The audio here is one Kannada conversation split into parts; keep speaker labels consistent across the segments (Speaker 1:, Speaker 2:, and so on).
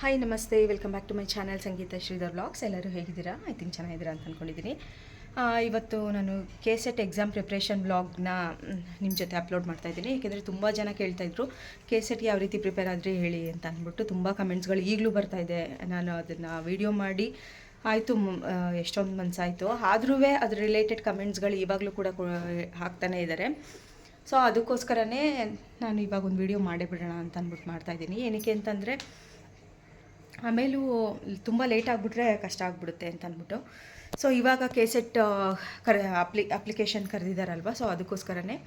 Speaker 1: ಹಾಯ್ ನಮಸ್ತೆ, welcome back to my channel Sangeetha Sridhar vlogs. ಎಲ್ಲರೂ ಹೇಗಿದ್ದೀರಾ? ಐ ಥಿಂಕ್ ಚೆನ್ನಾಗಿದ್ದೀರಾ ಅಂತ ಅಂದ್ಕೊಂಡಿದ್ದೀನಿ. ಇವತ್ತು ನಾನು KCET ಎಕ್ಸಾಮ್ ಪ್ರಿಪ್ರೇಷನ್ ವ್ಲಾಗ್ನ ನಿಮ್ಮ ಜೊತೆ ಅಪ್ಲೋಡ್ ಮಾಡ್ತಾಯಿದ್ದೀನಿ. ಏಕೆಂದರೆ ತುಂಬ ಜನ ಕೇಳ್ತಾಯಿದ್ರು KCET ಯಾವ ರೀತಿ ಪ್ರಿಪೇರ್ ಆದರೆ ಹೇಳಿ ಅಂತ ಅಂದ್ಬಿಟ್ಟು. ತುಂಬ ಕಮೆಂಟ್ಸ್ಗಳು ಈಗಲೂ ಬರ್ತಾಯಿದೆ. ನಾನು ಅದನ್ನು ವೀಡಿಯೋ ಮಾಡಿ ಆಯಿತು, ಎಷ್ಟೊಂದು ಮನಸ್ಸಾಯಿತು. ಆದ್ರೂ ಅದ್ರ ರಿಲೇಟೆಡ್ ಕಮೆಂಟ್ಸ್ಗಳು ಇವಾಗಲೂ ಕೂಡ ಹಾಕ್ತಾನೇ ಇದ್ದಾರೆ. ಸೊ ಅದಕ್ಕೋಸ್ಕರನೇ ನಾನು ಇವಾಗ ಒಂದು ವೀಡಿಯೋ ಮಾಡೇ ಬಿಡೋಣ ಅಂತ ಅಂದ್ಬಿಟ್ಟು ಮಾಡ್ತಾಯಿದ್ದೀನಿ. ಏನಕ್ಕೆ ಅಂತಂದರೆ ಆಮೇಲೂ ತುಂಬ ಲೇಟ್ ಆಗಿಬಿಟ್ರೆ ಕಷ್ಟ ಆಗಿಬಿಡುತ್ತೆ ಅಂತ ಅಂದ್ಬಿಟ್ಟು. ಸೊ ಇವಾಗ KCET ಅಪ್ಲಿಕೇಶನ್ ಕರೆದಿದ್ದಾರಲ್ವ, ಸೊ ಅದಕ್ಕೋಸ್ಕರನೇ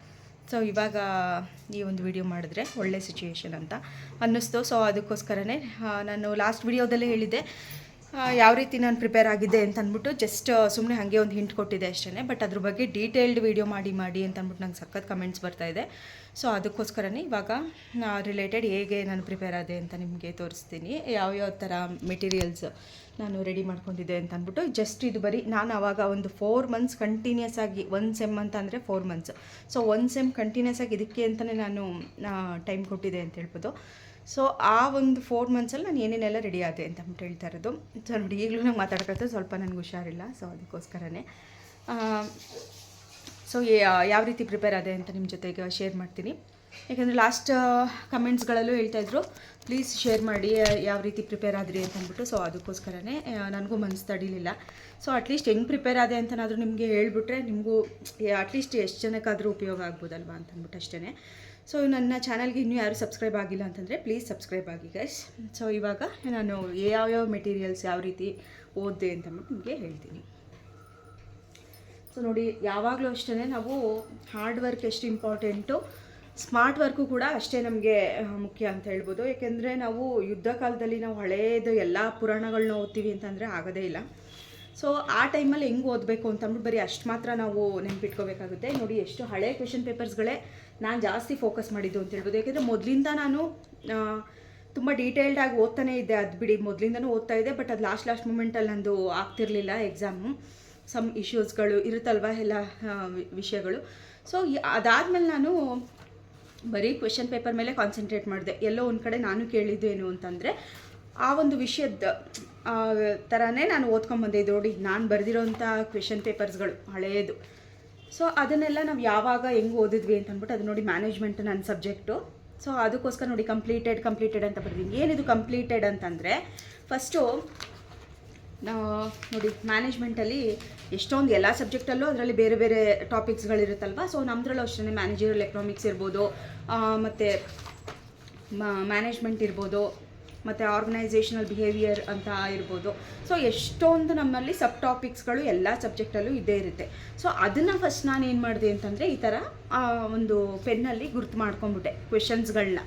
Speaker 1: ಸೊ ಇವಾಗ ಈ ಒಂದು ವಿಡಿಯೋ ಮಾಡಿದ್ರೆ ಒಳ್ಳೆ ಸಿಚುಯೇಷನ್ ಅಂತ ಅನ್ನಿಸ್ತು. ಸೊ ಅದಕ್ಕೋಸ್ಕರನೇ ನಾನು ಲಾಸ್ಟ್ ವಿಡಿಯೋದಲ್ಲೇ ಹೇಳಿದ್ದೆ ಯಾವ ರೀತಿ ನಾನು ಪ್ರಿಪೇರ್ ಆಗಿದ್ದೆ ಅಂತ ಅಂದ್ಬಿಟ್ಟು. ಜಸ್ಟ್ ಸುಮ್ಮನೆ ಹಾಗೆ ಒಂದು ಹಿಂಟ್ ಕೊಟ್ಟಿದ್ದೆ ಅಷ್ಟೇ. ಬಟ್ ಅದ್ರ ಬಗ್ಗೆ ಡೀಟೇಲ್ಡ್ ವೀಡಿಯೋ ಮಾಡಿ ಅಂತ ಅಂದ್ಬಿಟ್ಟು ನಂಗೆ ಸಖತ್ ಕಮೆಂಟ್ಸ್ ಬರ್ತಾಯಿದೆ. ಸೊ ಅದಕ್ಕೋಸ್ಕರನೇ ಇವಾಗ ರಿಲೇಟೆಡ್ ಹೇಗೆ ನಾನು ಪ್ರಿಪೇರ್ ಆದೆ ಅಂತ ನಿಮಗೆ ತೋರಿಸ್ತೀನಿ. ಯಾವ್ಯಾವ ಥರ ಮೆಟೀರಿಯಲ್ಸ್ ನಾನು ರೆಡಿ ಮಾಡ್ಕೊಂಡಿದ್ದೆ ಅಂತ ಅಂದ್ಬಿಟ್ಟು. ಜಸ್ಟ್ ಇದು ಬರೀ ನಾನು ಆವಾಗ ಒಂದು 4 ಮಂತ್ಸ್ ಕಂಟಿನ್ಯೂಸ್ ಆಗಿ, 1 ಸೆಮ್ ಅಂತ ಅಂದರೆ 4 ಮಂತ್ಸ್. ಸೊ 1 ಸೆಮ್ ಕಂಟಿನ್ಯೂಸ್ ಆಗಿ ಇದಕ್ಕೆ ಅಂತಲೇ ನಾನು ಟೈಮ್ ಕೊಟ್ಟಿದ್ದೆ ಅಂತ ಹೇಳ್ಬೋದು. ಸೊ ಆ ಒಂದು 4 ಮಂತ್ಸಲ್ಲಿ ನಾನು ಏನೇನೆಲ್ಲ ರೆಡಿ ಆದೆ ಅಂತ ಅಂದ್ಬಿಟ್ಟು ಹೇಳ್ತಾ ಇರೋದು. ಸೊ ನೋಡಿ, ಈಗಲೂ ನಂಗೆ ಮಾತಾಡ್ಕೊಳ್ತಾ ಸ್ವಲ್ಪ ನನಗೆ ಹುಷಾರಿಲ್ಲ. ಸೊ ಅದಕ್ಕೋಸ್ಕರನೇ ಸೊ ಯಾವ ರೀತಿ ಪ್ರಿಪೇರ್ ಆದೆ ಅಂತ ನಿಮ್ಮ ಜೊತೆಗೆ ಶೇರ್ ಮಾಡ್ತೀನಿ. ಯಾಕೆಂದರೆ ಲಾಸ್ಟ್ ಕಮೆಂಟ್ಸ್ಗಳಲ್ಲೂ ಹೇಳ್ತಾಯಿದ್ರು ಪ್ಲೀಸ್ ಶೇರ್ ಮಾಡಿ ಯಾವ ರೀತಿ ಪ್ರಿಪೇರ್ ಆದ್ರಿ ಅಂತ ಅಂದ್ಬಿಟ್ಟು. ಸೊ ಅದಕ್ಕೋಸ್ಕರನೇ ನನಗೂ ಮನಸ್ಸು ತಡೀಲಿಲ್ಲ. ಸೊ ಅಟ್ಲೀಸ್ಟ್ ಹೆಂಗೆ ಪ್ರಿಪೇರ್ ಆದೆ ಅಂತನಾದರೂ ನಿಮಗೆ ಹೇಳ್ಬಿಟ್ರೆ ನಿಮಗೂ ಅಟ್ಲೀಸ್ಟ್ ಎಷ್ಟು ಜನಕ್ಕಾದರೂ ಉಪಯೋಗ ಆಗ್ಬೋದಲ್ವ ಅಂತ ಅಂದ್ಬಿಟ್ಟು ಅಷ್ಟೇ. ಸೊ ನನ್ನ ಚಾನಲ್ಗೆ ಇನ್ನೂ ಯಾರು ಸಬ್ಸ್ಕ್ರೈಬ್ ಆಗಿಲ್ಲ ಅಂತಂದರೆ ಪ್ಲೀಸ್ ಸಬ್ಸ್ಕ್ರೈಬ್ ಆಗಿ ಗೈಸ್. ಸೊ ಇವಾಗ ನಾನು ಯಾವ್ಯಾವ ಮೆಟೀರಿಯಲ್ಸ್ ಯಾವ ರೀತಿ ಓದಿದೆ ಅಂತ ಅಂದ್ಬಿಟ್ಟು ನಿಮಗೆ ಹೇಳ್ತೀನಿ. ಸೊ ನೋಡಿ, ಯಾವಾಗಲೂ ಅಷ್ಟೇ ನಾವು ಹಾರ್ಡ್ ವರ್ಕ್ ಎಷ್ಟು ಇಂಪಾರ್ಟೆಂಟು, ಸ್ಮಾರ್ಟ್ ವರ್ಕು ಕೂಡ ಅಷ್ಟೇ ನಮಗೆ ಮುಖ್ಯ ಅಂತ ಹೇಳ್ಬೋದು. ಏಕೆಂದರೆ ನಾವು ಯುದ್ಧ ಕಾಲದಲ್ಲಿ ನಾವು ಹಳೇದು ಎಲ್ಲ ಪುರಾಣಗಳನ್ನ ಓದ್ತೀವಿ ಅಂತಂದರೆ ಆಗೋದೇ ಇಲ್ಲ. ಸೊ ಆ ಟೈಮಲ್ಲಿ ಹೆಂಗೆ ಓದಬೇಕು ಅಂತಂದ್ಬಿಟ್ಟು ಬರೀ ಅಷ್ಟು ಮಾತ್ರ ನಾವು ನೆನ್ಪಿಟ್ಕೋಬೇಕಾಗುತ್ತೆ. ನೋಡಿ, ಎಷ್ಟು ಹಳೆ ಕ್ವೆಶನ್ ಪೇಪರ್ಸ್ಗಳೇ ನಾನು ಜಾಸ್ತಿ ಫೋಕಸ್ ಮಾಡಿದ್ದು ಅಂತ ಹೇಳ್ಬೋದು. ಯಾಕೆಂದರೆ ಮೊದಲಿಂದ ನಾನು ತುಂಬ ಡೀಟೇಲ್ಡಾಗಿ ಓದ್ತಾನೇ ಇದ್ದೆ. ಅದು ಬಿಡಿ, ಮೊದಲಿಂದನೂ ಓದ್ತಾ ಇದ್ದೆ. ಬಟ್ ಅದು ಲಾಸ್ಟ್ ಮೂಮೆಂಟಲ್ಲಿ ನಂದು ಆಗ್ತಿರಲಿಲ್ಲ ಎಕ್ಸಾಮು. ಸಮ್ ಇಶ್ಯೂಸ್ಗಳು ಇರುತ್ತಲ್ವ, ಎಲ್ಲ ವಿಷಯಗಳು. ಸೊ ಅದಾದಮೇಲೆ ನಾನು ಬರೀ ಕ್ವೆಶನ್ ಪೇಪರ್ ಮೇಲೆ ಕಾನ್ಸಂಟ್ರೇಟ್ ಮಾಡಿದೆ. ಎಲ್ಲೋ ಒಂದು ಕಡೆ ನಾನು ಕೇಳಿದ್ದೇನು ಅಂತಂದರೆ ಆ ಒಂದು ವಿಷಯದ ಥರನೇ ನಾನು ಓದ್ಕೊಂಬಂದೆ. ಇದು ನೋಡಿ, ನಾನು ಬರೆದಿರೋಂಥ ಕ್ವೆಶನ್ ಪೇಪರ್ಸ್ಗಳು ಹಳೆಯದು. ಸೊ ಅದನ್ನೆಲ್ಲ ನಾವು ಯಾವಾಗ ಹೆಂಗೆ ಓದಿದ್ವಿ ಅಂತ ಅಂದ್ಬಿಟ್ಟು, ಅದು ನೋಡಿ ಮ್ಯಾನೇಜ್ಮೆಂಟ್ ನನ್ನ ಸಬ್ಜೆಕ್ಟು. ಸೊ ಅದಕ್ಕೋಸ್ಕರ ನೋಡಿ ಕಂಪ್ಲೀಟೆಡ್ ಅಂತ ಬರ್ತೀನಿ. ಏನಿದು ಕಂಪ್ಲೀಟೆಡ್ ಅಂತಂದರೆ, ಫಸ್ಟು ನೋಡಿ ಮ್ಯಾನೇಜ್ಮೆಂಟಲ್ಲಿ ಎಷ್ಟೊಂದು ಎಲ್ಲ ಸಬ್ಜೆಕ್ಟಲ್ಲೂ ಅದರಲ್ಲಿ ಬೇರೆ ಬೇರೆ ಟಾಪಿಕ್ಸ್ಗಳಿರುತ್ತಲ್ವ. ಸೊ ನಮ್ಮದ್ರಲ್ಲೂ ಅಷ್ಟೇ ಮ್ಯಾನೇಜರಲ್ ಎಕನಾಮಿಕ್ಸ್ ಇರ್ಬೋದು, ಮತ್ತು ಮ್ಯಾನೇಜ್ಮೆಂಟ್ ಇರ್ಬೋದು, ಮತ್ತು ಆರ್ಗನೈಸೇಷನಲ್ ಬಿಹೇವಿಯರ್ ಅಂತ ಇರ್ಬೋದು. ಸೊ ಎಷ್ಟೊಂದು ನಮ್ಮಲ್ಲಿ ಸಬ್ ಟಾಪಿಕ್ಸ್ಗಳು ಎಲ್ಲ ಸಬ್ಜೆಕ್ಟಲ್ಲೂ ಇದ್ದೇ ಇರುತ್ತೆ. ಸೊ ಅದನ್ನು ಫಸ್ಟ್ ನಾನು ಏನು ಮಾಡಿದೆ ಅಂತಂದರೆ, ಈ ಥರ ಒಂದು ಪೆನ್ನಲ್ಲಿ ಗುರ್ತು ಮಾಡ್ಕೊಂಬಿಟ್ಟೆ ಕ್ವೆಶನ್ಸ್ಗಳನ್ನ.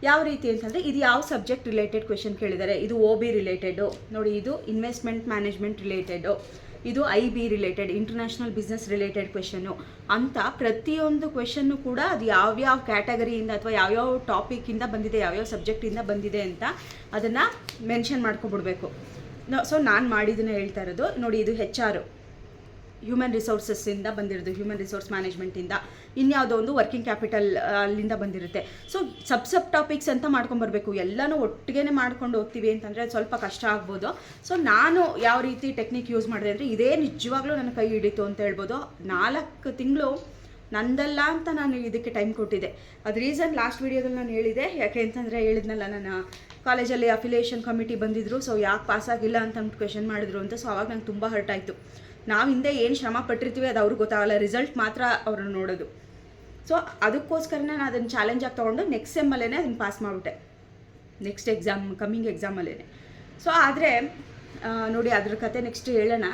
Speaker 1: ಯಾವ ರೀತಿ ಅಂತಂದರೆ, ಇದು ಯಾವ ಸಬ್ಜೆಕ್ಟ್ ರಿಲೇಟೆಡ್ ಕ್ವೆಶನ್ ಕೇಳಿದ್ದಾರೆ. ಇದು OB ರಿಲೇಟೆಡು ನೋಡಿ, ಇದು ಇನ್ವೆಸ್ಟ್ಮೆಂಟ್ ಮ್ಯಾನೇಜ್ಮೆಂಟ್ ರಿಲೇಟೆಡು, ಇದು IB related international business related question ಅಂತ ಪ್ರತಿಯೊಂದು ಕ್ವೆಶನ್ನು ಕೂಡ ಅದು ಯಾವ್ಯಾವ ಕ್ಯಾಟಗರಿಯಿಂದ ಅಥವಾ ಯಾವ್ಯಾವ ಟಾಪಿಕ್ಕಿಂದ ಬಂದಿದೆ, ಯಾವ್ಯಾವ ಸಬ್ಜೆಕ್ಟಿಂದ ಬಂದಿದೆ ಅಂತ ಅದನ್ನು ಮೆನ್ಷನ್ ಮಾಡ್ಕೊಬಿಡ್ಬೇಕು. ಸೊ ನಾನು ಮಾಡಿದ್ದನ್ನು ಹೇಳ್ತಾ ಇರೋದು. ನೋಡಿ, ಇದು HR ಹ್ಯೂಮನ್ ರಿಸೋರ್ಸಸ್ಸಿಂದ ಬಂದಿರೋದು, ಹ್ಯೂಮನ್ ರಿಸೋರ್ಸ್ ಮ್ಯಾನೇಜ್ಮೆಂಟಿಂದ. ಇನ್ಯಾವುದೋ ಒಂದು ವರ್ಕಿಂಗ್ ಕ್ಯಾಪಿಟಲ್ ಅಲ್ಲಿಂದ ಬಂದಿರುತ್ತೆ. ಸೊ ಸಬ್ ಟಾಪಿಕ್ಸ್ ಅಂತ ಮಾಡ್ಕೊಂಬರ್ಬೇಕು. ಎಲ್ಲನೂ ಒಟ್ಟಿಗೆ ಮಾಡ್ಕೊಂಡು ಹೋಗ್ತೀವಿ ಅಂತಂದರೆ ಸ್ವಲ್ಪ ಕಷ್ಟ ಆಗ್ಬೋದು. ಸೊ ನಾನು ಯಾವ ರೀತಿ ಟೆಕ್ನಿಕ್ ಯೂಸ್ ಮಾಡಿದೆ ಅಂದರೆ, ಇದೇ ನಿಜವಾಗ್ಲೂ ನನ್ನ ಕೈ ಹಿಡಿತು ಅಂತ ಹೇಳ್ಬೋದು. 4 ತಿಂಗಳು ನಂದಲ್ಲ ಅಂತ ನಾನು ಇದಕ್ಕೆ ಟೈಮ್ ಕೊಟ್ಟಿದ್ದೆ. ಅದು ರೀಸನ್ ಲಾಸ್ಟ್ ವೀಡಿಯೋದಲ್ಲಿ ನಾನು ಹೇಳಿದೆ. ಯಾಕೆ ಅಂತಂದರೆ, ಹೇಳಿದ್ನಲ್ಲ, ನನ್ನ ಕಾಲೇಜಲ್ಲಿ ಅಫಿಲಿಯೇಷನ್ ಕಮಿಟಿ ಬಂದಿದ್ದರು. ಸೊ ಯಾಕೆ ಪಾಸ್ ಆಗಿಲ್ಲ ಅಂತ ಅಂದ್ಬಿಟ್ಟು ಕ್ವೆಶನ್ ಮಾಡಿದ್ರು ಅಂತ. ಸೊ ಅವಾಗ ನಂಗೆ ತುಂಬ ಹರ್ಟ್ ಆಯಿತು. ನಾವು ಹಿಂದೆ ಏನು ಶ್ರಮ ಪಟ್ಟಿರ್ತೀವಿ ಅದು ಅವ್ರಿಗೆ ಗೊತ್ತಾಗಲ್ಲ, ರಿಸಲ್ಟ್ ಮಾತ್ರ ಅವ್ರನ್ನ ನೋಡೋದು. ಸೊ ಅದಕ್ಕೋಸ್ಕರನೇ ನಾನು ಅದನ್ನು ಚಾಲೆಂಜಾಗಿ ತೊಗೊಂಡು ನೆಕ್ಸ್ಟ್ ಸೆಮ್ಮಲ್ಲೇ ಅದನ್ನು ಪಾಸ್ ಮಾಡಿಬಿಟ್ಟೆ, ನೆಕ್ಸ್ಟ್ ಎಕ್ಸಾಮ್, ಕಮ್ಮಿಂಗ್ ಎಕ್ಸಾಮಲ್ಲೇ. ಸೊ ಆದರೆ ನೋಡಿ, ಅದ್ರ ಕತೆ ನೆಕ್ಸ್ಟ್ ಹೇಳೋಣ.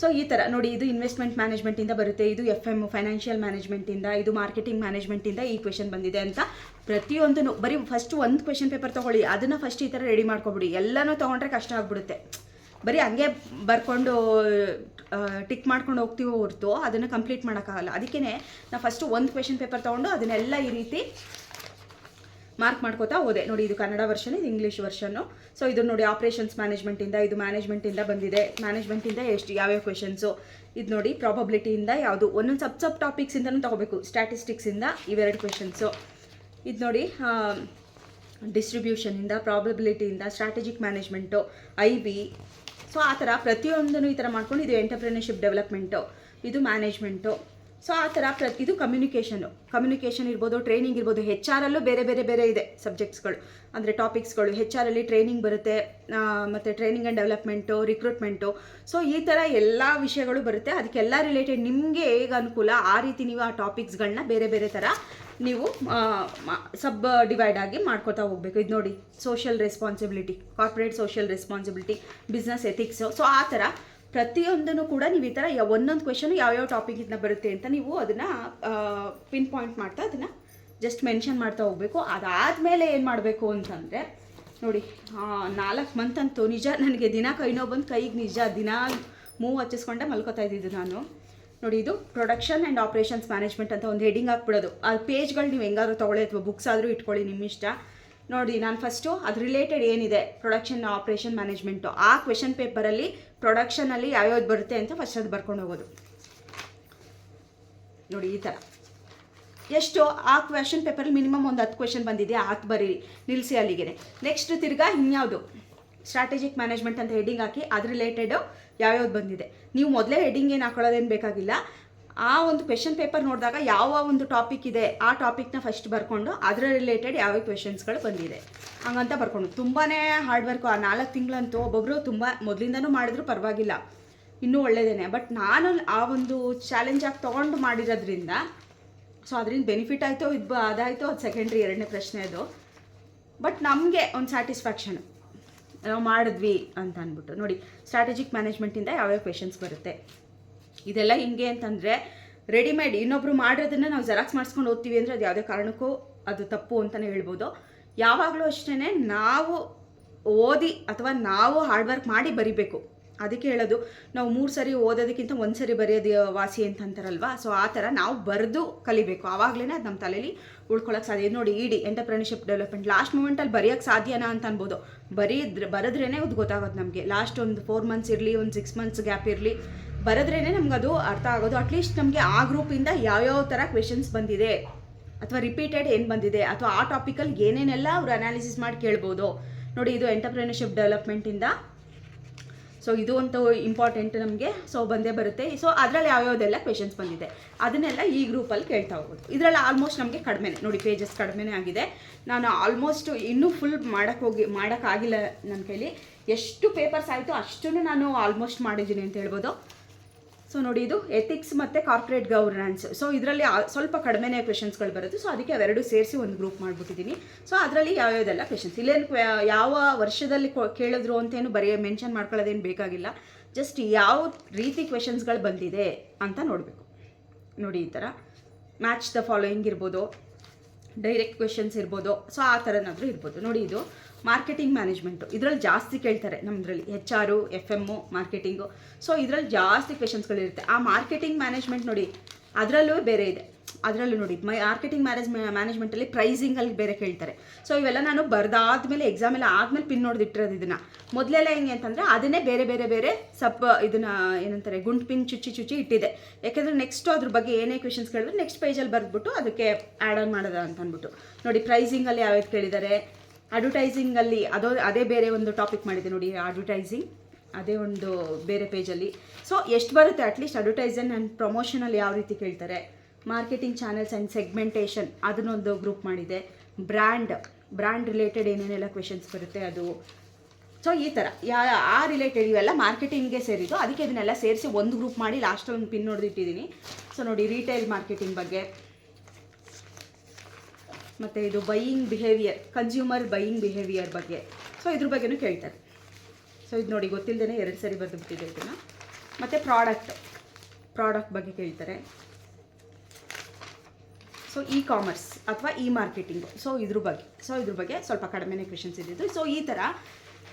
Speaker 1: ಸೊ ಈ ಥರ ನೋಡಿ, ಇದು ಇನ್ವೆಸ್ಟ್ಮೆಂಟ್ ಮ್ಯಾನೇಜ್ಮೆಂಟಿಂದ ಬರುತ್ತೆ, ಇದು FM ಫೈನಾನ್ಷಿಯಲ್ ಮ್ಯಾನೇಜ್ಮೆಂಟಿಂದ, ಇದು ಮಾರ್ಕೆಟಿಂಗ್ ಮ್ಯಾನೇಜ್ಮೆಂಟಿಂದ ಈ ಕ್ವೆಶನ್ ಬಂದಿದೆ ಅಂತ ಪ್ರತಿಯೊಂದನ್ನು ಬರೀ ಫಸ್ಟ್ ಒಂದು ಕ್ವೆಶನ್ ಪೇಪರ್ ತೊಗೊಳ್ಳಿ, ಅದನ್ನು ಫಸ್ಟ್ ಈ ಥರ ರೆಡಿ ಮಾಡ್ಕೊಬಿಡಿ. ಎಲ್ಲನೂ ತೊಗೊಂಡ್ರೆ ಕಷ್ಟ ಆಗ್ಬಿಡುತ್ತೆ. ಬರೀ ಹಂಗೆ ಬರ್ಕೊಂಡು ಟಿಕ್ ಮಾಡ್ಕೊಂಡು ಹೋಗ್ತೀವೋ ಹೊರತು ಅದನ್ನು ಕಂಪ್ಲೀಟ್ ಮಾಡೋಕ್ಕಾಗಲ್ಲ. ಅದಕ್ಕೇ ನಾವು ಫಸ್ಟು ಒಂದು ಕ್ವೆಶನ್ ಪೇಪರ್ ತೊಗೊಂಡು ಅದನ್ನೆಲ್ಲ ಈ ರೀತಿ ಮಾರ್ಕ್ ಮಾಡ್ಕೋತಾ ಹೋದೆ. ನೋಡಿ, ಇದು ಕನ್ನಡ ವರ್ಷನ್, ಇದು ಇಂಗ್ಲೀಷ್ ವರ್ಷನ್ನು. ಸೊ ಇದು ನೋಡಿ, ಆಪ್ರೇಷನ್ಸ್ ಮ್ಯಾನೇಜ್ಮೆಂಟಿಂದ, ಇದು ಮ್ಯಾನೇಜ್ಮೆಂಟಿಂದ ಬಂದಿದೆ. ಮ್ಯಾನೇಜ್ಮೆಂಟಿಂದ ಯಾವ್ಯಾವ ಕ್ವೆಶನ್ಸು. ಇದು ನೋಡಿ, ಪ್ರಾಬಬಿಲಿಟಿಯಿಂದ ಯಾವುದು, ಒಂದೊಂದು ಸಬ್ ಟಾಪಿಕ್ಸಿಂದನೂ ತೊಗೋಬೇಕು. ಸ್ಟ್ಯಾಟಿಸ್ಟಿಕ್ಸಿಂದ ಇವೆರಡು ಕ್ವೆಶನ್ಸು. ಇದು ನೋಡಿ, ಡಿಸ್ಟ್ರಿಬ್ಯೂಷನಿಂದ, ಪ್ರಾಬಬಿಲಿಟಿಯಿಂದ, ಸ್ಟ್ರಾಟಜಿಕ್ ಮ್ಯಾನೇಜ್ಮೆಂಟು, IB. ಸೊ ಆ ಥರ ಪ್ರತಿಯೊಂದನ್ನು ಈ ಥರ ಮಾಡ್ಕೊಂಡು ಇದು ಎಂಟರ್ಪ್ರಿನರ್ಶಿಪ್ ಡೆವಲಪ್ಮೆಂಟು, ಇದು ಮ್ಯಾನೇಜ್ಮೆಂಟು. ಸೊ ಆ ಥರ ಇದು ಕಮ್ಯುನಿಕೇಷನ್ ಇರ್ಬೋದು, ಟ್ರೈನಿಂಗ್ ಇರ್ಬೋದು. HR ಅಲ್ಲೂ ಬೇರೆ ಬೇರೆ ಬೇರೆ ಇದೆ ಸಬ್ಜೆಕ್ಟ್ಸ್ಗಳು, ಅಂದರೆ ಟಾಪಿಕ್ಸ್ಗಳು. HR ಅಲ್ಲಿ ಟ್ರೈನಿಂಗ್ ಬರುತ್ತೆ, ಮತ್ತು training and development, recruitment. So ಈ ಥರ ಎಲ್ಲ ವಿಷಯಗಳು ಬರುತ್ತೆ. ಅದಕ್ಕೆಲ್ಲ ರಿಲೇಟೆಡ್ ನಿಮಗೆ ಹೇಗೆ ಅನುಕೂಲ ಆ ರೀತಿ ನೀವು ಆ ಟಾಪಿಕ್ಸ್ಗಳನ್ನ ಬೇರೆ ಬೇರೆ ಥರ ನೀವು ಸಬ್ ಡಿವೈಡ್ ಆಗಿ ಮಾಡ್ಕೋತಾ ಹೋಗಬೇಕು. ಇದು ನೋಡಿ, social responsibility, corporate social responsibility, business ethics. So ಆ ಥರ ಪ್ರತಿಯೊಂದನ್ನು ಕೂಡ ನೀವು ಈ ಥರ ಒಂದೊಂದು ಕ್ವೆಶನು ಯಾವ್ಯಾವ ಟಾಪಿಕಿಂದ ಬರುತ್ತೆ ಅಂತ ನೀವು ಅದನ್ನು ಪಿನ್ ಪಾಯಿಂಟ್ ಮಾಡ್ತಾ ಅದನ್ನು ಜಸ್ಟ್ ಮೆನ್ಷನ್ ಮಾಡ್ತಾ ಹೋಗಬೇಕು. ಅದಾದಮೇಲೆ ಏನು ಮಾಡಬೇಕು ಅಂತಂದರೆ ನೋಡಿ, 4 ಮಂತ್ ಅಂತೂ ನಿಜ ನನಗೆ ದಿನ ಕೈ ನೋವು ಬಂದು ಕೈಗೆ ನಿಜ ದಿನ ಮೂವ್ ಹಚ್ಚಿಸ್ಕೊಂಡೆ ಮಲ್ಕೋತಾ ಇದ್ದಿದ್ದು ನಾನು. ನೋಡಿ, ಇದು ಪ್ರೊಡಕ್ಷನ್ ಆ್ಯಂಡ್ ಆಪ್ರೇಷನ್ಸ್ ಮ್ಯಾನೇಜ್ಮೆಂಟ್ ಅಂತ ಒಂದು ಹೆಡಿಂಗ್ ಹಾಕ್ಬಿಡೋದು. ಆ ಪೇಜ್ಗಳು ನೀವು ಹೆಂಗಾದ್ರೂ ತೊಗೊಳ್ಳಿ ಅಥವಾ ಬುಕ್ಸ್ ಆದರೂ ಇಟ್ಕೊಳ್ಳಿ, ನಿಮ್ಮ ಇಷ್ಟ. ನೋಡಿ, ನಾನು ಫಸ್ಟು ಅದು ರಿಲೇಟೆಡ್ ಏನಿದೆ ಪ್ರೊಡಕ್ಷನ್ ಆಪ್ರೇಷನ್ ಮ್ಯಾನೇಜ್ಮೆಂಟು, ಆ ಕ್ವೆಶನ್ ಪೇಪರಲ್ಲಿ ಪ್ರೊಡಕ್ಷನಲ್ಲಿ ಯಾವ್ಯಾವ್ದು ಬರುತ್ತೆ ಅಂತ ಫಸ್ಟ್ ಅದು ಬರ್ಕೊಂಡು ಹೋಗೋದು. ನೋಡಿ, ಈ ಥರ ಎಷ್ಟು ಆ ಕ್ವೆಶನ್ ಪೇಪರಲ್ಲಿ ಮಿನಿಮಮ್ ಒಂದು 10 ಕ್ವೆಶನ್ ಬಂದಿದೆ, 10 ಬರೀರಿ, ನಿಲ್ಲಿಸಿ ಅಲ್ಲಿಗೆ. ನೆಕ್ಸ್ಟ್ ತಿರ್ಗಾ ಇನ್ಯಾವುದು ಸ್ಟ್ರಾಟಜಿಕ್ ಮ್ಯಾನೇಜ್ಮೆಂಟ್ ಅಂತ ಹೆಡಿಂಗ್ ಹಾಕಿ ಅದು ರಿಲೇಟೆಡು ಯಾವ್ಯಾವ್ದು ಬಂದಿದೆ. ನೀವು ಮೊದಲೇ ಹೆಡಿಂಗ್ ಏನು ಹಾಕೊಳ್ಳೋದೇನು ಬೇಕಾಗಿಲ್ಲ. ಆ ಒಂದು ಕ್ವೆಶನ್ ಪೇಪರ್ ನೋಡಿದಾಗ ಯಾವ ಒಂದು ಟಾಪಿಕ್ ಇದೆ ಆ ಟಾಪಿಕ್ನ ಫಸ್ಟ್ ಬರ್ಕೊಂಡು ಅದರ ರಿಲೇಟೆಡ್ ಯಾವ ಕ್ವೆಶನ್ಸ್ಗಳು ಬಂದಿದೆ ಹಂಗಂತ ಬರ್ಕೊಂಡು. ತುಂಬಾ ಹಾರ್ಡ್ ವರ್ಕು. ಆ 4 ತಿಂಗಳಂತೂ ಒಬ್ಬೊಬ್ಬರು ತುಂಬ ಮೊದಲಿಂದನೂ ಮಾಡಿದ್ರು ಪರವಾಗಿಲ್ಲ, ಇನ್ನೂ ಒಳ್ಳೆಯದೇನೆ. ಬಟ್ ನಾನು ಆ ಒಂದು ಚಾಲೆಂಜಾಗಿ ತೊಗೊಂಡು ಮಾಡಿರೋದ್ರಿಂದ ಸೊ ಅದರಿಂದ ಬೆನಿಫಿಟ್ ಆಯಿತು, ಅದಾಯಿತು, ಅದು ಸೆಕೆಂಡ್ರಿ, ಎರಡನೇ ಪ್ರಶ್ನೆ ಅದು. ಬಟ್ ನಮಗೆ ಒಂದು ಸ್ಯಾಟಿಸ್ಫ್ಯಾಕ್ಷನ್, ನಾವು ಮಾಡಿದ್ವಿ ಅಂತ ಅಂದ್ಬಿಟ್ಟು. ನೋಡಿ, ಸ್ಟ್ರಾಟಜಿಕ್ ಮ್ಯಾನೇಜ್ಮೆಂಟಿಂದ ಯಾವ್ಯಾವ ಕ್ವೆಶನ್ಸ್ ಬರುತ್ತೆ ಇದೆಲ್ಲ ಹಿಂಗೆ ಅಂತಂದರೆ ರೆಡಿಮೇಡ್ ಇನ್ನೊಬ್ರು ಮಾಡಿರೋದನ್ನು ನಾವು ಜೆರಾಕ್ಸ್ ಮಾಡಿಸ್ಕೊಂಡು ಓದ್ತೀವಿ ಅಂದರೆ ಅದು ಯಾವುದೇ ಕಾರಣಕ್ಕೂ ಅದು ತಪ್ಪು ಅಂತಲೇ ಹೇಳ್ಬೋದು. ಯಾವಾಗಲೂ ಅಷ್ಟೇ ನಾವು ಓದಿ ಅಥವಾ ನಾವು ಹಾರ್ಡ್ ವರ್ಕ್ ಮಾಡಿ ಬರಿಬೇಕು. ಅದಕ್ಕೆ ಹೇಳೋದು, ನಾವು 3 ಸರಿ ಓದೋದಕ್ಕಿಂತ 1 ಸರಿ ಬರೆಯೋದು ವಾಸಿ ಅಂತ ಅಂತಾರಲ್ವ. ಸೊ ಆ ಥರ ನಾವು ಬರೆದು ಕಲಿಬೇಕು, ಆವಾಗಲೇ ಅದು ನಮ್ಮ ತಲೆಯಲ್ಲಿ ಉಳ್ಕೊಳ್ಳೋಕೆ ಸಾಧ್ಯ. ನೋಡಿ, ಇಡಿ ಎಂಟರ್ಪ್ರಿನರ್ಶಿಪ್ ಡೆವಲಪ್ಮೆಂಟ್ ಲಾಸ್ಟ್ ಮೂಮೆಂಟಲ್ಲಿ ಬರೆಯೋಕ್ಕೆ ಸಾಧ್ಯನಾ ಅಂತ ಅನ್ಬೋದು. ಬರೆದ್ರೇ ಅದು ಗೊತ್ತಾಗೋದು ನಮಗೆ. ಲಾಸ್ಟ್ ಒಂದು 4 ಮಂತ್ಸ್ ಇರಲಿ, ಒಂದು 6 ಮಂತ್ಸ್ ಗ್ಯಾಪ್ ಇರಲಿ, ಬರೆದ್ರೇ ನಮ್ಗೆ ಅದು ಅರ್ಥ ಆಗೋದು. ಅಟ್ಲೀಸ್ಟ್ ನಮಗೆ ಆ ಗ್ರೂಪಿಂದ ಯಾವ್ಯಾವ ಥರ ಕ್ವೆಶನ್ಸ್ ಬಂದಿದೆ ಅಥವಾ ರಿಪೀಟೆಡ್ ಏನು ಬಂದಿದೆ ಅಥವಾ ಆ ಟಾಪಿಕಲ್ಲಿ ಏನೇನೆಲ್ಲ ಅವರು ಅನಾಲಿಸಿಸ್ ಮಾಡಿ ಕೇಳ್ಬೋದು. ನೋಡಿ, ಇದು ಎಂಟರ್ಪ್ರಿನರ್ಶಿಪ್ ಡೆವಲಪ್ಮೆಂಟಿಂದ. ಸೊ ಇದು ಅಂತೂ ಇಂಪಾರ್ಟೆಂಟ್ ನಮಗೆ. ಸೊ ಬಂದೇ ಬರುತ್ತೆ. ಸೊ ಅದರಲ್ಲಿ ಯಾವ್ಯಾವುದೆಲ್ಲ ಕ್ವೆಶನ್ಸ್ ಬಂದಿದೆ ಅದನ್ನೆಲ್ಲ ಈ ಗ್ರೂಪಲ್ಲಿ ಕೇಳ್ತಾ ಹೋಗೋದು. ಇದರಲ್ಲಿ ಆಲ್ಮೋಸ್ಟ್ ನಮಗೆ ಕಡಿಮೆನೇ ನೋಡಿ, ಪೇಜಸ್ ಕಡಿಮೆನೇ ಆಗಿದೆ. ನಾನು ಆಲ್ಮೋಸ್ಟ್ ಇನ್ನೂ ಫುಲ್ ಮಾಡೋಕ್ಕಾಗಿಲ್ಲ ನನ್ನ ಕೈಲಿ. ಎಷ್ಟು ಪೇಪರ್ಸ್ ಆಯಿತು ಅಷ್ಟನ್ನು ನಾನು ಆಲ್ಮೋಸ್ಟ್ ಮಾಡಿದ್ದೀನಿ ಅಂತ ಹೇಳ್ಬೋದು. ಸೊ ನೋಡಿ, ಇದು ಎಥಿಕ್ಸ್ ಮತ್ತು ಕಾರ್ಪೊರೇಟ್ ಗವರ್ನೆನ್ಸ್. ಸೊ ಇದರಲ್ಲಿ ಸ್ವಲ್ಪ ಕಡಿಮೆನೇ ಕ್ವೆಶನ್ಸ್ಗಳು ಬರುತ್ತೆ. ಸೊ ಅದಕ್ಕೆ ಅವೆರಡು ಸೇರಿಸಿ ಒಂದು ಗ್ರೂಪ್ ಮಾಡಿಬಿಟ್ಟಿದ್ದೀನಿ. ಸೊ ಅದರಲ್ಲಿ ಯಾವ್ಯಾವುದೆಲ್ಲ ಕ್ವೆಶನ್ಸ್ ಇಲ್ಲೇನು ಯಾವ ವರ್ಷದಲ್ಲಿ ಕೇಳಿದ್ರು ಅಂತೇನು ಮೆನ್ಷನ್ ಮಾಡ್ಕೊಳ್ಳೋದೇನು ಬೇಕಾಗಿಲ್ಲ. ಜಸ್ಟ್ ಯಾವ ರೀತಿ ಕ್ವೆಶನ್ಸ್ಗಳು ಬಂದಿದೆ ಅಂತ ನೋಡಬೇಕು. ನೋಡಿ, ಈ ಥರ ಮ್ಯಾಚ್ ದ ಫಾಲೋಯಿಂಗ್ ಇರ್ಬೋದು, ಡೈರೆಕ್ಟ್ ಕ್ವೆಶನ್ಸ್ ಇರ್ಬೋದು. ಸೊ ಆ ಥರನಾದರೂ ಇರ್ಬೋದು. ನೋಡಿ, ಇದು ಮಾರ್ಕೆಟಿಂಗ್ ಮ್ಯಾನೇಜ್ಮೆಂಟು. ಇದರಲ್ಲಿ ಜಾಸ್ತಿ ಕೇಳ್ತಾರೆ ನಮ್ಮದ್ರಲ್ಲಿ, HR, FM, ಮಾರ್ಕೆಟಿಂಗು. ಸೊ ಇದರಲ್ಲಿ ಜಾಸ್ತಿ ಕ್ವೆಶನ್ಸ್ಗಳಿರುತ್ತೆ. ಆ ಮಾರ್ಕೆಟಿಂಗ್ ಮ್ಯಾನೇಜ್ಮೆಂಟ್ ನೋಡಿ, ಅದರಲ್ಲೂ ಬೇರೆ ಇದೆ. ಅದರಲ್ಲೂ ನೋಡಿ, ಮಾರ್ಕೆಟಿಂಗ್ ಮ್ಯಾನೇಜ್ಮೆಂಟಲ್ಲಿ ಪ್ರೈಸಿಂಗಲ್ಲಿ ಬೇರೆ ಕೇಳ್ತಾರೆ. ಸೊ ಇವೆಲ್ಲ ನಾನು ಬರೆದಾದ್ಮೇಲೆ ಎಕ್ಸಾಮೆಲ್ಲ ಆದಮೇಲೆ ಪಿನ್ ನೋಡ್ದಿಟ್ಟಿರೋದು. ಇದನ್ನು ಮೊದಲೆಲ್ಲ ಹೆಂಗೆ ಅಂತಂದರೆ ಅದನ್ನೇ ಬೇರೆ ಬೇರೆ ಬೇರೆ ಇದನ್ನು ಏನಂತಾರೆ ಗುಂಡು ಪಿನ್ ಚುಚ್ಚಿ ಇಟ್ಟಿದೆ. ಯಾಕೆಂದರೆ ನೆಕ್ಸ್ಟು ಅದ್ರ ಬಗ್ಗೆ ಏನೇ ಕ್ವೆಶನ್ಸ್ ಕೇಳಿದ್ರೆ ನೆಕ್ಸ್ಟ್ ಪೇಜಲ್ಲಿ ಬರೆದ್ಬಿಟ್ಟು ಅದಕ್ಕೆ ಆ್ಯಡ್ ಆನ್ ಮಾಡೋದ ಅಂತ ಅಂದ್ಬಿಟ್ಟು. ನೋಡಿ, ಪ್ರೈಸಿಂಗಲ್ಲಿ ಯಾವ್ಯಾವ್ದು ಕೇಳಿದ್ದಾರೆ. ಅಡ್ವರ್ಟೈಸಿಂಗಲ್ಲಿ ಅದೇ ಬೇರೆ ಒಂದು ಟಾಪಿಕ್ ಮಾಡಿದೆ ನೋಡಿ, ಅಡ್ವರ್ಟೈಸಿಂಗ್ ಅದೇ ಒಂದು ಬೇರೆ ಪೇಜಲ್ಲಿ. ಸೊ ಎಷ್ಟು ಬರುತ್ತೆ ಅಟ್ಲೀಸ್ಟ್ ಅಡ್ವರ್ಟೈಸನ್ ಆ್ಯಂಡ್ ಪ್ರಮೋಷನಲ್ಲಿ ಯಾವ ರೀತಿ ಕೇಳ್ತಾರೆ. ಮಾರ್ಕೆಟಿಂಗ್ ಚಾನಲ್ಸ್ ಆ್ಯಂಡ್ ಸೆಗ್ಮೆಂಟೇಷನ್ ಅದನ್ನೊಂದು ಗ್ರೂಪ್ ಮಾಡಿದೆ. ಬ್ರ್ಯಾಂಡ್ ರಿಲೇಟೆಡ್ ಏನೇನೆಲ್ಲ ಕ್ವೆಶನ್ಸ್ ಬರುತ್ತೆ ಅದು. ಸೊ ಈ ಥರ ಆ ರಿಲೇಟೆಡ್ ಇವೆಲ್ಲ ಮಾರ್ಕೆಟಿಂಗ್ಗೆ ಸೇರಿದ್ದು. ಅದಕ್ಕೆ ಇದನ್ನೆಲ್ಲ ಸೇರಿಸಿ ಒಂದು ಗ್ರೂಪ್ ಮಾಡಿ ಲಾಸ್ಟಲ್ಲಿ ಒಂದು ಪಿನ್ ನೋಡ್ದಿಟ್ಟಿದ್ದೀನಿ. ಸೊ ನೋಡಿ, ರಿಟೇಲ್ ಮಾರ್ಕೆಟಿಂಗ್ ಬಗ್ಗೆ, ಮತ್ತು ಇದು buying behaviour, consumer buying behaviour ಬಗ್ಗೆ. ಸೊ ಇದ್ರ ಬಗ್ಗೆನೂ ಕೇಳ್ತಾರೆ. ಸೊ ಇದು ನೋಡಿ, ಗೊತ್ತಿಲ್ಲದೇ 2 ಸರಿ ಬರೆದುಬಿಟ್ಟಿದೆ ಇದನ್ನು. ಮತ್ತು ಪ್ರಾಡಕ್ಟ್ ಬಗ್ಗೆ ಕೇಳ್ತಾರೆ. ಸೊ ಕಾಮರ್ಸ್ ಅಥವಾ ಮಾರ್ಕೆಟಿಂಗು. ಸೊ ಇದ್ರ ಬಗ್ಗೆ ಸ್ವಲ್ಪ ಕಡಿಮೆನೇ ಕ್ವೆಶನ್ಸ್ ಇದ್ದಿದ್ದು. ಸೊ ಈ ಥರ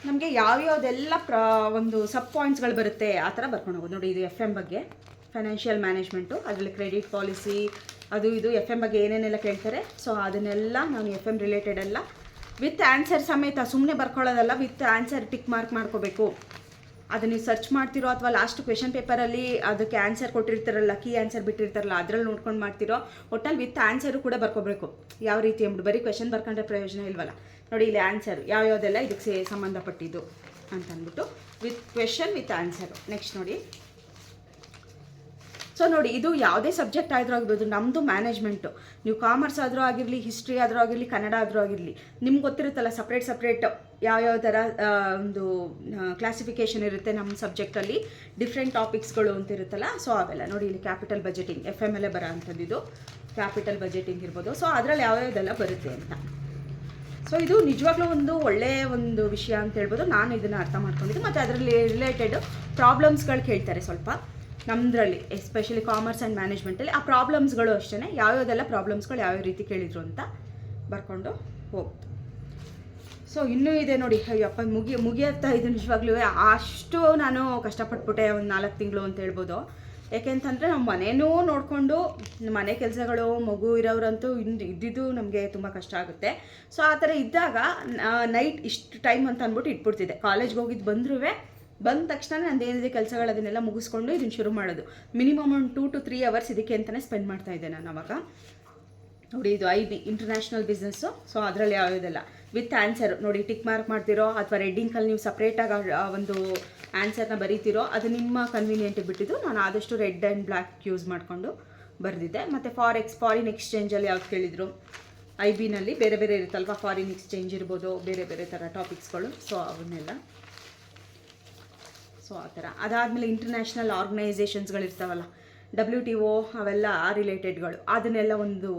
Speaker 1: ನಮಗೆ ಯಾವ್ಯಾವುದೆಲ್ಲ ಒಂದು ಸಬ್ ಪಾಯಿಂಟ್ಸ್ಗಳು ಬರುತ್ತೆ ಆ ಥರ ಬರ್ಕೊಂಡು ಹೋಗೋದು. ನೋಡಿ, ಇದು FM ಬಗ್ಗೆ, ಫೈನಾನ್ಷಿಯಲ್ ಮ್ಯಾನೇಜ್ಮೆಂಟು. ಅದರಲ್ಲಿ ಕ್ರೆಡಿಟ್ ಪಾಲಿಸಿ ಅದು ಇದು FM ಬಗ್ಗೆ ಏನೇನೆಲ್ಲ ಕೇಳ್ತಾರೆ. ಸೊ ಅದನ್ನೆಲ್ಲ ನಾನು FM ರಿಲೇಟೆಡ್ ಎಲ್ಲ ವಿತ್ ಆನ್ಸರ್ ಸಮೇತ, ಸುಮ್ಮನೆ ಬರ್ಕೊಳ್ಳೋದಲ್ಲ, ವಿತ್ ಆನ್ಸರ್ ಟಿಕ್ ಮಾರ್ಕ್ ಮಾಡ್ಕೋಬೇಕು. ಅದನ್ನು ನೀವು ಸರ್ಚ್ ಮಾಡ್ತಿರೋ ಅಥವಾ ಲಾಸ್ಟ್ ಕ್ವೆಶನ್ ಪೇಪರಲ್ಲಿ ಅದಕ್ಕೆ ಆನ್ಸರ್ ಕೊಟ್ಟಿರ್ತಾರಲ್ಲ, ಕೀ ಆನ್ಸರ್ ಬಿಟ್ಟಿರ್ತಾರಲ್ಲ, ಅದರಲ್ಲಿ ನೋಡ್ಕೊಂಡು ಮಾಡ್ತಿರೋ. ಒಟ್ಟಲ್ಲಿ ವಿತ್ ಆನ್ಸರು ಕೂಡ ಬರ್ಕೋಬೇಕು ಯಾವ ರೀತಿ ಅಂದ್ಬಿಟ್ಟು. ಬರೀ ಕ್ವೆಶನ್ ಬರ್ಕೊಂಡ್ರೆ ಪ್ರಯೋಜನ ಇಲ್ವಲ್ಲ. ನೋಡಿ ಇಲ್ಲಿ ಆನ್ಸರು ಯಾವ್ಯಾವುದೆಲ್ಲ ಇದಕ್ಕೆ ಸಂಬಂಧಪಟ್ಟಿದ್ದು ಅಂತ ಅಂದ್ಬಿಟ್ಟು with question with answer. Next ನೋಡಿ, ಸೊ ನೋಡಿ ಇದು ಯಾವುದೇ ಸಬ್ಜೆಕ್ಟ್ ಆದರೂ ಆಗ್ಬೋದು, ನಮ್ಮದು ಮ್ಯಾನೇಜ್ಮೆಂಟು, ನೀವು ಕಾಮರ್ಸ್ ಆದರೂ ಆಗಿರಲಿ, ಹಿಸ್ಟ್ರಿ ಆದರೂ ಆಗಿರಲಿ, ಕನ್ನಡ ಆದರೂ ಆಗಿರಲಿ, ನಿಮ್ಗೆ ಗೊತ್ತಿರುತ್ತಲ್ಲ ಸಪ್ರೇಟ್ ಯಾವ್ಯಾವ ಥರ ಒಂದು ಕ್ಲಾಸಿಫಿಕೇಷನ್ ಇರುತ್ತೆ ನಮ್ಮ ಸಬ್ಜೆಕ್ಟಲ್ಲಿ, ಡಿಫ್ರೆಂಟ್ ಟಾಪಿಕ್ಸ್ಗಳು ಅಂತ ಇರುತ್ತಲ್ಲ. ಸೊ ಅವೆಲ್ಲ ನೋಡಿ ಇಲ್ಲಿ ಕ್ಯಾಪಿಟಲ್ ಬಜೆಟಿಂಗ್ FML ಬರೋ ಅಂಥದ್ದು ಕ್ಯಾಪಿಟಲ್ ಬಜೆಟಿಂಗ್ ಇರ್ಬೋದು. ಸೊ ಅದರಲ್ಲಿ ಯಾವ್ಯಾವುದೆಲ್ಲ ಬರುತ್ತೆ ಅಂತ. ಸೊ ಇದು ನಿಜವಾಗ್ಲೂ ಒಂದು ಒಳ್ಳೆಯ ಒಂದು ವಿಷಯ ಅಂತ ಹೇಳ್ಬೋದು. ನಾನು ಇದನ್ನು ಅರ್ಥ ಮಾಡ್ಕೊಂಡಿದ್ದು. ಮತ್ತು ಅದರಲ್ಲಿ ರಿಲೇಟೆಡ್ ಪ್ರಾಬ್ಲಮ್ಸ್ಗಳು ಕೇಳ್ತಾರೆ ಸ್ವಲ್ಪ ನಮ್ಮದ್ರಲ್ಲಿ, ಎಸ್ಪೆಷಲಿ ಕಾಮರ್ಸ್ ಆ್ಯಂಡ್ ಮ್ಯಾನೇಜ್ಮೆಂಟಲ್ಲಿ. ಆ ಪ್ರಾಬ್ಲಮ್ಸ್ಗಳು ಅಷ್ಟೇ ಯಾವ್ಯಾವುದೆಲ್ಲ ಪ್ರಾಬ್ಲಮ್ಸ್ಗಳು ಯಾವ್ಯಾವ ರೀತಿ ಕೇಳಿದ್ರು ಅಂತ ಬರ್ಕೊಂಡು ಹೋಗ್ತು. ಸೊ ಇನ್ನೂ ಇದೆ ನೋಡಿ, ಅಯ್ಯಪ್ಪ ಮುಗಿಯುತ್ತಾ ಇದು ನಿಜವಾಗ್ಲೂ ಅಷ್ಟು ನಾನು ಕಷ್ಟಪಟ್ಬಿಟ್ಟೆ ಒಂದು 4 ತಿಂಗಳು ಅಂತ ಹೇಳ್ಬೋದು. ಯಾಕೆಂತಂದರೆ ನಾವು ಮನೇನೂ ನೋಡಿಕೊಂಡು ಮನೆ ಕೆಲಸಗಳು ಮಗು ಇರೋರಂತೂ ಇದ್ದಿದ್ದು ನಮಗೆ ತುಂಬ ಕಷ್ಟ ಆಗುತ್ತೆ. ಸೊ ಆ ಥರ ಇದ್ದಾಗ ನೈಟ್ ಇಷ್ಟು ಟೈಮ್ ಅಂತ ಅಂದ್ಬಿಟ್ಟು ಇಟ್ಬಿಡ್ತಿದ್ದೆ. ಕಾಲೇಜ್ಗೆ ಹೋಗಿದ್ದು ಬಂದ ತಕ್ಷಣ ನಂದೇನಿದೆ ಕೆಲಸಗಳು ಅದನ್ನೆಲ್ಲ ಮುಗಿಸ್ಕೊಂಡು ಇದನ್ನು ಶುರು ಮಾಡೋದು. ಮಿನಿಮಮ್ ಒಂದು 2 to 3 hours ಇದಕ್ಕೆ ಅಂತಲೇ ಸ್ಪೆಂಡ್ ಮಾಡ್ತಾಯಿದ್ದೆ ನಾನು ಅವಾಗ. ನೋಡಿ ಇದು IB ಇಂಟರ್ನ್ಯಾಷನಲ್ ಬಿಸ್ನೆಸ್ಸು. ಸೊ ಅದರಲ್ಲಿ ಯಾವುದೆಲ್ಲ ವಿತ್ ಆನ್ಸರು ನೋಡಿ, ಟಿಕ್ ಮಾರ್ಕ್ ಮಾಡ್ತಿರೋ ಅಥವಾ ರೆಡ್ಡಿಂಕಲ್ಲಿ ನೀವು ಸಪ್ರೇಟಾಗಿ ಒಂದು ಆನ್ಸರ್ನ ಬರೀತಿರೋ ಅದು ನಿಮ್ಮ ಕನ್ವೀನಿಯೆಂಟಿಗೆ ಬಿಟ್ಟಿದ್ದು. ನಾನು ಆದಷ್ಟು ರೆಡ್ ಆ್ಯಂಡ್ ಬ್ಲ್ಯಾಕ್ ಯೂಸ್ ಮಾಡಿಕೊಂಡು ಬರೆದಿದ್ದೆ. ಮತ್ತು ಫಾರಿನ್ ಎಕ್ಸ್ಚೇಂಜಲ್ಲಿ ಯಾವ್ದು ಕೇಳಿದರು, IBನಲ್ಲಿ ಬೇರೆ ಬೇರೆ ಇರುತ್ತಲ್ವ, ಫಾರಿನ್ ಎಕ್ಸ್ಚೇಂಜ್ ಇರ್ಬೋದು, ಬೇರೆ ಬೇರೆ ಥರ ಟಾಪಿಕ್ಸ್ಗಳು. ಸೊ ಅವನ್ನೆಲ್ಲ ಸೊ ಆ ಥರ. ಅದಾದಮೇಲೆ ಇಂಟರ್ನ್ಯಾಷನಲ್ ಆರ್ಗನೈಸೇಷನ್ಸ್ಗಳಿರ್ತಾವಲ್ಲ, WTO ಅವೆಲ್ಲ ರಿಲೇಟೆಡ್ಗಳು, ಅದನ್ನೆಲ್ಲ ಒಂದು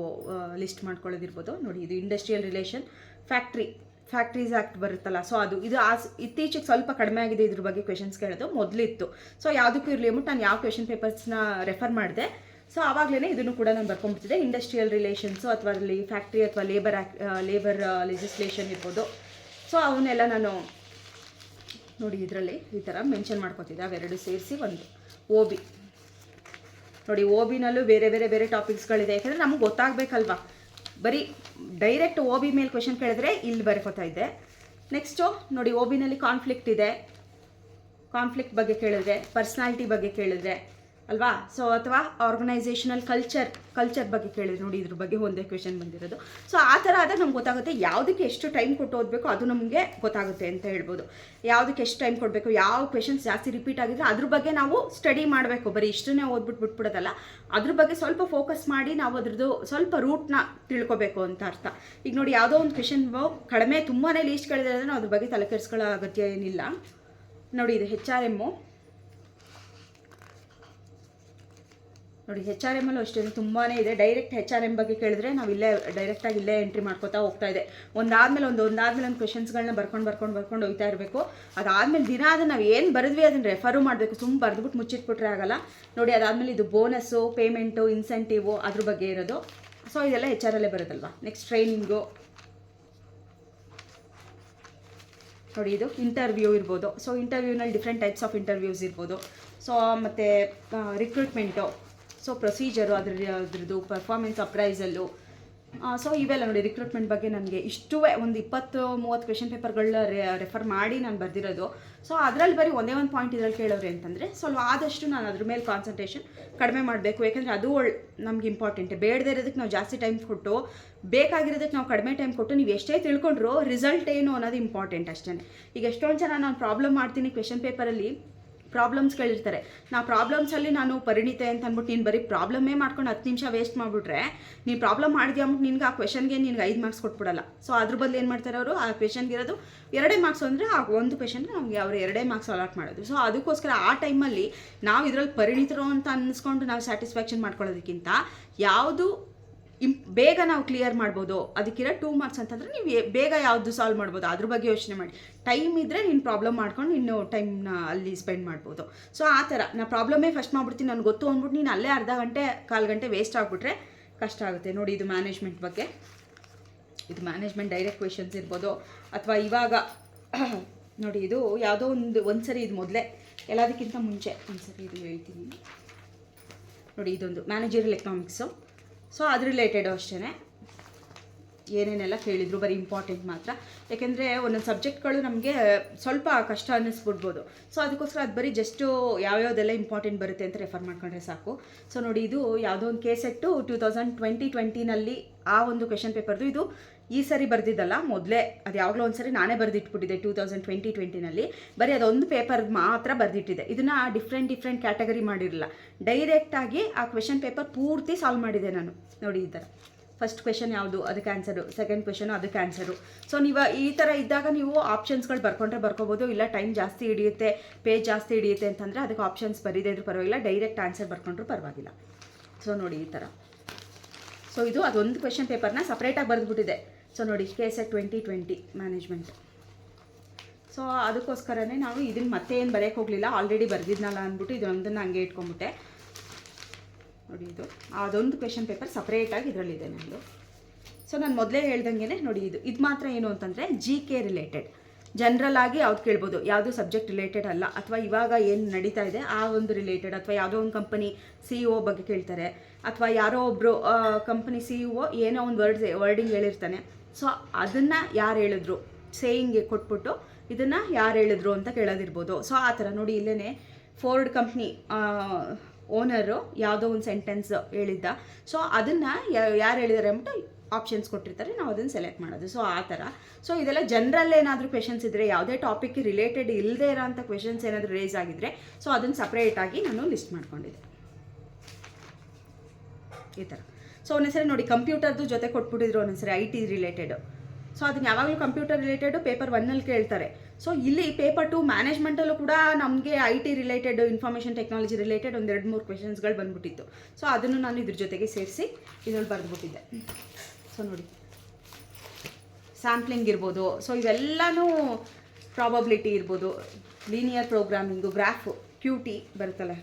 Speaker 1: ಲಿಸ್ಟ್ ಮಾಡ್ಕೊಳ್ಳೋದಿರ್ಬೋದು. ನೋಡಿ ಇದು ಇಂಡಸ್ಟ್ರಿಯಲ್ ರಿಲೇಷನ್, ಫ್ಯಾಕ್ಟ್ರೀಸ್ ಆ್ಯಕ್ಟ್ ಬರುತ್ತಲ್ಲ. ಸೊ ಇದು ಇತ್ತೀಚೆಗೆ ಸ್ವಲ್ಪ ಕಡಿಮೆ ಆಗಿದೆ ಇದ್ರ ಬಗ್ಗೆ ಕ್ವೆಶನ್ಸ್ ಕೇಳೋದು, ಮೊದಲಿತ್ತು. ಸೊ ಯಾವುದಕ್ಕೂ ಇರಲಿ ಅಂದ್ಬಿಟ್ಟು ನಾನು ಯಾವ ಕ್ವೆಶನ್ ಪೇಪರ್ಸ್ನ ರೆಫರ್ ಮಾಡಿದೆ. ಸೊ ಆವಾಗಲೇ ಇದನ್ನು ಕೂಡ ನಾನು ಬರ್ಕೊಂಡ್ಬಿಟ್ಟಿದ್ದೆ. ಇಂಡಸ್ಟ್ರಿಯಲ್ ರಿಲೇಷನ್ಸು ಅಥವಾ ಅದರಲ್ಲಿ ಫ್ಯಾಕ್ಟ್ರಿ ಅಥವಾ ಲೇಬರ್ ಲೆಜಿಸ್ಲೇಷನ್ ಇರ್ಬೋದು. ಸೊ ಅವನ್ನೆಲ್ಲ ನಾನು ನೋಡಿ ಇದರಲ್ಲಿ ಈ ಥರ ಮೆನ್ಷನ್ ಮಾಡ್ಕೊತಿದ್ದೆ. ಅವೆರಡು ಸೇರಿಸಿ ಒಂದು OB. ನೋಡಿ OBನಲ್ಲೂ ಬೇರೆ ಬೇರೆ ಟಾಪಿಕ್ಸ್ಗಳಿದೆ. ಯಾಕೆಂದರೆ ನಮ್ಗೆ ಗೊತ್ತಾಗಬೇಕಲ್ವಾ, ಬರೀ ಡೈರೆಕ್ಟ್ OB ಮೇಲೆ ಕ್ವೆಶನ್ ಕೇಳಿದ್ರೆ ಇಲ್ಲಿ ಬರ್ಕೋತಾ ಇದ್ದೆ. ನೆಕ್ಸ್ಟು ನೋಡಿ OBನಲ್ಲಿ ಕಾನ್ಫ್ಲಿಕ್ಟ್ ಇದೆ, ಕಾನ್ಫ್ಲಿಕ್ಟ್ ಬಗ್ಗೆ ಕೇಳಿದ್ರೆ, ಪರ್ಸ್ನಾಲಿಟಿ ಬಗ್ಗೆ ಕೇಳಿದ್ರೆ ಅಲ್ವಾ. ಸೊ ಅಥವಾ ಆರ್ಗನೈಸೇಷನಲ್ ಕಲ್ಚರ್ ಬಗ್ಗೆ ಕೇಳಿದ್ರೆ ನೋಡಿ ಇದ್ರ ಬಗ್ಗೆ ಒಂದೇ ಕ್ವೆಶನ್ ಬಂದಿರೋದು. ಸೊ ಆ ಥರ ಆದಾಗ ನಮ್ಗೆ ಗೊತ್ತಾಗುತ್ತೆ ಯಾವುದಕ್ಕೆ ಎಷ್ಟು ಟೈಮ್ ಕೊಟ್ಟು ಓದಬೇಕು, ಅದು ನಮಗೆ ಗೊತ್ತಾಗುತ್ತೆ ಅಂತ ಹೇಳ್ಬೋದು. ಯಾವುದಕ್ಕೆ ಎಷ್ಟು ಟೈಮ್ ಕೊಡಬೇಕು, ಯಾವ ಕ್ವೆಶನ್ಸ್ ಜಾಸ್ತಿ ರಿಪೀಟ್ ಆಗಿದ್ರೆ ಅದ್ರ ಬಗ್ಗೆ ನಾವು ಸ್ಟಡಿ ಮಾಡಬೇಕು. ಬರೀ ಇಷ್ಟನ್ನೇ ಬಿಟ್ಬಿಡೋದಲ್ಲ, ಅದ್ರ ಬಗ್ಗೆ ಸ್ವಲ್ಪ ಫೋಕಸ್ ಮಾಡಿ ನಾವು ಅದ್ರದ್ದು ಸ್ವಲ್ಪ ರೂಟ್ನ ತಿಳ್ಕೊಬೇಕು ಅಂತ ಅರ್ಥ. ಈಗ ನೋಡಿ ಯಾವುದೋ ಒಂದು ಕ್ವೆಶನ್ ಕಡಿಮೆ ತುಂಬಾ ಲೀಸ್ಟ್ಗಳಿದೆ ಅಂದರೆ ನಾವು ಅದ್ರ ಬಗ್ಗೆ ತಲೆ ಕೆಡಿಸ್ಕೊಳ್ಳೋ ಅಗತ್ಯ ಏನಿಲ್ಲ. ನೋಡಿ ಇದು HRM. ನೋಡಿ HRMಲ್ಲೂ ಅಷ್ಟೇ ತುಂಬಾ ಇದೆ. ಡೈರೆಕ್ಟ್ HRM ಬಗ್ಗೆ ಕೇಳಿದ್ರೆ ನಾವು ಡೈರೆಕ್ಟಾಗಿ ಇಲ್ಲೇ ಎಂಟ್ರಿ ಮಾಡ್ಕೋತಾ ಹೋಗ್ತಾ ಇದೆ. ಒಂದಾದ್ಮೇಲೆ ಒಂದು ಕ್ವೆಶನ್ಸ್ಗಳನ್ನ ಬರ್ಕೊಂಡು ಹೋಗ್ತಾ ಇರಬೇಕು. ಅದಾದಮೇಲೆ ದಿನ ಅದನ್ನು ನಾವು ಏನು ಬರೆದ್ವಿ ಅದನ್ನು ರೆಫರು ಮಾಡಬೇಕು. ಬರೆದ್ಬಿಟ್ಟು ಮುಚ್ಚಿಟ್ಬಿಟ್ರೆ ಆಗಲ್ಲ. ನೋಡಿ ಅದಾದಮೇಲೆ ಇದು ಬೋನಸ್ಸು, ಪೇಮೆಂಟು, ಇನ್ಸೆಂಟಿವು ಅದ್ರ ಬಗ್ಗೆ ಇರೋದು. ಸೊ ಇದೆಲ್ಲ HRಲ್ಲೇ ಬರೋದಲ್ವಾ. Next training. ನೋಡಿ ಇದು ಇಂಟರ್ವ್ಯೂ ಇರ್ಬೋದು. ಸೊ ಇಂಟರ್ವ್ಯೂನಲ್ಲಿ ಡಿಫ್ರೆಂಟ್ ಟೈಪ್ಸ್ ಆಫ್ ಇಂಟರ್ವ್ಯೂಸ್ ಇರ್ಬೋದು. ಸೊ ಮತ್ತು ರಿಕ್ರೂಟ್ಮೆಂಟು, ಸೊ ಪ್ರೊಸೀಜರು, ಅದ್ರದ್ದು ಪರ್ಫಾರ್ಮೆನ್ಸ್ ಅಪ್ರೈಸಲ್ಲು. ಸೊ ಇವೆಲ್ಲ ನೋಡಿ ರಿಕ್ರೂಟ್ಮೆಂಟ್ ಬಗ್ಗೆ ನನಗೆ ಇಷ್ಟೂ ಒಂದು 20-30 ಕ್ವೆಶನ್ ಪೇಪರ್ಗಳನ್ನ ರೆಫರ್ ಮಾಡಿ ನಾನು ಬರೆದಿರೋದು. ಸೊ ಅದರಲ್ಲಿ ಬರೀ ಒಂದೇ ಒಂದು ಪಾಯಿಂಟ್ ಇದರಲ್ಲಿ ಕೇಳೋರೆ ಅಂತಂದರೆ ಸ್ವಲ್ಪ ಆದಷ್ಟು ನಾನು ಅದ್ರ ಮೇಲೆ ಕಾನ್ಸಂಟ್ರೇಷನ್ ಕಡಿಮೆ ಮಾಡಬೇಕು. ಯಾಕೆಂದರೆ ಅದು ನಮ್ಗೆ ಇಂಪಾರ್ಟೆಂಟ್. ಬೇಡದೇ ಇರೋದಕ್ಕೆ ನಾವು ಜಾಸ್ತಿ ಟೈಮ್ ಕೊಟ್ಟು, ಬೇಕಾಗಿರೋದಕ್ಕೆ ನಾವು ಕಡಿಮೆ ಟೈಮ್ ಕೊಟ್ಟು ನೀವು ಎಷ್ಟೇ ತಿಳ್ಕೊಂಡ್ರು ರಿಸಲ್ಟ್ ಏನು ಅನ್ನೋದು ಇಂಪಾರ್ಟೆಂಟ್ ಅಷ್ಟೇ. ಈಗ ಎಷ್ಟೊಂದು ಜನ ನಾನು ಪ್ರಾಬ್ಲಮ್ ಮಾಡ್ತೀನಿ ಕ್ವೆಶನ್ ಪೇಪರಲ್ಲಿ, ಪ್ರಾಬ್ಲಮ್ಸ್ ಕೇಳಿರ್ತಾರೆ. ಪ್ರಾಬ್ಲಮ್ಸಲ್ಲಿ ನಾನು ಪರಿಣಿತೆ ಅಂತ ಅಂದ್ಬಿಟ್ಟು ನೀನು ಬರೀ ಪ್ರಾಬ್ಲಮ್ಮೇ ಮಾಡ್ಕೊಂಡು 10 ನಿಮಿಷ ವೇಸ್ಟ್ ಮಾಡಿಬಿಟ್ರೆ, ನೀನು ಪ್ರಾಬ್ಲಮ್ ಮಾಡಿದ್ಯಾ ಅಂದ್ಬಿಟ್ಟು ನಿನ್ಗೆ ಆ ಕ್ವೆಶನ್ಗೆ 5 ಮಾರ್ಕ್ಸ್ ಕೊಟ್ಬಿಡಲ್ಲ. ಸೊ ಅದ್ರ ಬದಲು ಏನು ಮಾಡ್ತಾರೆ ಅವರು, ಆ ಕ್ವೆಶನ್ಗೆ ಇರೋದು 2 ಮಾರ್ಕ್ಸ್ ಅಂದರೆ ಆ ಒಂದು ಕ್ವೆಶನ್ಗೆ ನಮಗೆ ಅವರು 2 ಮಾರ್ಕ್ಸ್ ಅಲಾಟ್ ಮಾಡೋದು. ಸೊ ಅದಕ್ಕೋಸ್ಕರ ಆ ಟೈಮಲ್ಲಿ ನಾವು ಇದರಲ್ಲಿ ಪರಿಣಿತರು ಅಂತ ಅನ್ನಿಸ್ಕೊಂಡು ನಾವು ಸ್ಯಾಟಿಸ್ಫ್ಯಾಕ್ಷನ್ ಮಾಡ್ಕೊಳ್ಳೋದಕ್ಕಿಂತ ಯಾವುದು ಬೇಗ ನಾವು ಕ್ಲಿಯರ್ ಮಾಡ್ಬೋದು, ಅದಕ್ಕಿರೋ 2 ಮಾರ್ಕ್ಸ್ ಅಂತಂದರೆ ನೀವು ಬೇಗ ಯಾವುದು ಸಾಲ್ವ್ ಮಾಡ್ಬೋದು ಅದ್ರ ಬಗ್ಗೆ ಯೋಚನೆ ಮಾಡಿ. ಟೈಮ್ ಇದ್ದರೆ ನೀನು ಪ್ರಾಬ್ಲಮ್ ಮಾಡ್ಕೊಂಡು ಇನ್ನು ಟೈಮ್ನ ಅಲ್ಲಿ ಸ್ಪೆಂಡ್ ಮಾಡ್ಬೋದು. ಸೊ ಆ ಥರ ನಾ ಪ್ರಾಬ್ಲಮ್ಮೇ ಫಸ್ಟ್ ಮಾಡ್ಬಿಡ್ತೀನಿ ನನಗೆ ಗೊತ್ತು ಅಂದ್ಬಿಟ್ಟು ನೀನು ಅಲ್ಲೇ ಅರ್ಧ ಗಂಟೆ 1/4 ಗಂಟೆ ವೇಸ್ಟ್ ಆಗಿಬಿಟ್ರೆ ಕಷ್ಟ ಆಗುತ್ತೆ. ನೋಡಿ ಇದು ಮ್ಯಾನೇಜ್ಮೆಂಟ್ ಬಗ್ಗೆ, ಇದು ಮ್ಯಾನೇಜ್ಮೆಂಟ್ ಡೈರೆಕ್ಟ್ ಕ್ವೆಶನ್ಸ್ ಇರ್ಬೋದು. ಅಥವಾ ಇವಾಗ ನೋಡಿ ಇದು ಯಾವುದೋ ಒಂದು ಸರಿ, ಇದು ಮೊದಲೇ ಎಲ್ಲದಕ್ಕಿಂತ ಮುಂಚೆ ಒಂದು ಸರಿ ಇದು ಹೇಳ್ತೀನಿ ನೋಡಿ. ಇದೊಂದು ಮ್ಯಾನೇಜರಿಯಲ್ ಎಕನಾಮಿಕ್ಸು. ಸೊ ಅದ್ರ ರಿಲೇಟೆಡು ಅಷ್ಟೇ. ಏನೇನೆಲ್ಲ ಕೇಳಿದರು, ಬರೀ ಇಂಪಾರ್ಟೆಂಟ್ ಮಾತ್ರ. ಯಾಕೆಂದರೆ ಒಂದೊಂದು ಸಬ್ಜೆಕ್ಟ್ಗಳು ನಮಗೆ ಸ್ವಲ್ಪ ಕಷ್ಟ ಅನ್ನಿಸ್ಬಿಡ್ಬೋದು. ಸೊ ಅದಕ್ಕೋಸ್ಕರ ಅದು ಬರೀ ಜಸ್ಟು ಯಾವ್ಯಾವುದೆಲ್ಲ ಇಂಪಾರ್ಟೆಂಟ್ ಬರುತ್ತೆ ಅಂತ ರೆಫರ್ ಮಾಡ್ಕೊಂಡ್ರೆ ಸಾಕು. ಸೊ ನೋಡಿ, ಇದು ಯಾವುದೋ ಒಂದು KSET 2020 ಆ ಒಂದು ಕ್ವೆಶನ್ ಪೇಪರ್ದು. ಇದು ಈ ಸರಿ ಬರೆದಿದ್ದಲ್ಲ, ಮೊದಲೇ ಅದು ಯಾವಾಗಲೂ ಒಂದು ಸರಿ ನಾನೇ ಬರೆದಿಟ್ಬಿಟ್ಟಿದ್ದೆ 2020 ಬರೀ ಅದೊಂದು ಪೇಪರ್ ಮಾತ್ರ ಬರೆದಿಟ್ಟಿದೆ. ಇದನ್ನು ಡಿಫ್ರೆಂಟ್ ಕ್ಯಾಟಗರಿ ಮಾಡಿರಲಿಲ್ಲ, ಡೈರೆಕ್ಟಾಗಿ ಆ ಕ್ವೆಶನ್ ಪೇಪರ್ ಪೂರ್ತಿ ಸಾಲ್ವ್ ಮಾಡಿದೆ ನಾನು. ನೋಡಿ, ಈ ಥರ ಫಸ್ಟ್ ಕ್ವೆಶನ್ ಯಾವುದು, ಅದಕ್ಕೆ ಆನ್ಸರು, ಸೆಕೆಂಡ್ ಕ್ವೆಶನು ಅದಕ್ಕೆ ಆನ್ಸರು. ಸೊ ನೀವು ಈ ಥರ ಇದ್ದಾಗ ನೀವು ಆಪ್ಷನ್ಸ್ಗಳು ಬರ್ಕೋಬೋದು. ಇಲ್ಲ ಟೈಮ್ ಜಾಸ್ತಿ ಹಿಡಿಯುತ್ತೆ, ಪೇಜ್ ಜಾಸ್ತಿ ಹಿಡಿಯುತ್ತೆ ಅಂತಂದರೆ ಅದಕ್ಕೆ ಆಪ್ಷನ್ಸ್ ಬರೀದೇ ಇದ್ರೂ ಪರವಾಗಿಲ್ಲ, ಡೈರೆಕ್ಟ್ ಆನ್ಸರ್ ಬರ್ಕೊಂಡ್ರೂ ಪರವಾಗಿಲ್ಲ. ಸೊ ನೋಡಿ, ಈ ಥರ. ಸೊ ಇದು ಅದೊಂದು ಕ್ವೆಶನ್ ಪೇಪರ್ನ ಸಪ್ರೇಟಾಗಿ ಬರೆದ್ಬಿಟ್ಟಿದೆ. ಸೊ ನೋಡಿ, KSET 2020 ಮ್ಯಾನೇಜ್ಮೆಂಟ್. ಸೊ ಅದಕ್ಕೋಸ್ಕರನೇ ನಾವು ಇದನ್ನು ಮತ್ತೆ ಏನು ಬರೆಯೋಕ್ಕೆ ಹೋಗಲಿಲ್ಲ, ಆಲ್ರೆಡಿ ಬರೆದಿದ್ನಲ್ಲ ಅಂದ್ಬಿಟ್ಟು ಇದೊಂದನ್ನು ಹಂಗೆ ಇಟ್ಕೊಂಬಿಟ್ಟೆ. ನೋಡಿ, ಇದು ಅದೊಂದು ಕ್ವೆಶನ್ ಪೇಪರ್ ಸಪ್ರೇಟಾಗಿ ಇದರಲ್ಲಿದೆ ನಂದು. ಸೊ ನಾನು ಮೊದಲೇ ಹೇಳ್ದಂಗೆ ನೋಡಿ, ಇದು ಮಾತ್ರ ಏನು ಅಂತಂದರೆ GK ರಿಲೇಟೆಡ್, ಜನರಲ್ ಆಗಿ ಯಾವ್ದು ಕೇಳ್ಬೋದು, ಯಾವುದು ಸಬ್ಜೆಕ್ಟ್ ರಿಲೇಟೆಡ್ ಅಲ್ಲ, ಅಥವಾ ಇವಾಗ ಏನು ನಡೀತಾ ಇದೆ ಆ ಒಂದು ರಿಲೇಟೆಡ್, ಅಥವಾ ಯಾವುದೋ ಒಂದು ಕಂಪನಿ CEO ಬಗ್ಗೆ ಕೇಳ್ತಾರೆ, ಅಥವಾ ಯಾರೋ ಒಬ್ಬರು ಕಂಪನಿ CEO ಏನೋ ಒಂದು ವರ್ಡಿಂಗ್ ಹೇಳಿರ್ತಾನೆ. ಸೊ ಅದನ್ನು ಯಾರು ಹೇಳಿದ್ರು, ಸೇಯಿಂಗ್ಗೆ ಕೊಟ್ಬಿಟ್ಟು ಇದನ್ನು ಯಾರು ಹೇಳಿದ್ರು ಅಂತ ಕೇಳೋದಿರ್ಬೋದು. ಸೊ ಆ ಥರ ನೋಡಿ, ಇಲ್ಲೇ ಫೋರ್ಡ್ ಕಂಪ್ನಿ ಓನರು ಯಾವುದೋ ಒಂದು ಸೆಂಟೆನ್ಸ್ ಹೇಳಿದ್ದ. ಸೊ ಅದನ್ನು ಯಾರು ಹೇಳಿದ್ದಾರೆ ಅಂದ್ಬಿಟ್ಟು ಆಪ್ಷನ್ಸ್ ಕೊಟ್ಟಿರ್ತಾರೆ, ನಾವು ಅದನ್ನು ಸೆಲೆಕ್ಟ್ ಮಾಡೋದು. ಸೊ ಆ ಥರ. ಸೊ ಇದೆಲ್ಲ ಜನರಲ್ ಏನಾದರೂ ಕ್ವೆಶನ್ಸ್ ಇದ್ದರೆ, ಯಾವುದೇ ಟಾಪಿಕ್ಗೆ ರಿಲೇಟೆಡ್ ಇಲ್ಲದೆ ಇರೋಂಥ ಕ್ವೆಶನ್ಸ್ ಏನಾದರೂ ರೇಸ್ ಆಗಿದ್ದರೆ, ಸೊ ಅದನ್ನು ಸಪ್ರೇಟಾಗಿ ನಾನು ಲಿಸ್ಟ್ ಮಾಡ್ಕೊಂಡಿದ್ದೆ ಈ ಥರ. ಸೊ ಒಂದೊಂದ್ಸರಿ ನೋಡಿ, ಕಂಪ್ಯೂಟರ್ದು ಜೊತೆ ಕೊಟ್ಬಿಟ್ಟಿದ್ರು ಒಂದೊಂದ್ಸರಿ IT ರಿಲೇಟೆಡು. ಸೊ ಅದನ್ನು ಯಾವಾಗಲೂ ಕಂಪ್ಯೂಟರ್ ರಿಲೇಟೆಡು ಪೇಪರ್ 1 ಕೇಳ್ತಾರೆ. ಸೊ ಇಲ್ಲಿ ಪೇಪರ್ 2 ಮ್ಯಾನೇಜ್ಮೆಂಟಲ್ಲೂ ಕೂಡ ನಮಗೆ IT related, information technology related ಒಂದು 2-3 ಕ್ವೆಶನ್ಸ್ಗಳು ಬಂದ್ಬಿಟ್ಟಿತ್ತು. ಸೊ ಅದನ್ನು ನಾನು ಇದ್ರ ಜೊತೆಗೆ ಸೇರಿಸಿ ಇದರಲ್ಲಿ ಬರೆದ್ಬಿಟ್ಟಿದ್ದೆ. ಸೊ ನೋಡಿ, ಸ್ಯಾಂಪ್ಲಿಂಗ್ ಇರ್ಬೋದು. ಸೊ ಇವೆಲ್ಲನೂ ಪ್ರಾಬಬಿಲಿಟಿ ಇರ್ಬೋದು, ಲೀನಿಯರ್ ಪ್ರೋಗ್ರಾಮಿಂಗು, ಗ್ರಾಫು, QT ಬರುತ್ತಲ್ಲ,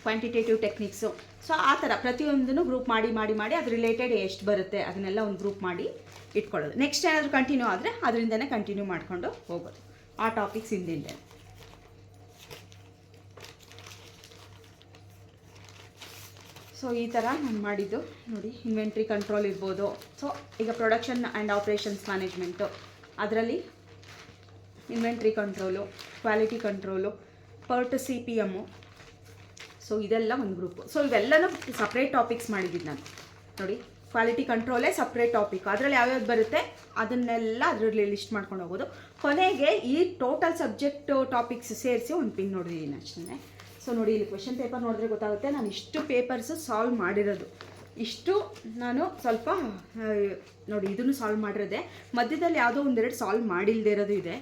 Speaker 1: ಕ್ವಾಂಟಿಟೇಟಿವ್ ಟೆಕ್ನಿಕ್ಸು. ಸೊ ಆ ಥರ ಪ್ರತಿಯೊಂದನ್ನು ಗ್ರೂಪ್ ಮಾಡಿ ಅದು ರಿಲೇಟೆಡ್ ಎಷ್ಟು ಬರುತ್ತೆ ಅದನ್ನೆಲ್ಲ ಒಂದು ಗ್ರೂಪ್ ಮಾಡಿ ಇಟ್ಕೊಳ್ಳೋದು. ನೆಕ್ಸ್ಟ್ ಏನಾದರೂ ಕಂಟಿನ್ಯೂ ಆದರೆ ಅದರಿಂದನೇ ಕಂಟಿನ್ಯೂ ಮಾಡಿಕೊಂಡು ಹೋಗೋದು ಆ ಟಾಪಿಕ್ಸ್ ಹಿಂದಿಂದೆ. ಸೊ ಈ ಥರ ನಾನು ಮಾಡಿದ್ದು ನೋಡಿ. ಇನ್ವೆಂಟ್ರಿ ಕಂಟ್ರೋಲ್ ಇರ್ಬೋದು. ಸೊ ಈಗ ಪ್ರೊಡಕ್ಷನ್ ಆ್ಯಂಡ್ ಆಪ್ರೇಷನ್ಸ್ ಮ್ಯಾನೇಜ್ಮೆಂಟು, ಅದರಲ್ಲಿ inventory control, quality control, PERT CPM. So ಇದೆಲ್ಲ ಒಂದು ಗ್ರೂಪು. ಸೊ ಇವೆಲ್ಲನೂ ಸಪ್ರೇಟ್ ಟಾಪಿಕ್ಸ್ ಮಾಡಿದ್ದೀನಿ ನಾನು. ನೋಡಿ, ಕ್ವಾಲಿಟಿ ಕಂಟ್ರೋಲೇ ಸಪ್ರೇಟ್ ಟಾಪಿಕ್, ಅದರಲ್ಲಿ ಯಾವ್ಯಾವ್ದು ಬರುತ್ತೆ ಅದನ್ನೆಲ್ಲ ಅದರಲ್ಲಿ ಲಿಸ್ಟ್ ಮಾಡ್ಕೊಂಡು ಹೋಗೋದು. ಕೊನೆಗೆ ಈ ಟೋಟಲ್ ಸಬ್ಜೆಕ್ಟ್ ಟಾಪಿಕ್ಸ್ ಸೇರಿಸಿ ಒಂದು ಪಿನ್ ನೋಡಿದ್ದೀನಿ ಅಷ್ಟೇ. ಸೊ ನೋಡಿ, ಇಲ್ಲಿ ಕ್ವೆಶನ್ ಪೇಪರ್ ನೋಡಿದ್ರೆ ಗೊತ್ತಾಗುತ್ತೆ ನಾನು ಇಷ್ಟು ಪೇಪರ್ಸು ಸಾಲ್ವ್ ಮಾಡಿರೋದು. ಇಷ್ಟು ನಾನು ಸ್ವಲ್ಪ ನೋಡಿ ಇದನ್ನು ಸಾಲ್ವ್ ಮಾಡಿರೋದೆ. ಮಧ್ಯದಲ್ಲಿ ಯಾವುದೋ ಒಂದೆರಡು ಸಾಲ್ವ್ ಮಾಡಿಲ್ಲದೆ ಇರೋದು ಇದೆ,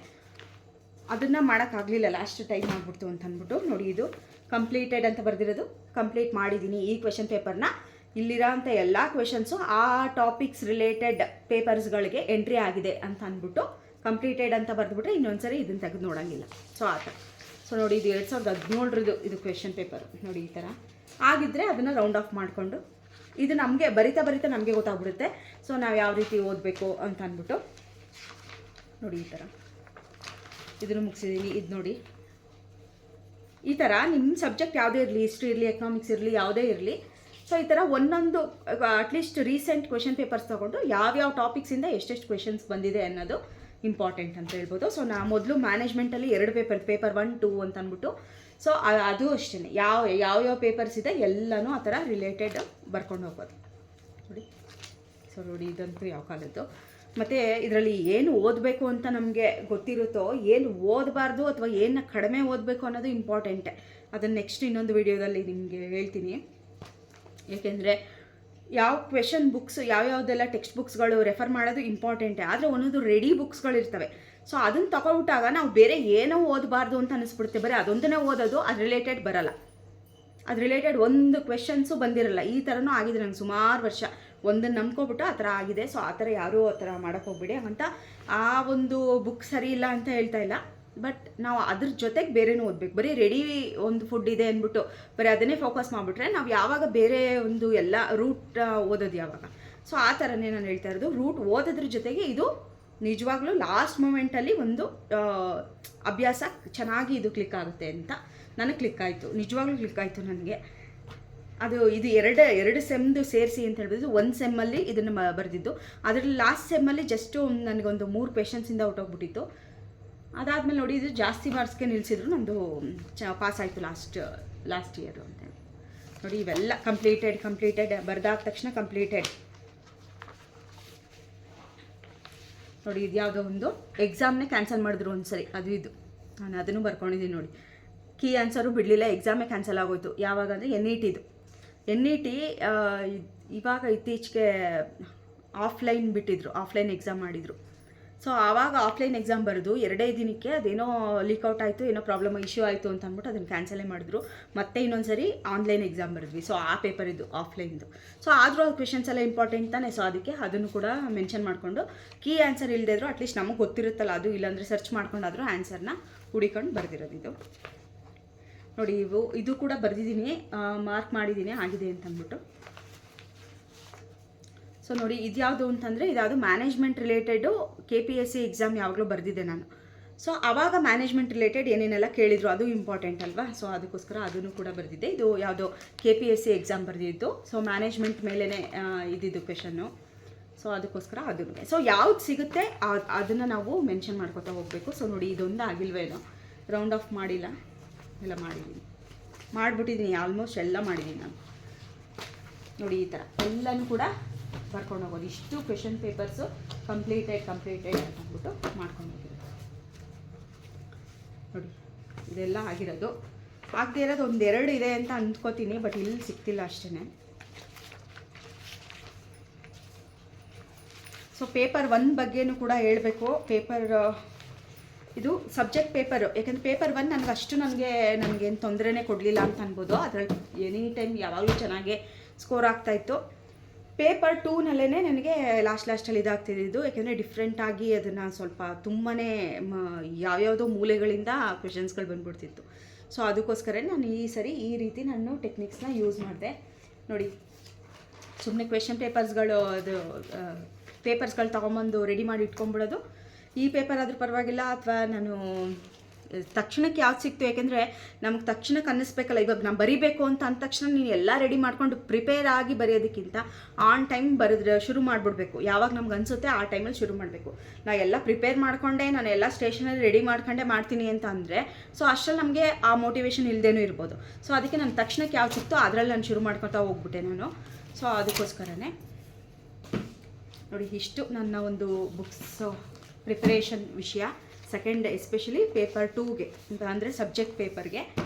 Speaker 1: ಅದನ್ನು ಮಾಡೋಕ್ಕಾಗಲಿಲ್ಲ, ಲಾಸ್ಟ್ ಟೈಮ್ ಆಗಿಬಿಡ್ತು ಅಂತ ಅಂದ್ಬಿಟ್ಟು. ನೋಡಿ, ಇದು ಕಂಪ್ಲೀಟೆಡ್ ಅಂತ ಬರೆದಿರೋದು, ಕಂಪ್ಲೀಟ್ ಮಾಡಿದ್ದೀನಿ ಈ ಕ್ವೆಶನ್ ಪೇಪರ್ನ. ಇಲ್ಲಿರೋಂಥ ಎಲ್ಲ ಕ್ವೆಶನ್ಸು ಆ ಟಾಪಿಕ್ಸ್ ರಿಲೇಟೆಡ್ ಪೇಪರ್ಸ್ಗಳಿಗೆ ಎಂಟ್ರಿ ಆಗಿದೆ ಅಂತ ಅಂದ್ಬಿಟ್ಟು ಕಂಪ್ಲೀಟೆಡ್ ಅಂತ ಬರೆದ್ಬಿಟ್ರೆ ಇನ್ನೊಂದ್ಸರಿ ಇದನ್ನು ತೆಗೆದು ನೋಡೋಂಗಿಲ್ಲ. ಸೊ ಆ ಥರ. ಸೊ ನೋಡಿ, ಇದು 2017 ಇದು ಕ್ವೆಶನ್ ಪೇಪರ್. ನೋಡಿ, ಈ ಥರ ಆಗಿದ್ದರೆ ಅದನ್ನು ರೌಂಡ್ ಆಫ್ ಮಾಡಿಕೊಂಡು ಇದು ನಮಗೆ ಬರಿತಾ ನಮಗೆ ಗೊತ್ತಾಗ್ಬಿಡುತ್ತೆ. ಸೊ ನಾವು ಯಾವ ರೀತಿ ಓದಬೇಕು ಅಂತ ಅಂದ್ಬಿಟ್ಟು ನೋಡಿ, ಈ ಥರ ಇದನ್ನು ಮುಗಿಸಿದ್ದೀನಿ. ಇದು ನೋಡಿ, ಈ ಥರ ನಿಮ್ಮ ಸಬ್ಜೆಕ್ಟ್ ಯಾವುದೇ ಇರಲಿ, ಹಿಸ್ಟ್ರಿ ಇರಲಿ, ಎಕನಾಮಿಕ್ಸ್ ಇರಲಿ, ಯಾವುದೇ ಇರಲಿ, ಸೊ ಈ ಥರ ಒಂದೊಂದು ಅಟ್ಲೀಸ್ಟ್ ರೀಸೆಂಟ್ ಕ್ವೆಶನ್ ಪೇಪರ್ಸ್ ತೊಗೊಂಡು ಯಾವ್ಯಾವ ಟಾಪಿಕ್ಸಿಂದ ಎಷ್ಟೆಷ್ಟು ಕ್ವೆಶನ್ಸ್ ಬಂದಿದೆ ಅನ್ನೋದು ಇಂಪಾರ್ಟೆಂಟ್ ಅಂತ ಹೇಳ್ಬೋದು. ಸೊ ನಾ ಮೊದಲು ಮ್ಯಾನೇಜ್ಮೆಂಟಲ್ಲಿ 2 ಪೇಪರ್ 1, 2 ಅಂತ ಅಂದ್ಬಿಟ್ಟು. ಸೊ ಅದು ಅಷ್ಟೇ, ಯಾವ್ಯಾವ ಪೇಪರ್ಸ್ ಇದೆ ಎಲ್ಲನೂ ಆ ಥರ ರಿಲೇಟೆಡ್ ಬರ್ಕೊಂಡು ಹೋಗೋದು ನೋಡಿ. ಸೊ ನೋಡಿ, ಇದಂತೂ ಯಾವ ಕಾಲದ್ದು. ಮತ್ತು ಇದರಲ್ಲಿ ಏನು ಓದಬೇಕು ಅಂತ ನಮಗೆ ಗೊತ್ತಿರುತ್ತೋ, ಏನು ಓದಬಾರ್ದು ಅಥವಾ ಏನು ಕಡಿಮೆ ಓದಬೇಕು ಅನ್ನೋದು ಇಂಪಾರ್ಟೆಂಟೆ. ಅದನ್ನು ನೆಕ್ಸ್ಟ್ ಇನ್ನೊಂದು ವಿಡಿಯೋದಲ್ಲಿ ನಿಮಗೆ ಹೇಳ್ತೀನಿ. ಏಕೆಂದರೆ ಯಾವ ಕ್ವೆಶನ್ ಬುಕ್ಸ್, ಯಾವ್ಯಾವುದೆಲ್ಲ ಟೆಕ್ಸ್ಟ್ ಬುಕ್ಸ್ಗಳು ರೆಫರ್ ಮಾಡೋದು ಇಂಪಾರ್ಟೆಂಟೆ. ಆದರೆ ಒಂದೊಂದು ರೆಡಿ ಬುಕ್ಸ್ಗಳಿರ್ತವೆ. ಸೊ ಅದನ್ನು ತಗೊಬಿಟ್ಟಾಗ ನಾವು ಬೇರೆ ಏನೋ ಓದಬಾರ್ದು ಅಂತ ಅನಿಸ್ಬಿಡುತ್ತೆ. ಬರೀ ಅದೊಂದನ್ನೇ ಓದೋದು, ಅದು ರಿಲೇಟೆಡ್ ಬರಲ್ಲ, ಅದು ರಿಲೇಟೆಡ್ ಒಂದು ಕ್ವೆಶನ್ಸು ಬಂದಿರಲ್ಲ. ಈ ಥರನೂ ಆಗಿದೆ ನನಗೆ ಸುಮಾರು ವರ್ಷ. ಒಂದನ್ನು ನಂಬ್ಕೊಬಿಟ್ಟು ಆ ಥರ ಆಗಿದೆ. ಸೊ ಆ ಥರ ಯಾರೂ ಆ ಥರ ಮಾಡೋಕ್ಕೆ ಹೋಗ್ಬಿಡಿ ಅಂತ. ಆ ಒಂದು ಬುಕ್ ಸರಿ ಇಲ್ಲ ಅಂತ ಹೇಳ್ತಾ ಇಲ್ಲ, ಬಟ್ ನಾವು ಅದ್ರ ಜೊತೆಗೆ ಬೇರೆನೂ ಓದಬೇಕು. ಬರೀ ರೆಡಿ ಒಂದು ಫುಡ್ ಇದೆ ಅಂದ್ಬಿಟ್ಟು ಬರೀ ಅದನ್ನೇ ಫೋಕಸ್ ಮಾಡಿಬಿಟ್ರೆ ನಾವು ಯಾವಾಗ ಬೇರೆ ಒಂದು ಎಲ್ಲ ರೂಟ್ ಓದೋದು ಯಾವಾಗ. ಸೊ ಆ ಥರನೇ ನಾನು ಹೇಳ್ತಾ ಇರೋದು. ರೂಟ್ ಓದೋದ್ರ ಜೊತೆಗೆ ಇದು ನಿಜವಾಗ್ಲೂ ಲಾಸ್ಟ್ ಮೂಮೆಂಟಲ್ಲಿ ಒಂದು ಅಭ್ಯಾಸ ಚೆನ್ನಾಗಿ ಇದು ಕ್ಲಿಕ್ ಆಗುತ್ತೆ ಅಂತ ನನಗೆ ಕ್ಲಿಕ್ ಆಯಿತು. ನಿಜವಾಗ್ಲೂ ಕ್ಲಿಕ್ ಆಯಿತು ನನಗೆ. ಇದು ಎರಡು ಸೆಮ್ದು ಸೇರಿಸಿ ಅಂತ ಹೇಳ್ಬಿಟ್ಟು ಒಂದು ಸೆಮ್ಮಲ್ಲಿ ಇದನ್ನು ಬರೆದಿದ್ದು. ಅದರಲ್ಲಿ ಲಾಸ್ಟ್ ಸೆಮ್ಮಲ್ಲಿ ಜಸ್ಟು ನನಗೊಂದು 3 ಕ್ವೆಶನ್ಸಿಂದ ಹೊಟ್ಟೋಗ್ಬಿಟ್ಟಿತ್ತು. ಅದಾದಮೇಲೆ ನೋಡಿ ಇದು ಜಾಸ್ತಿ ಮಾರ್ಕ್ಸ್ಗೆ ನಿಲ್ಲಿಸಿದ್ರು, ನಮ್ಮದು ಪಾಸ್ ಆಯಿತು ಲಾಸ್ಟ್ ಇಯರು ಅಂತ ನೋಡಿ. ಇವೆಲ್ಲ ಕಂಪ್ಲೀಟೆಡ್ ಬರೆದಾದ ತಕ್ಷಣ ಕಂಪ್ಲೀಟೆಡ್. ನೋಡಿ ಇದು ಯಾವುದೋ ಒಂದು ಎಕ್ಸಾಮ್ನೇ ಕ್ಯಾನ್ಸಲ್ ಮಾಡಿದ್ರು ಒಂದ್ಸರಿ, ಇದು ನಾನು ಅದನ್ನು ಬರ್ಕೊಂಡಿದ್ದೀನಿ ನೋಡಿ. ಕೀ ಆನ್ಸರು ಬಿಡಲಿಲ್ಲ, ಎಕ್ಸಾಮೇ ಕ್ಯಾನ್ಸಲ್ ಆಗೋಯ್ತು. ಯಾವಾಗ ಅಂದರೆ ಎನ್ ಇ ಟಿ ಇವಾಗ ಇತ್ತೀಚೆಗೆ ಆಫ್ಲೈನ್ ಬಿಟ್ಟಿದ್ರು, ಆಫ್ಲೈನ್ ಎಕ್ಸಾಮ್ ಮಾಡಿದರು. ಸೊ ಆವಾಗ ಆಫ್ಲೈನ್ ಎಕ್ಸಾಮ್ ಬರೆದು 2 ದಿನಕ್ಕೆ ಅದೇನೋ ಲೀಕ್ಔಟ್ ಆಯಿತು, ಏನೋ ಪ್ರಾಬ್ಲಮ್ ಇಶ್ಯೂ ಆಯಿತು ಅಂತ ಅಂದ್ಬಿಟ್ಟು ಅದನ್ನು ಕ್ಯಾನ್ಸಲೇ ಮಾಡಿದ್ರು. ಮತ್ತೆ ಇನ್ನೊಂದು ಸರಿ ಆನ್ಲೈನ್ ಎಕ್ಸಾಮ್ ಬರೆದ್ವಿ. ಸೊ ಆ ಪೇಪರ್ ಇದು ಆಫ್ಲೈನ್ದು. ಸೊ ಆದರೂ ಅದು ಕ್ವೆಶನ್ಸ್ ಎಲ್ಲ ಇಂಪಾರ್ಟೆಂಟ್ ತಾನೆ. ಸೊ ಅದಕ್ಕೆ ಅದನ್ನು ಕೂಡ ಮೆನ್ಷನ್ ಮಾಡಿಕೊಂಡು ಕೀ ಆನ್ಸರ್ ಇಲ್ಲದೇ ಇದ್ರು ಅಟ್ಲೀಸ್ಟ್ ನಮಗೆ ಗೊತ್ತಿರುತ್ತಲ್ಲ ಅದು, ಇಲ್ಲಾಂದರೆ ಸರ್ಚ್ ಮಾಡ್ಕೊಂಡಾದರೂ ಆನ್ಸರ್ನ ಹುಡಿಕೊಂಡು ಬರೆದಿರೋದು ಇದು ನೋಡಿ. ಇದು ಕೂಡ ಬರೆದಿದ್ದೀನಿ, ಮಾರ್ಕ್ ಮಾಡಿದ್ದೀನಿ ಆಗಿದೆ ಅಂತ ಅಂದ್ಬಿಟ್ಟು. ಸೊ ನೋಡಿ ಇದು ಯಾವುದು ಅಂತಂದರೆ ಇದ್ಯಾವುದು ಮ್ಯಾನೇಜ್ಮೆಂಟ್ ರಿಲೇಟೆಡು KPSC ಎಕ್ಸಾಮ್ ಯಾವಾಗಲೂ ಬರೆದಿದ್ದೆ ನಾನು. ಸೊ ಆವಾಗ ಮ್ಯಾನೇಜ್ಮೆಂಟ್ ರಿಲೇಟೆಡ್ ಏನೇನೆಲ್ಲ ಕೇಳಿದ್ರು ಅದು ಇಂಪಾರ್ಟೆಂಟ್ ಅಲ್ವಾ. ಸೊ ಅದಕ್ಕೋಸ್ಕರ ಅದನ್ನು ಕೂಡ ಬರೆದಿದ್ದೆ. ಇದು ಯಾವುದೋ KPSC ಎಕ್ಸಾಮ್ ಬರೆದಿದ್ದು. ಸೊ ಮ್ಯಾನೇಜ್ಮೆಂಟ್ ಮೇಲೇ ಇದ್ದಿದ್ದು ಕ್ವೆಶನ್ನು. ಸೊ ಅದಕ್ಕೋಸ್ಕರ ಅದನ್ನು ಯಾವ್ದು ಸಿಗುತ್ತೆ ಅದನ್ನು ನಾವು ಮೆನ್ಷನ್ ಮಾಡ್ಕೊತಾ ಹೋಗಬೇಕು. ಸೊ ನೋಡಿ ಇದೊಂದು ಆಗಿಲ್ವೇನೋ, ರೌಂಡ್ ಆಫ್ ಮಾಡಿಲ್ಲ, ಎಲ್ಲ ಮಾಡಿಬಿಟ್ಟಿದ್ದೀನಿ, ಆಲ್ಮೋಸ್ಟ್ ಎಲ್ಲ ಮಾಡಿದ್ದೀನಿ ನಾನು ನೋಡಿ. ಈ ಥರ ಎಲ್ಲನೂ ಕೂಡ ಬರ್ಕೊಂಡು ಹೋಗೋದು. ಇಷ್ಟು ಕ್ವೆಶನ್ ಪೇಪರ್ಸು ಕಂಪ್ಲೀಟೆಡ್ ಅಂತ ಅಂದ್ಬಿಟ್ಟು ಮಾಡ್ಕೊಂಡು ಹೋಗಿರೋದು ನೋಡಿ. ಇದೆಲ್ಲ ಆಗಿರೋದು. ಆಗದೆ ಇರೋದು 1-2 ಇದೆ ಅಂತ ಅಂದ್ಕೋತೀನಿ, ಬಟ್ ಇಲ್ಲಿ ಸಿಗ್ತಿಲ್ಲ ಅಷ್ಟೇ. ಸೊ ಪೇಪರ್ 1 ಬಗ್ಗೆನೂ ಕೂಡ ಹೇಳಬೇಕು. ಇದು ಸಬ್ಜೆಕ್ಟ್ ಪೇಪರು, ಯಾಕೆಂದರೆ ಪೇಪರ್ 1 ನನಗೆ ಅಷ್ಟು ನನಗೇನು ತೊಂದರೆನೇ ಕೊಡಲಿಲ್ಲ ಅಂತ ಅನ್ಬೋದು. ಅದರಲ್ಲಿ ಎನಿ ಟೈಮ್ ಯಾವಾಗಲೂ ಚೆನ್ನಾಗೇ ಸ್ಕೋರ್ ಆಗ್ತಾಯಿತ್ತು. ಪೇಪರ್ 2ನಲ್ಲೇ ನನಗೆ ಲಾಸ್ಟಲ್ಲಿ ಇದಾಗ್ತಿದ್ದು, ಯಾಕೆಂದರೆ ಡಿಫ್ರೆಂಟಾಗಿ ಅದನ್ನು ಸ್ವಲ್ಪ ತುಂಬಾ ಯಾವ್ಯಾವುದೋ ಮೂಲೆಗಳಿಂದ ಕ್ವೆಶನ್ಸ್ಗಳು ಬಂದ್ಬಿಡ್ತಿತ್ತು. ಸೊ ಅದಕ್ಕೋಸ್ಕರ ನಾನು ಈ ಸರಿ ಈ ರೀತಿ ನಾನು ಟೆಕ್ನಿಕ್ಸ್ನ ಯೂಸ್ ಮಾಡಿದೆ ನೋಡಿ. ಸುಮ್ಮನೆ ಕ್ವೆಶನ್ ಪೇಪರ್ಸ್ಗಳು ತೊಗೊಂಬಂದು ರೆಡಿ ಮಾಡಿ ಇಟ್ಕೊಂಡ್ಬಿಡೋದು. ಈ ಪೇಪರ್ ಆದರೂ ಪರವಾಗಿಲ್ಲ, ಅಥವಾ ನಾನು ತಕ್ಷಣಕ್ಕೆ ಯಾವ್ದು ಸಿಕ್ತು, ಯಾಕೆಂದರೆ ನಮಗೆ ತಕ್ಷಣಕ್ಕೆ ಅನ್ನಿಸ್ಬೇಕಲ್ಲ. ಇವಾಗ ನಾನು ಬರೀಬೇಕು ಅಂತ ಅಂದ ತಕ್ಷಣ ನೀನು ಎಲ್ಲ ರೆಡಿ ಮಾಡ್ಕೊಂಡು ಪ್ರಿಪೇರ್ ಆಗಿ ಬರೆಯೋದಕ್ಕಿಂತ ಆನ್ ಟೈಮ್ ಶುರು ಮಾಡಿಬಿಡ್ಬೇಕು. ಯಾವಾಗ ನಮ್ಗೆ ಅನಿಸುತ್ತೆ ಆ ಟೈಮಲ್ಲಿ ಶುರು ಮಾಡಬೇಕು. ನಾನು ಎಲ್ಲ ಪ್ರಿಪೇರ್ ಮಾಡಿಕೊಂಡೆ, ನಾನು ಎಲ್ಲ ಸ್ಟೇಷನಲ್ಲಿ ರೆಡಿ ಮಾಡ್ಕೊಂಡೆ ಮಾಡ್ತೀನಿ ಅಂತ ಅಂದರೆ ಸೊ ಅಷ್ಟರಲ್ಲಿ ನಮಗೆ ಆ ಮೋಟಿವೇಶನ್ ಇಲ್ಲದೇನೂ ಇರ್ಬೋದು. ಸೊ ಅದಕ್ಕೆ ನಾನು ತಕ್ಷಣಕ್ಕೆ ಯಾವ್ದು ಸಿಕ್ತೋ ಅದರಲ್ಲಿ ನಾನು ಶುರು ಮಾಡ್ಕೊತಾ ಹೋಗ್ಬಿಟ್ಟೆ ನಾನು. ಸೊ ಅದಕ್ಕೋಸ್ಕರನೇ ನೋಡಿ ಇಷ್ಟು ನನ್ನ ಒಂದು ಬುಕ್ಸ್ ಪ್ರಿಪರೇಷನ್ ವಿಷಯ. ಸೆಕೆಂಡ್ ಎಸ್ಪೆಷಲಿ ಪೇಪರ್ 2ಗೆ ಅಂತ ಅಂದರೆ ಸಬ್ಜೆಕ್ಟ್ ಪೇಪರ್ಗೆ.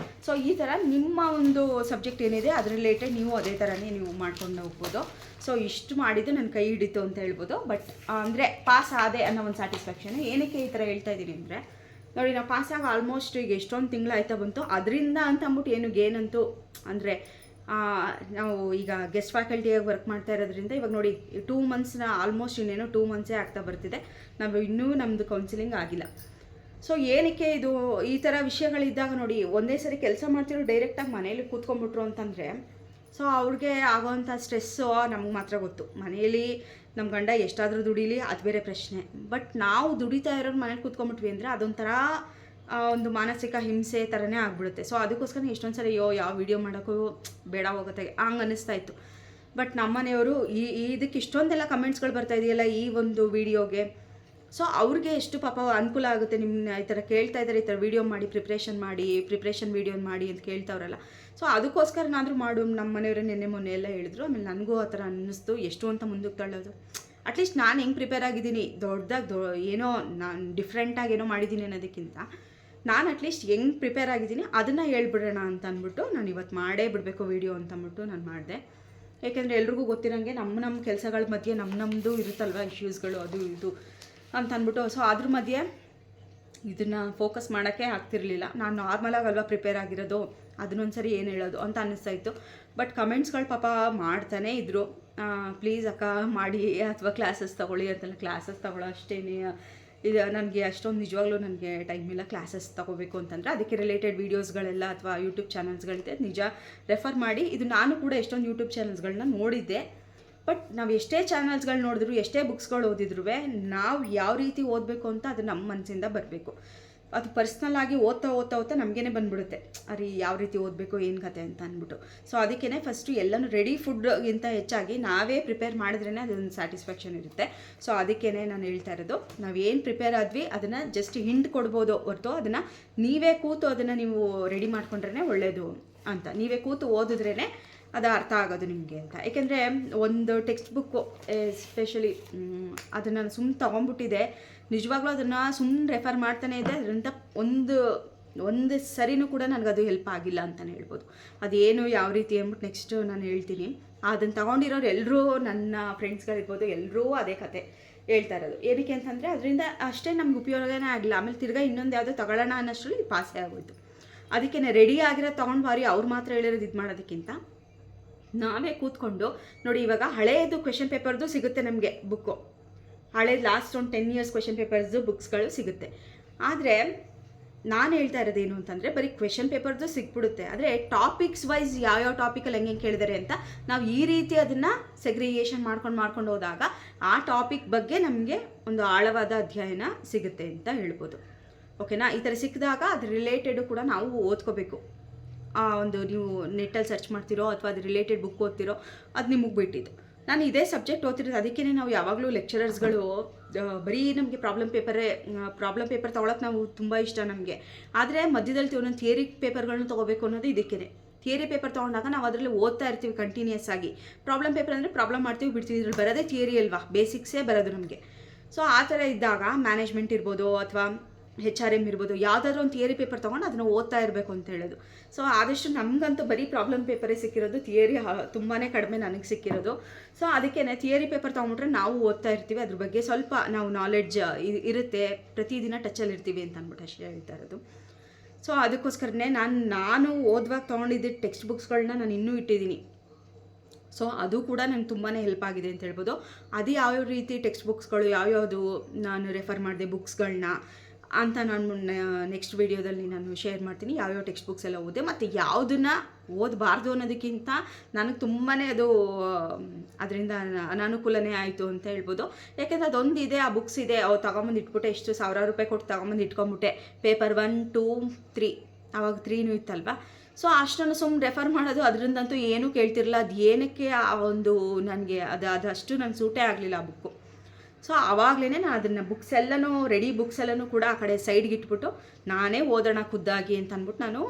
Speaker 1: ಸೊ ಈ ಥರ ನಿಮ್ಮ ಒಂದು ಸಬ್ಜೆಕ್ಟ್ ಏನಿದೆ ಅದ್ರ ರಿಲೇಟೆಡ್ ನೀವು ಅದೇ ಥರನೇ ನೀವು ಮಾಡ್ಕೊಂಡು ಹೋಗ್ಬೋದು. ಸೊ ಇಷ್ಟು ಮಾಡಿದ್ದು ನನ್ನ ಕೈ ಹಿಡಿತು ಅಂತ ಹೇಳ್ಬೋದು. ಬಟ್ ಅಂದರೆ ಪಾಸ್ ಆದೆ ಅನ್ನೋ ಒಂದು ಸ್ಯಾಟಿಸ್ಫ್ಯಾಕ್ಷನ್. ಏನಕ್ಕೆ ಈ ಥರ ಹೇಳ್ತಾ ಇದ್ದೀನಿ ಅಂದರೆ ನೋಡಿ, ನಾವು ಪಾಸಾಗಿ ಆಲ್ಮೋಸ್ಟ್ ಈಗ ಎಷ್ಟೊಂದು ತಿಂಗಳಾಯ್ತಾ ಬಂತು. ಅದರಿಂದ ಅಂತ ಅಂದ್ಬಿಟ್ಟು ಏನು ಗೇನಂತೂ ಅಂದರೆ ನಾವು ಈಗ ಗೆಸ್ಟ್ ಫ್ಯಾಕಲ್ಟಿಯಾಗಿ ವರ್ಕ್ ಮಾಡ್ತಾ ಇರೋದ್ರಿಂದ ಇವಾಗ ನೋಡಿ 2 ಮಂತ್ಸ್ನ ಆಲ್ಮೋಸ್ಟ್ ಇನ್ನೇನೋ 2 ಮಂತ್ಸೇ ಆಗ್ತಾ ಬರ್ತಿದೆ. ನಾವು ಇನ್ನೂ ನಮ್ಮದು ಕೌನ್ಸಿಲಿಂಗ್ ಆಗಿಲ್ಲ. ಸೊ ಏನಕ್ಕೆ ಇದು ಈ ಥರ ವಿಷಯಗಳಿದ್ದಾಗ ನೋಡಿ, ಒಂದೇ ಸರಿ ಕೆಲಸ ಮಾಡ್ತಿರೋ ಡೈರೆಕ್ಟಾಗಿ ಮನೇಲಿ ಕೂತ್ಕೊಂಡ್ಬಿಟ್ರು ಅಂತಂದರೆ ಸೊ ಅವ್ರಿಗೆ ಆಗೋವಂಥ ಸ್ಟ್ರೆಸ್ಸು ನಮ್ಗೆ ಮಾತ್ರ ಗೊತ್ತು. ಮನೇಲಿ ನಮ್ಮ ಗಂಡ ಎಷ್ಟಾದರೂ ದುಡೀಲಿ ಅದು ಬೇರೆ ಪ್ರಶ್ನೆ. ಬಟ್ ನಾವು ದುಡಿತಾ ಇರೋರು ಮನೇಲಿ ಕೂತ್ಕೊಂಡ್ಬಿಟ್ವಿ ಅಂದರೆ ಅದೊಂಥರ ಒಂದು ಮಾನಸಿಕ ಹಿಂಸೆ ಥರನೇ ಆಗಿಬಿಡುತ್ತೆ. ಸೊ ಅದಕ್ಕೋಸ್ಕರ ಎಷ್ಟೊಂದು ಸರಿ ಯಾವ ವಿಡಿಯೋ ಮಾಡೋಕ್ಕೂ ಬೇಡ ಹೋಗುತ್ತೆ ಹಂಗೆ ಅನ್ನಿಸ್ತಾ ಇತ್ತು. ಬಟ್ ನಮ್ಮನೆಯವರು ಇದಕ್ಕೆ ಇಷ್ಟೊಂದೆಲ್ಲ ಕಮೆಂಟ್ಸ್ಗಳು ಬರ್ತಾ ಇದೆಯಲ್ಲ ಈ ಒಂದು ವಿಡಿಯೋಗೆ. ಸೊ ಅವ್ರಿಗೆ ಎಷ್ಟು ಪಾಪ ಅನುಕೂಲ ಆಗುತ್ತೆ. ನಿಮ್ಮ ಈ ಥರ ಕೇಳ್ತಾ ಇದ್ದಾರೆ, ಈ ಥರ ವೀಡಿಯೋ ಮಾಡಿ ಪ್ರಿಪ್ರೇಷನ್ ವೀಡಿಯೋ ಮಾಡಿ ಅಂತ ಕೇಳ್ತಾವ್ರಲ್ಲ. ಸೊ ಅದಕ್ಕೋಸ್ಕರನಾದರೂ ಮಾಡು. ನಮ್ಮ ಮನೆಯವರೇ ಮೊನ್ನೆ ಎಲ್ಲ ಹೇಳಿದ್ರು. ಆಮೇಲೆ ನನಗೂ ಆ ಥರ ಅನ್ನಿಸ್ತು, ಎಷ್ಟು ಅಂತ ಮುಂದಕ್ಕೆ ತಳ್ಳೋದು. ಅಟ್ಲೀಸ್ಟ್ ನಾನು ಹೆಂಗೆ ಪ್ರಿಪೇರ್ ಆಗಿದ್ದೀನಿ, ಏನೋ ನಾನು ಡಿಫ್ರೆಂಟಾಗಿ ಏನೋ ಮಾಡಿದ್ದೀನಿ ಅನ್ನೋದಕ್ಕಿಂತ ನಾನು ಅಟ್ಲೀಸ್ಟ್ ಹೆಂಗೆ ಪ್ರಿಪೇರ್ ಆಗಿದ್ದೀನಿ ಅದನ್ನು ಹೇಳ್ಬಿಡೋಣ ಅಂತ ಅಂದ್ಬಿಟ್ಟು ನಾನು ಇವತ್ತು ಮಾಡೇ ಬಿಡಬೇಕು ವೀಡಿಯೋ ಅಂತ ಅಂದ್ಬಿಟ್ಟು ನಾನು ಮಾಡಿದೆ. ಏಕೆಂದರೆ ಎಲ್ರಿಗೂ ಗೊತ್ತಿರೋಂಗೆ ನಮ್ಮ ಕೆಲಸಗಳ ಮಧ್ಯೆ ನಮ್ಮದು ಇರುತ್ತಲ್ವ ಇಶ್ಯೂಸ್ಗಳು ಅದು ಇದು ಅಂತ ಅಂದ್ಬಿಟ್ಟು. ಸೊ ಅದ್ರ ಮಧ್ಯೆ ಇದನ್ನು ಫೋಕಸ್ ಮಾಡೋಕ್ಕೆ ಆಗ್ತಿರಲಿಲ್ಲ. ನಾನು ನಾರ್ಮಲಾಗಿ ಅಲ್ವಾ ಪ್ರಿಪೇರ್ ಆಗಿರೋದು, ಅದನ್ನೊಂದು ಸರಿ ಏನು ಹೇಳೋದು ಅಂತ ಅನ್ನಿಸ್ತಾಯಿತ್ತು. ಬಟ್ ಕಮೆಂಟ್ಸ್ಗಳು ಪಾಪ ಮಾಡ್ತಾನೇ ಇದ್ದರು, ಪ್ಲೀಸ್ ಅಕ್ಕ ಮಾಡಿ ಅಥವಾ ಕ್ಲಾಸಸ್ ತೊಗೊಳ್ಳಿ ಅಂತೆಲ್ಲ. ಕ್ಲಾಸಸ್ ತೊಗೊಳ್ಳೋ ಅಷ್ಟೇನೇ ಇದು ನನಗೆ ಅಷ್ಟೊಂದು ನಿಜವಾಗ್ಲೂ ನನಗೆ ಟೈಮ್ ಇಲ್ಲ ಕ್ಲಾಸಸ್ ತೊಗೋಬೇಕು ಅಂತಂದರೆ. ಅದಕ್ಕೆ ರಿಲೇಟೆಡ್ ವೀಡಿಯೋಸ್ಗಳೆಲ್ಲ ಅಥವಾ ಯೂಟ್ಯೂಬ್ ಚಾನಲ್ಸ್ಗಳಿದೆ, ನಿಜ ರೆಫರ್ ಮಾಡಿ. ಇದು ನಾನು ಕೂಡ ಎಷ್ಟೊಂದು ಯೂಟ್ಯೂಬ್ ಚಾನಲ್ಸ್ಗಳನ್ನ ನೋಡಿದ್ದೆ. ಬಟ್ ನಾವು ಎಷ್ಟೇ ಚಾನಲ್ಸ್ಗಳು ನೋಡಿದ್ರು, ಎಷ್ಟೇ ಬುಕ್ಸ್ಗಳು ಓದಿದ್ರು, ನಾವು ಯಾವ ರೀತಿ ಓದಬೇಕು ಅಂತ ಅದು ನಮ್ಮ ಮನಸ್ಸಿಂದ ಬರಬೇಕು. ಅದು ಪರ್ಸ್ನಲ್ ಆಗಿ ಓದ್ತಾ ನಮಗೇನೆ ಬಂದ್ಬಿಡುತ್ತೆ, ಅರೆ ಯಾವ ರೀತಿ ಓದಬೇಕು ಏನು ಕತೆ ಅಂತ ಅಂದ್ಬಿಟ್ಟು. ಸೊ ಅದಕ್ಕೇ ಫಸ್ಟು ಎಲ್ಲನೂ ರೆಡಿ ಫುಡ್ಗಿಂತ ಹೆಚ್ಚಾಗಿ ನಾವೇ ಪ್ರಿಪೇರ್ ಮಾಡಿದ್ರೇ ಅದೊಂದು ಸ್ಯಾಟಿಸ್ಫ್ಯಾಕ್ಷನ್ ಇರುತ್ತೆ. ಸೊ ಅದಕ್ಕೇ ನಾನು ಹೇಳ್ತಾ ಇರೋದು, ನಾವೇನು ಪ್ರಿಪೇರ್ ಆದ್ವಿ ಅದನ್ನು ಜಸ್ಟ್ ಹಿಂಟ್ ಕೊಡ್ಬೋದು ಹೊರತು ಅದನ್ನು ನೀವೇ ಕೂತು ಅದನ್ನು ನೀವು ರೆಡಿ ಮಾಡ್ಕೊಂಡ್ರೇ ಒಳ್ಳೆಯದು ಅಂತ. ನೀವೇ ಕೂತು ಓದಿದ್ರೇ ಅದು ಅರ್ಥ ಆಗೋದು ನಿಮಗೆ ಅಂತ. ಏಕೆಂದರೆ ಒಂದು ಟೆಕ್ಸ್ಟ್ ಬುಕ್ಕು ಎಸ್ಪೆಷಲಿ ಅದನ್ನು ಸುಮ್ಮನೆ ತೊಗೊಂಡ್ಬಿಟ್ಟಿದೆ, ನಿಜವಾಗ್ಲೂ ಅದನ್ನು ಸುಮ್ಮನೆ ರೆಫರ್ ಮಾಡ್ತಾನೆ ಇದೆ, ಅದರಿಂದ ಒಂದು ಸರಿನೂ ಕೂಡ ನನಗದು ಹೆಲ್ಪ್ ಆಗಿಲ್ಲ ಅಂತಲೇ ಹೇಳ್ಬೋದು. ಅದೇನು ಯಾವ ರೀತಿ ಅಂದ್ಬಿಟ್ಟು ನೆಕ್ಸ್ಟು ನಾನು ಹೇಳ್ತೀನಿ. ಅದನ್ನು ತೊಗೊಂಡಿರೋರು ಎಲ್ಲರೂ ನನ್ನ ಫ್ರೆಂಡ್ಸ್ಗಳಿರ್ಬೋದು ಎಲ್ಲರೂ ಅದೇ ಕತೆ ಹೇಳ್ತಾ ಇರೋದು. ಏನಕ್ಕೆ ಅಂತಂದರೆ ಅದರಿಂದ ಅಷ್ಟೇ ನಮ್ಗೆ ಉಪಯೋಗನೇ ಆಗಿಲ್ಲ, ಆಮೇಲೆ ತಿರ್ಗಾ ಇನ್ನೊಂದು ಯಾವುದೋ ತಗೊಳ್ಳೋಣ ಅನ್ನೋಷ್ಟರಲ್ಲಿ ಪಾಸೇ ಆಗೋಯ್ತು. ಅದಕ್ಕೆ ರೆಡಿ ಆಗಿರೋ ತೊಗೊಂಡು ಬಾರಿ ಅವ್ರು ಮಾತ್ರ ಹೇಳಿರೋದು ಇದು ಮಾಡೋದಕ್ಕಿಂತ ನಾವೇ ಕೂತ್ಕೊಂಡು ನೋಡಿ, ಇವಾಗ ಹಳೆಯದು ಕ್ವೆಶನ್ ಪೇಪರ್ದು ಸಿಗುತ್ತೆ ನಮಗೆ ಬುಕ್ಕು, ಹಳೇದು ಲಾಸ್ಟ್ ಒಂದು 10 years ಕ್ವೆಶನ್ ಪೇಪರ್ಸು ಬುಕ್ಸ್ಗಳು ಸಿಗುತ್ತೆ. ಆದರೆ ನಾನು ಹೇಳ್ತಾ ಇರೋದೇನು ಅಂತಂದರೆ ಬರೀ ಕ್ವೆಶನ್ ಪೇಪರ್ದು ಸಿಕ್ಬಿಡುತ್ತೆ, ಆದರೆ ಟಾಪಿಕ್ಸ್ ವೈಸ್ ಯಾವ್ಯಾವ ಟಾಪಿಕಲ್ಲಿ ಹೆಂಗೆ ಕೇಳಿದ್ದಾರೆ ಅಂತ ನಾವು ಈ ರೀತಿ ಅದನ್ನು ಸೆಗ್ರಿಗೇಷನ್ ಮಾಡ್ಕೊಂಡು ಹೋದಾಗ ಆ ಟಾಪಿಕ್ ಬಗ್ಗೆ ನಮಗೆ ಒಂದು ಆಳವಾದ ಅಧ್ಯಯನ ಸಿಗುತ್ತೆ ಅಂತ ಹೇಳ್ಬೋದು. ಓಕೆನಾ? ಈ ಥರ ಸಿಕ್ಕಿದಾಗ ಅದ್ರ ರಿಲೇಟೆಡು ಕೂಡ ನಾವು ಓದ್ಕೋಬೇಕು. ಒಂದು ನೀವು ನೆಟ್ಟಲ್ಲಿ ಸರ್ಚ್ ಮಾಡ್ತಿರೋ ಅಥವಾ ಅದು ರಿಲೇಟೆಡ್ ಬುಕ್ ಓದ್ತಿರೋ ಅದು ನಿಮಗೆ ಬಿಟ್ಟಿದ್ದು. ನಾನು ಇದೇ ಸಬ್ಜೆಕ್ಟ್ ಓದ್ತಿರೋದು, ಅದಕ್ಕೇ ನಾವು ಯಾವಾಗಲೂ ಲೆಕ್ಚರರ್ಸ್ಗಳು ಬರೀ ನಮಗೆ ಪ್ರಾಬ್ಲಮ್ ಪೇಪರ್ ತೊಗೊಳಕ್ಕೆ ನಾವು ತುಂಬ ಇಷ್ಟ ನಮಗೆ. ಆದರೆ ಮಧ್ಯದಲ್ಲಿ ಒಂದೊಂದು ಥಿಯರಿ ಪೇಪರ್ಗಳನ್ನ ತೊಗೋಬೇಕು ಅನ್ನೋದು ಇದಕ್ಕೇ. ಥಿಯರಿ ಪೇಪರ್ ತೊಗೊಂಡಾಗ ನಾವು ಅದರಲ್ಲಿ ಓದ್ತಾ ಇರ್ತೀವಿ ಕಂಟಿನ್ಯೂಸ್ ಆಗಿ. ಪ್ರಾಬ್ಲಮ್ ಪೇಪರ್ ಅಂದರೆ ಪ್ರಾಬ್ಲಮ್ ಮಾಡ್ತೀವಿ ಬಿಡ್ತೀವಿ, ಇದ್ರಲ್ಲಿ ಬರೋದೇ ಥಿಯರಿ ಅಲ್ವಾ, ಬೇಸಿಕ್ಸೇ ಬರೋದು ನಮಗೆ. ಸೊ ಆ ಥರ ಇದ್ದಾಗ ಮ್ಯಾನೇಜ್ಮೆಂಟ್ ಇರ್ಬೋದು ಅಥವಾ HRM ಇರ್ಬೋದು, ಯಾವುದಾದ್ರೂ ಒಂದು ಥಿಯರಿ ಪೇಪರ್ ತೊಗೊಂಡು ಅದನ್ನು ಓದ್ತಾ ಇರಬೇಕು ಅಂತ ಹೇಳೋದು. ಸೊ ಆದಷ್ಟು ನಮಗಂತೂ ಬರೀ ಪ್ರಾಬ್ಲಮ್ ಪೇಪರೇ ಸಿಕ್ಕಿರೋದು, ಥಿಯರಿ ತುಂಬಾ ಕಡಿಮೆ ನನಗೆ ಸಿಕ್ಕಿರೋದು. ಸೊ ಅದಕ್ಕೇ ಥಿಯರಿ ಪೇಪರ್ ತೊಗೊಂಡ್ಬಿಟ್ರೆ ನಾವು ಓದ್ತಾ ಇರ್ತೀವಿ, ಅದ್ರ ಬಗ್ಗೆ ಸ್ವಲ್ಪ ನಾವು ನಾಲೆಡ್ಜ್ ಇರುತ್ತೆ, ಪ್ರತಿದಿನ ಟಚಲ್ಲಿ ಇರ್ತೀವಿ ಅಂತ ಅಂದ್ಬಿಟ್ಟು ಅಷ್ಟೇ ಹೇಳ್ತಾ ಇರೋದು. ಸೊ ಅದಕ್ಕೋಸ್ಕರನೇ ನಾನು ಓದುವಾಗ ತೊಗೊಂಡಿದ್ದ ಟೆಕ್ಸ್ಟ್ ಬುಕ್ಸ್ಗಳನ್ನ ನಾನು ಇನ್ನೂ ಇಟ್ಟಿದ್ದೀನಿ. ಸೊ ಅದು ಕೂಡ ನಂಗೆ ತುಂಬಾ ಹೆಲ್ಪ್ ಆಗಿದೆ ಅಂತ ಹೇಳ್ಬೋದು. ಅದು ಯಾವ್ಯಾವ ರೀತಿ ಟೆಕ್ಸ್ಟ್ ಬುಕ್ಸ್ಗಳು ಯಾವ್ಯಾವುದು ನಾನು ರೆಫರ್ ಮಾಡಿದೆ ಬುಕ್ಸ್ಗಳನ್ನ ಅಂತ ನಾನು ನೆಕ್ಸ್ಟ್ ವೀಡಿಯೋದಲ್ಲಿ ನಾನು ಶೇರ್ ಮಾಡ್ತೀನಿ. ಯಾವ್ಯಾವ ಟೆಕ್ಸ್ಟ್ ಬುಕ್ಸ್ ಎಲ್ಲ ಓದೆ ಮತ್ತು ಯಾವುದನ್ನು ಓದಬಾರ್ದು ಅನ್ನೋದಕ್ಕಿಂತ ನನಗೆ ತುಂಬಾ ಅದು ಅದರಿಂದ ಅನಾನುಕೂಲನೇ ಆಯಿತು ಅಂತ ಹೇಳ್ಬೋದು. ಯಾಕೆಂದರೆ ಅದೊಂದು ಇದೆ, ಆ ಬುಕ್ಸ್ ಇದೆ, ಅವು ತೊಗೊಂಬಂದು ಇಟ್ಬಿಟ್ಟೆ, ಎಷ್ಟು ₹1000 ಕೊಟ್ಟು ತೊಗೊಂಬಂದು ಇಟ್ಕೊಂಬಿಟ್ಟೆ. ಪೇಪರ್ 1, 2, 3 ಆವಾಗ 3ನೂ ಇತ್ತಲ್ವ. ಸೊ ಅಷ್ಟನ್ನು ಸುಮ್ಮನೆ ರೆಫರ್ ಮಾಡೋದು, ಅದರಿಂದಂತೂ ಏನೂ ಕೇಳ್ತಿರಲಿಲ್ಲ. ಅದು ಏನಕ್ಕೆ ಆ ಒಂದು ನನಗೆ ಅದಷ್ಟು ನಂಗೆ ಸೂಟೇ ಆಗಲಿಲ್ಲ ಆ ಬುಕ್ಕು. ಸೊ ಆವಾಗಲೇ ನಾನು ಅದನ್ನು ಬುಕ್ಸ್ ಎಲ್ಲನೂ ರೆಡಿ ಬುಕ್ಸ್ ಎಲ್ಲನೂ ಕೂಡ ಆ ಕಡೆ ಸೈಡ್ಗೆ ಇಟ್ಬಿಟ್ಟು ನಾನೇ ಓದೋಣ ಖುದ್ದಾಗಿ ಅಂತ ಅಂದ್ಬಿಟ್ಟು ನಾನು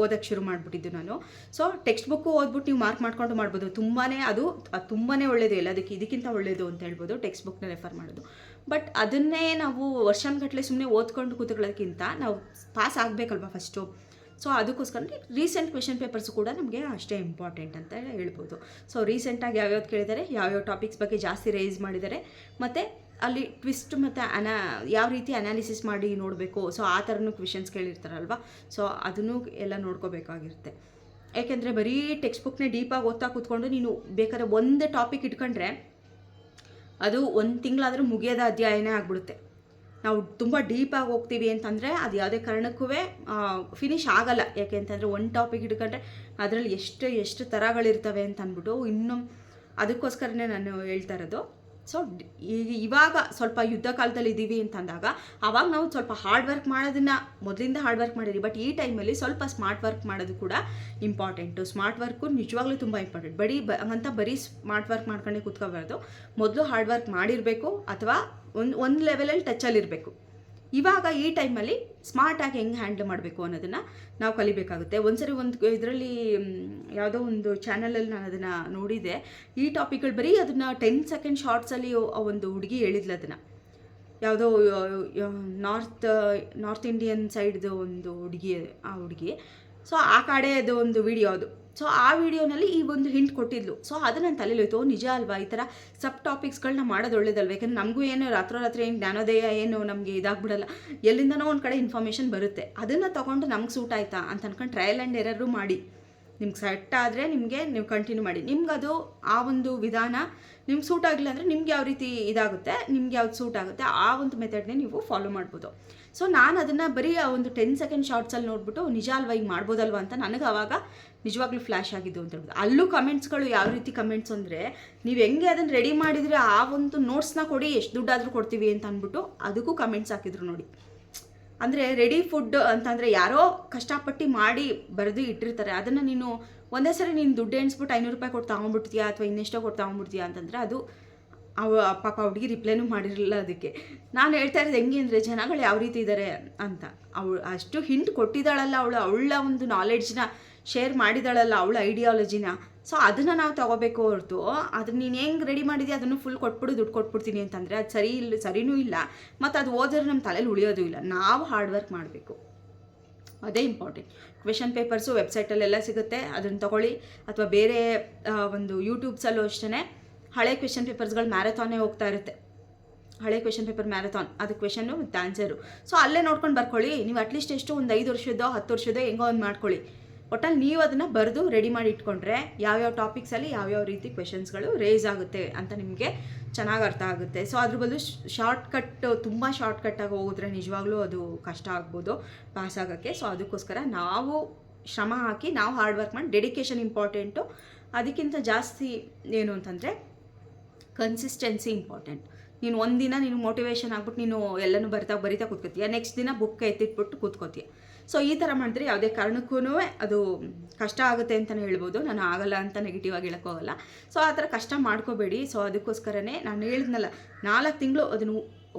Speaker 1: ಓದೋಕ್ಕೆ ಶುರು ಮಾಡಿಬಿಟ್ಟಿದ್ದು ನಾನು. ಸೊ ಟೆಕ್ಸ್ಟ್ ಬುಕ್ಕು ಓದ್ಬಿಟ್ಟು ನೀವು ಮಾರ್ಕ್ ಮಾಡ್ಕೊಂಡು ಮಾಡ್ಬೋದು, ಅದು ತುಂಬಾ ಒಳ್ಳೆಯದು, ಎಲ್ಲದಕ್ಕೆ ಇದಕ್ಕಿಂತ ಒಳ್ಳೆಯದು ಅಂತ ಹೇಳ್ಬೋದು ಟೆಕ್ಸ್ಟ್ ಬುಕ್ನ ರೆಫರ್ ಮಾಡೋದು. ಬಟ್ ಅದನ್ನೇ ನಾವು ವರ್ಷಾನುಗಟ್ಟಲೆ ಸುಮ್ಮನೆ ಓದ್ಕೊಂಡು ಕೂತ್ಕೊಳ್ಳೋದಕ್ಕಿಂತ ನಾವು ಪಾಸ್ ಆಗಬೇಕಲ್ವ ಫಸ್ಟು. ಸೊ ಅದಕ್ಕೋಸ್ಕರ ರೀಸೆಂಟ್ ಕ್ವೆಶನ್ ಪೇಪರ್ಸು ಕೂಡ ನಮಗೆ ಅಷ್ಟೇ ಇಂಪಾರ್ಟೆಂಟ್ ಅಂತ ಹೇಳ್ಬೋದು. ಸೊ ರೀಸೆಂಟಾಗಿ ಯಾವ್ಯಾವ್ದು ಕೇಳಿದ್ದಾರೆ, ಯಾವ್ಯಾವ ಟಾಪಿಕ್ಸ್ ಬಗ್ಗೆ ಜಾಸ್ತಿ ರೇಸ್ ಮಾಡಿದ್ದಾರೆ, ಮತ್ತು ಅಲ್ಲಿ ಟ್ವಿಸ್ಟ್ ಮತ್ತು ಯಾವ ರೀತಿ ಅನಾಲಿಸಿಸ್ ಮಾಡಿ ನೋಡಬೇಕು, ಸೊ ಆ ಥರನೂ ಕ್ವೆಶನ್ಸ್ ಕೇಳಿರ್ತಾರಲ್ವ. ಸೊ ಅದನ್ನು ಎಲ್ಲ ನೋಡ್ಕೋಬೇಕಾಗಿರುತ್ತೆ. ಯಾಕೆಂದರೆ ಬರೀ ಟೆಕ್ಸ್ಟ್ ಬುಕ್ನೇ ಡೀಪಾಗಿ ಓದ್ತಾ ಕೂತ್ಕೊಂಡು ನೀನು ಬೇಕಾದ್ರೆ ಒಂದು ಟಾಪಿಕ್ ಇಟ್ಕೊಂಡ್ರೆ ಅದು 1 ತಿಂಗಳಾದರೂ ಮುಗಿಯೋದ ಅಧ್ಯಾಯನೇ ಆಗಿಬಿಡುತ್ತೆ. ನಾವು ತುಂಬ ಡೀಪಾಗಿ ಹೋಗ್ತೀವಿ ಅಂತಂದರೆ ಅದು ಯಾವುದೇ ಕಾರಣಕ್ಕೂ ಫಿನಿಷ್ ಆಗಲ್ಲ. ಯಾಕೆ ಅಂತಂದರೆ ಒಂದು ಟಾಪಿಕ್ ಹಿಡ್ಕೊಂಡ್ರೆ ಅದರಲ್ಲಿ ಎಷ್ಟು ಥರಗಳಿರ್ತವೆ ಅಂತ ಅಂದ್ಬಿಟ್ಟು ಇನ್ನೂ ಅದಕ್ಕೋಸ್ಕರನೇ ನಾನು ಹೇಳ್ತಾ ಇರೋದು. ಸೊ ಇವಾಗ ಸ್ವಲ್ಪ ಯುದ್ಧ ಕಾಲದಲ್ಲಿ ಇದ್ದೀವಿ ಅಂತಂದಾಗ ಆವಾಗ ನಾವು ಸ್ವಲ್ಪ ಹಾರ್ಡ್ ವರ್ಕ್ ಮಾಡೋದನ್ನು ಮೊದಲಿಂದ ಹಾರ್ಡ್ ವರ್ಕ್ ಮಾಡಿರಿ, ಬಟ್ ಈ ಟೈಮಲ್ಲಿ ಸ್ವಲ್ಪ ಸ್ಮಾರ್ಟ್ ವರ್ಕ್ ಮಾಡೋದು ಕೂಡ ಇಂಪಾರ್ಟೆಂಟು. ಸ್ಮಾರ್ಟ್ ವರ್ಕು ನಿಜವಾಗ್ಲೂ ತುಂಬ ಇಂಪಾರ್ಟೆಂಟ್. ಬರೀ ಸ್ಮಾರ್ಟ್ ವರ್ಕ್ ಮಾಡ್ಕೊಂಡೇ ಕೂತ್ಕೋಬಾರ್ದು. ಮೊದಲು ಹಾರ್ಡ್ ವರ್ಕ್ ಮಾಡಿರಬೇಕು ಅಥವಾ ಒಂದು ಲೆವೆಲಲ್ಲಿ ಟಚಲ್ಲಿರಬೇಕು. ಇವಾಗ ಈ ಟೈಮಲ್ಲಿ ಸ್ಮಾರ್ಟಾಗಿ ಹೆಂಗೆ ಹ್ಯಾಂಡಲ್ ಮಾಡಬೇಕು ಅನ್ನೋದನ್ನು ನಾವು ಕಲಿಬೇಕಾಗುತ್ತೆ. ಒಂದ್ಸರಿ ಇದರಲ್ಲಿ ಯಾವುದೋ ಒಂದು ಚಾನಲಲ್ಲಿ ನಾನು ಅದನ್ನು ನೋಡಿದೆ. ಈ ಟಾಪಿಕ್ಗಳು ಬರೀ ಅದನ್ನು 10 ಸೆಕೆಂಡ್ ಶಾರ್ಟ್ಸಲ್ಲಿ ಒಂದು ಹುಡುಗಿ ಹೇಳಿದ್ಲು. ಅದನ್ನು ಯಾವುದೋ ನಾರ್ತ್ ಇಂಡಿಯನ್ ಸೈಡ್ದು ಒಂದು ಹುಡುಗಿ ಸೊ ಆ ಕಡೆದು ಒಂದು ವಿಡಿಯೋ ಅದು. ಸೊ ಆ ವಿಡಿಯೋನಲ್ಲಿ ಈ ಒಂದು ಹಿಂಟ್ ಕೊಟ್ಟಿದ್ಲು. ಸೊ ಅದು ನನ್ನ ತಲೆಯಲ್ಲಿ ಹೋಯ್ತು, ನಿಜ ಅಲ್ವಾ, ಈ ಥರ ಸಬ್ ಟಾಪಿಕ್ಸ್ಗಳನ್ನ ಮಾಡೋದು ಒಳ್ಳೇದಲ್ವ. ಯಾಕಂದ್ರೆ ನಮಗೂ ಏನು ರಾತ್ರಿ ಏನು ಜ್ಞಾನೋದಯ ಏನು ನಮಗೆ ಇದಾಗ್ಬಿಡಲ್ಲ, ಎಲ್ಲಿಂದನೋ ಒಂದು ಕಡೆ ಇನ್ಫಾರ್ಮೇಷನ್ ಬರುತ್ತೆ. ಅದನ್ನು ತೊಗೊಂಡು ನಮ್ಗೆ ಸೂಟ್ ಆಯಿತಾ ಅಂತ ಅಂದ್ಕೊಂಡು ಟ್ರಯಲ್ ಆ್ಯಂಡ್ ಎರರು ಮಾಡಿ ನಿಮ್ಗೆ ಸೆಟ್ ಆದರೆ ನೀವು ಕಂಟಿನ್ಯೂ ಮಾಡಿ. ನಿಮ್ಗೆ ಅದು ಆ ಒಂದು ವಿಧಾನ ನಿಮ್ಗೆ ಸೂಟ್ ಆಗಿಲ್ಲ ಅಂದರೆ ನಿಮ್ಗೆ ಯಾವ ರೀತಿ ಇದಾಗುತ್ತೆ, ನಿಮ್ಗೆ ಯಾವ್ದು ಸೂಟ್ ಆಗುತ್ತೆ ಆ ಒಂದು ಮೆಥಡ್ನೇ ನೀವು ಫಾಲೋ ಮಾಡ್ಬೋದು. ಸೊ ನಾನು ಅದನ್ನು ಬರೀ ಆ ಒಂದು 10 ಸೆಕೆಂಡ್ ಶಾರ್ಟ್ಸಲ್ಲಿ ನೋಡ್ಬಿಟ್ಟು ನಿಜ ಅಲ್ವಾ ಹಿಂಗೆ ಮಾಡ್ಬೋದಲ್ವ ಅಂತ ನನಗೆ ಆವಾಗ ನಿಜವಾಗ್ಲೂ ಫ್ಲ್ಯಾಶ್ ಆಗಿದ್ದು ಅಂತ ಹೇಳ್ಬೋದು. ಅಲ್ಲೂ ಕಮೆಂಟ್ಸ್ಗಳು ಯಾವ ರೀತಿ ಕಮೆಂಟ್ಸ್ ಅಂದರೆ, ನೀವು ಹೆಂಗೆ ಅದನ್ನು ರೆಡಿ ಮಾಡಿದರೆ ಆ ಒಂದು ನೋಟ್ಸ್ನ ಕೊಡಿ, ಎಷ್ಟು ದುಡ್ಡಾದರೂ ಕೊಡ್ತೀವಿ ಅಂತ ಅಂದ್ಬಿಟ್ಟು ಅದಕ್ಕೂ ಕಮೆಂಟ್ಸ್ ಹಾಕಿದ್ರು ನೋಡಿ. ಅಂದರೆ ರೆಡಿ ಫುಡ್ ಅಂತಂದರೆ ಯಾರೋ ಕಷ್ಟಪಟ್ಟು ಮಾಡಿ ಬರೆದು ಇಟ್ಟಿರ್ತಾರೆ, ಅದನ್ನು ನೀನು ಒಂದೇ ಸರಿ ನೀನು ದುಡ್ಡು ಎಣಿಸ್ಬಿಟ್ಟು 500 ರೂಪಾಯಿ ಕೊಟ್ಟು ತೊಗೊಂಡ್ಬಿಡ್ತೀಯಾ ಅಥವಾ ಇನ್ನೆಷ್ಟೋ ಕೊಟ್ಟು ತೊಗೊಂಡ್ಬಿಡ್ತೀಯಾ ಅಂತಂದರೆ ಅದು ಪಾಪ ಹುಡುಗಿ ರಿಪ್ಲೈನೂ ಮಾಡಿರಲಿಲ್ಲ ಅದಕ್ಕೆ. ನಾನು ಹೇಳ್ತಾ ಇರೋದು ಹೆಂಗೆ ಅಂದರೆ ಜನಗಳು ಯಾವ ರೀತಿ ಇದ್ದಾರೆ ಅಂತ. ಅವಳು ಅಷ್ಟು ಹಿಂಟ್ ಕೊಟ್ಟಿದ್ದಾಳಲ್ಲ, ಅವಳ ಒಂದು ನಾಲೆಡ್ಜ್ನ ಶೇರ್ ಮಾಡಿದಾಳಲ್ಲ, ಅವಳ ಐಡಿಯಾಲಜಿನ. ಸೊ ಅದನ್ನು ನಾವು ತೊಗೋಬೇಕು ಹೊರತು ಅದನ್ನು ನೀನು ಹೆಂಗೆ ರೆಡಿ ಮಾಡಿದ್ಯಾ ಅದನ್ನು ಫುಲ್ ಕೊಟ್ಬಿಡು ದುಡ್ಡು ಕೊಟ್ಬಿಡ್ತೀನಿ ಅಂತಂದರೆ ಅದು ಸರಿನೂ ಇಲ್ಲ, ಮತ್ತು ಅದು ಓದಿದ್ರೆ ನಮ್ಮ ತಲೆಯಲ್ಲಿ ಉಳಿಯೋದು ಇಲ್ಲ. ನಾವು ಹಾರ್ಡ್ ವರ್ಕ್ ಮಾಡಬೇಕು, ಅದೇ ಇಂಪಾರ್ಟೆಂಟ್. ಕ್ವೆಶನ್ ಪೇಪರ್ಸು ವೆಬ್ಸೈಟಲ್ಲೆಲ್ಲ ಸಿಗುತ್ತೆ, ಅದನ್ನು ತೊಗೊಳ್ಳಿ. ಅಥವಾ ಬೇರೆ ಒಂದು ಯೂಟ್ಯೂಬ್ಸಲ್ಲೂ ಅಷ್ಟೇ ಹಳೆ ಕ್ವೆಶನ್ ಪೇಪರ್ಸ್ಗಳು ಮ್ಯಾರಥಾನೇ ಹೋಗ್ತಾ ಇರುತ್ತೆ, ಹಳೆ ಕ್ವೆಶನ್ ಪೇಪರ್ ಮ್ಯಾರಥಾನ್, ಅದು ಕ್ವೆಶನ್ನು ವಿತ್ ಆನ್ಸರು. ಸೊ ಅಲ್ಲೇ ನೋಡ್ಕೊಂಡು ಬರ್ಕೊಳ್ಳಿ. ನೀವು ಅಟ್ಲೀಸ್ಟ್ ಎಷ್ಟು ಒಂದು 5 ವರ್ಷದ್ದೋ 10 ವರ್ಷದ್ದೋ ಹೆಂಗೋ ಒಂದು ಮಾಡ್ಕೊಳ್ಳಿ. ಒಟ್ಟಲ್ಲಿ ನೀವು ಅದನ್ನು ಬರೆದು ರೆಡಿ ಮಾಡಿ ಇಟ್ಕೊಂಡ್ರೆ ಯಾವ್ಯಾವ ಟಾಪಿಕ್ಸಲ್ಲಿ ಯಾವ್ಯಾವ ರೀತಿ ಕ್ವೆಶನ್ಸ್ಗಳು ರೇಸ್ ಆಗುತ್ತೆ ಅಂತ ನಿಮಗೆ ಚೆನ್ನಾಗಿ ಅರ್ಥ ಆಗುತ್ತೆ. ಸೊ ಅದ್ರ ಬದಲು ತುಂಬ ಶಾರ್ಟ್ಕಟ್ಟಾಗಿ ಹೋಗಿದ್ರೆ ನಿಜವಾಗ್ಲೂ ಅದು ಕಷ್ಟ ಆಗ್ಬೋದು ಪಾಸ್ ಆಗೋಕ್ಕೆ. ಸೊ ಅದಕ್ಕೋಸ್ಕರ ನಾವು ಶ್ರಮ ಹಾಕಿ ನಾವು ಹಾರ್ಡ್ ವರ್ಕ್ ಮಾಡಿ, ಡೆಡಿಕೇಶನ್ ಇಂಪಾರ್ಟೆಂಟು. ಅದಕ್ಕಿಂತ ಜಾಸ್ತಿ ಏನು ಅಂತಂದರೆ ಕನ್ಸಿಸ್ಟೆನ್ಸಿ ಇಂಪಾರ್ಟೆಂಟ್. ನೀನು ಒಂದಿನ ನೀನು ಮೋಟಿವೇಶನ್ ಆಗ್ಬಿಟ್ಟು ನೀನು ಎಲ್ಲನೂ ಬರಿತಾ ಕೂತ್ಕೋತೀಯ, ನೆಕ್ಸ್ಟ್ ದಿನ ಬುಕ್ ಎತ್ತಿಟ್ಬಿಟ್ಟು ಕೂತ್ಕೋತೀಯ. ಸೊ ಈ ಥರ ಮಾಡಿದ್ರೆ ಯಾವುದೇ ಕಾರಣಕ್ಕೂ ಅದು ಕಷ್ಟ ಆಗುತ್ತೆ ಅಂತಲೇ ಹೇಳ್ಬೋದು. ನಾನು ಆಗಲ್ಲ ಅಂತ ನೆಗೆಟಿವ್ ಆಗಿ ಹೇಳೋಕ್ಕೋಗಲ್ಲ. ಸೊ ಆ ಥರ ಕಷ್ಟ ಮಾಡ್ಕೋಬೇಡಿ. ಸೊ ಅದಕ್ಕೋಸ್ಕರನೇ ನಾನು ಹೇಳಿದ್ನಲ್ಲ, 4 ತಿಂಗಳು ಅದನ್ನು